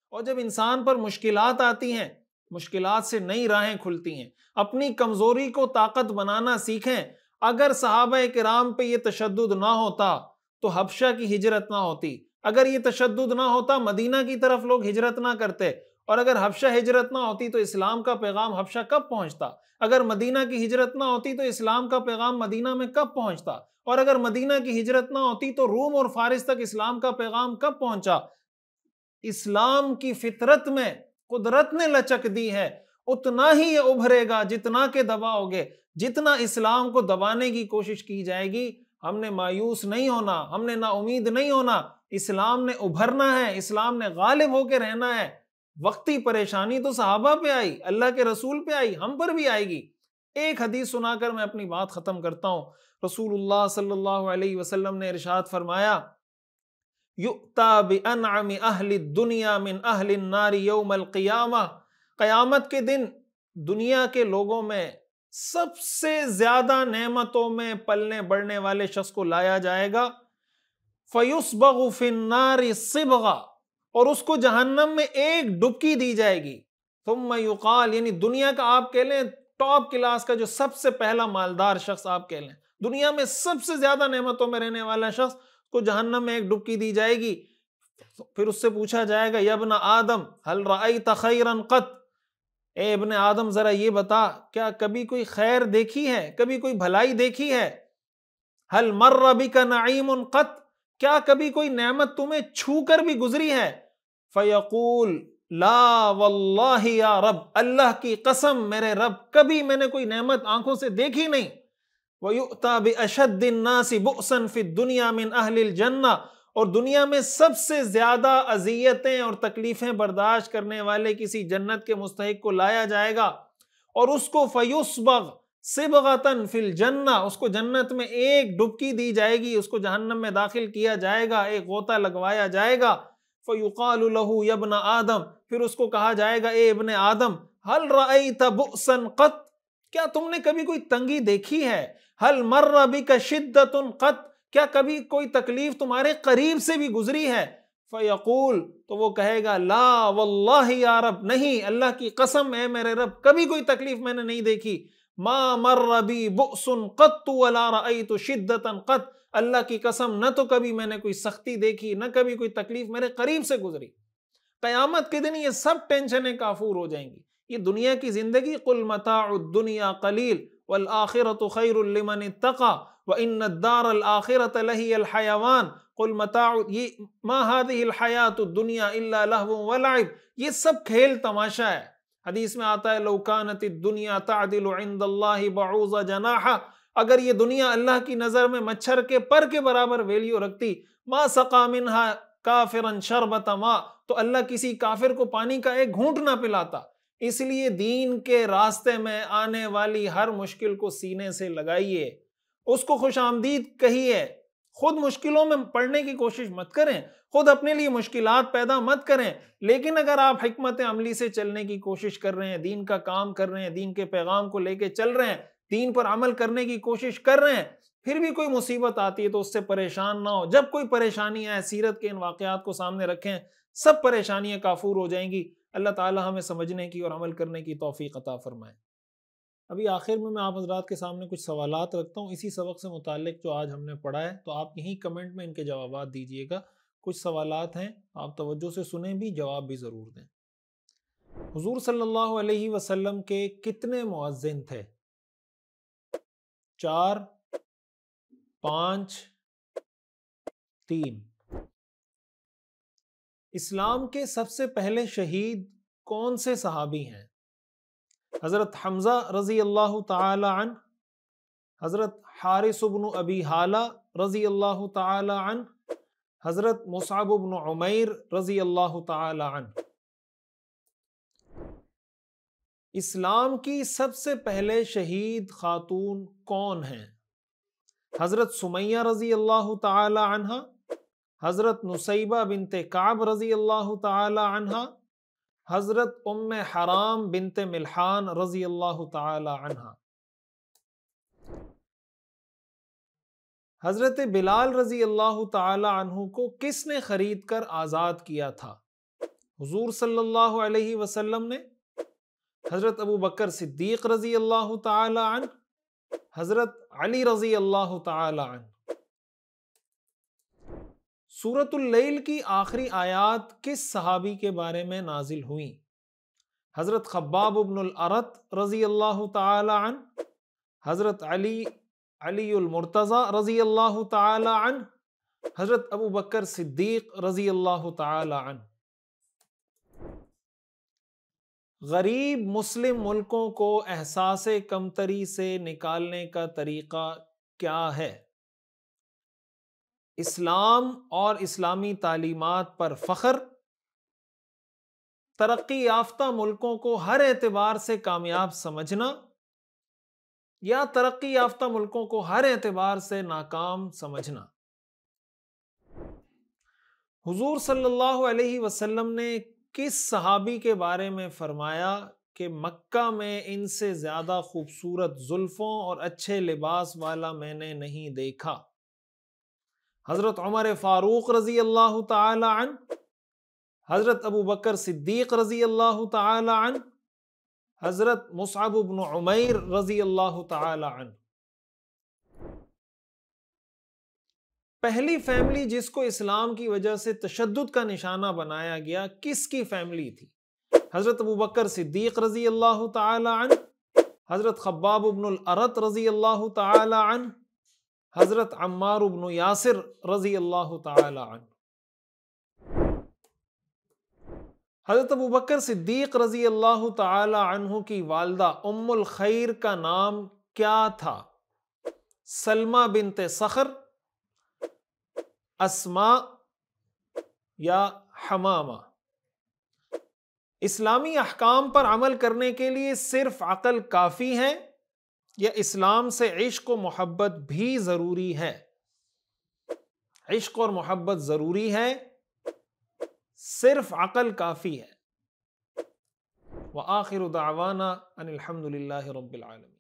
اور جب انسان پر مشکلات آتی ہیں، مشکلات سے نئی راہیں کھلتی ہیں، اپنی کمزوری کو طاقت بنانا سیکھیں۔ اگر صحابہ کرام پہ یہ تشدد نہ ہوتا تو حبشہ کی ہجرت نہ ہوتی، اگر یہ تشدد نہ ہوتا مدینہ کی طرف لوگ ہجرت نہ کرتے، اور اگر حبشہ ہجرت نہ ہوتی تو اسلام کا پیغام حبشہ کب پہنچتا، اگر مدینہ کی ہجرت نہ ہوتی تو اسلام کا پیغام مدینہ میں کب پہنچتا، اور اگر مدینہ کی ہجرت نہ ہوتی تو روم اور فارس تک اسلام کا پیغام کب پہنچا۔ اسلام کی فطرت میں قدرت نے لچک دی ہے، اتنا ہی یہ ابھرے گا جتنا کہ دباؤ گے۔ جتنا اسلام کو دبانے کی کوشش کی جائے گی، ہم نے مایوس نہیں ہونا، ہم نے نا امید نہیں ہونا، اسلام نے ابھرنا ہے، اسلام نے غالب ہو کے رہنا ہے۔ وقتی پریشانی تو صحابہ پہ آئی، اللہ کے رسول پہ آئی، ہم پر بھی آئے گی۔ ایک حدیث سنا کر میں اپنی بات ختم کرتا ہوں۔ رسول اللہ صلی اللہ علیہ وسلم نے ارشاد فرمایا، یؤتی بانعم اہل الدنیا من اہل النار یوم القیامہ، قیامت کے دن دنیا کے لوگوں میں سب سے زیادہ نعمتوں میں پلنے بڑھنے والے شخص کو لایا جائے گا، فیصبغ فی النار صبغا، اور اس کو جہنم میں ایک ڈبکی دی جائے گی، ثم یقال، یعنی دنیا کا آپ کہہ لیں ٹاپ کلاس کا جو سب سے پہلا مالدار شخص آپ کہہ لیں، دنیا میں سب سے زیادہ نعمتوں میں رہنے والا شخص کو جہنم میں ایک ڈبکی دی جائے گی۔ پھر اس سے پوچھا جائے گا، یا ابن آدم هل رأیت خیرا قط، اے ابن آدم ذرا یہ بتا کیا کبھی کوئی خیر دیکھی ہے، کبھی کوئی بھلائی دیکھی ہے؟ هل مر بک نعیم قط، کیا کبھی کوئی نعمت تمہیں چھو کر بھی گزری ہے؟ فیقول لا واللہ یا رب، اللہ کی قسم میرے رب کبھی میں نے کوئی نعمت آنکھوں سے دیکھی نہیں۔ وَيُؤْتَى بِأَشَدِّ النَّاسِ بُؤْسًا فِي الدُّنْيَا مِنْ أَهْلِ الْجَنَّةِ، اور دنیا میں سب سے زیادہ اذیتیں اور تکلیفیں برداشت کرنے والے کسی جنت کے مستحق کو لایا جائے گا، اور اس کو فَيُصْبَغْ صِبْغَةً فِي الْجَنَّةِ، اس کو جنت میں ایک ڈبکی دی جائے گی، اس کو جہنم میں داخل کیا جائے گا، ایک غوطہ لگوایا جائے گا۔ فَيُقَالُ لَهُ يَا ابْنَ آدم، پھر اس کو کہا جائے گا اے ابن آدم، هَلْ رَأَيْتَ بُؤْسًا قَطْ، کیا تم نے کبھی کوئی تنگی دیکھی ہے؟ هَلْ مَرَّ بِكَ شِدَّةٌ قَطْ، کیا کبھی کوئی تکلیف تمہارے قریب سے بھی گزری ہے؟ فَيَقُول، تو وہ کہے گا لا واللہ یا رب، نہیں اللہ کی قسم اے میرے رب، کبھی کوئی تکلیف میں نے نہیں دیکھی۔ ما مر بی بؤس قط ولا رأیت شدۃ قط، اللہ کی قسم نہ تو کبھی میں نے کوئی سختی دیکھی، نہ کبھی کوئی تکلیف میرے قریب سے گزری۔ قیامت کے دن یہ سب ٹینشنیں کافور ہو جائیں گی۔ یہ دنیا کی زندگی، قل متاع الدنیا قلیل والآخرۃ خیر لمن اتقى وان الدار الآخرۃ لہی الحیوان، قل متاع ما هذه الحیاۃ الدنیا الا لہو ولعب، یہ سب کھیل تماشا ہے۔ حدیث میں آتا ہے لو کانت الدنیا تعدل عند اللہ بعوض جناحہ، اگر یہ دنیا اللہ کی نظر میں مچھر کے پر کے برابر ویلیو رکھتی، ما سقا منہا کافرا شربت ماء، تو اللہ کسی کافر کو پانی کا ایک گھونٹ نہ پلاتا۔ اس لیے دین کے راستے میں آنے والی ہر مشکل کو سینے سے لگائیے، اس کو خوش آمدید کہیے، خود مشکلوں میں پڑنے کی کوشش مت کریں، خود اپنے لیے مشکلات پیدا مت کریں، لیکن اگر آپ حکمت عملی سے چلنے کی کوشش کر رہے ہیں، دین کا کام کر رہے ہیں، دین کے پیغام کو لے کے چل رہے ہیں، دین پر عمل کرنے کی کوشش کر رہے ہیں، پھر بھی کوئی مصیبت آتی ہے تو اس سے پریشان نہ ہو۔ جب کوئی پریشانی آئے سیرت کے ان واقعات کو سامنے رکھیں، سب پریشانیاں کافور ہو جائیں گی۔ اللہ تعالی ہمیں سمجھنے کی اور عمل کرنے کی توفیق عطا فرمائے۔ ابھی آخر میں آپ حضرات کے سامنے کچھ سوالات رکھتا ہوں اسی سبق سے متعلق جو آج ہم نے پڑھا ہے، تو آپ یہیں کمنٹ میں ان کے جوابات دیجئے گا۔ کچھ سوالات ہیں، آپ توجہ سے سنیں بھی، جواب بھی ضرور دیں۔ حضور صلی اللہ علیہ وسلم کے کتنے مؤذن تھے؟ 4، 5، 3۔ اسلام کے سب سے پہلے شہید کون سے صحابی ہیں؟ حضرت حمزہ رضی اللہ تعالی عنہ، حضرت حارث بن ابی حالہ رضی اللہ تعالی عنہ، حضرت مصعب بن عمیر رضی اللہ تعالی عنہ۔ اسلام کی سب سے پہلے شہید خاتون کون ہیں؟ حضرت سمیہ رضی اللہ تعالی عنہ، حضرت نصیبہ بنت کعب رضی اللہ تعالی عنہ، حضرت ام حرام بنت ملحان رضی اللہ تعالی عنہ۔ حضرت بلال رضی اللہ تعالی عنہ کو کس نے خرید کر آزاد کیا تھا؟ حضور صلی اللہ علیہ وسلم نے، حضرت ابو بکر صدیق رضی اللہ تعالی عنہ، حضرت علی رضی اللہ تعالی عنہ۔ سورۃ اللیل کی آخری آیات کس صحابی کے بارے میں نازل ہوئیں؟ حضرت خباب بن الارت رضی اللہ تعالی عنہ، حضرت علی المرتضی رضی اللہ تعالی عنہ، حضرت ابو بکر صدیق رضی اللہ تعالی عنہ۔ غریب مسلم ملکوں کو احساس کمتری سے نکالنے کا طریقہ کیا ہے؟ اسلام اور اسلامی تعلیمات پر فخر، ترقی یافتہ ملکوں کو ہر اعتبار سے کامیاب سمجھنا، یا ترقی یافتہ ملکوں کو ہر اعتبار سے ناکام سمجھنا۔ حضور صلی اللہ علیہ وسلم نے کس صحابی کے بارے میں فرمایا کہ مکہ میں ان سے زیادہ خوبصورت زلفوں اور اچھے لباس والا میں نے نہیں دیکھا؟ حضرت عمر فاروق رضی اللہ تعالی عنہ، حضرت ابو بکر صدیق رضی اللہ تعالی عنہ، حضرت مصعب بن عمیر رضی اللہ تعالی عنہ۔ پہلی فیملی جس کو اسلام کی وجہ سے تشدد کا نشانہ بنایا گیا کس کی فیملی تھی؟ حضرت ابو بکر صدیق رضی اللہ تعالی عنہ، حضرت خباب بن الارت رضی اللہ تعالی عنہ، حضرت عمار بن یاسر رضی اللہ تعالی عنہ۔ حضرت ابو بکر صدیق رضی اللہ تعالی عنہ کی والدہ ام الخیر کا نام کیا تھا؟ سلمہ بنت صخر، اسماء یا حمامہ۔ اسلامی احکام پر عمل کرنے کے لیے صرف عقل کافی ہے یا اسلام سے عشق و محبت بھی ضروری ہے؟ عشق اور محبت ضروری ہے، صرف عقل کافی ہے۔ وآخر دعوانا ان الحمد للہ رب العالمین۔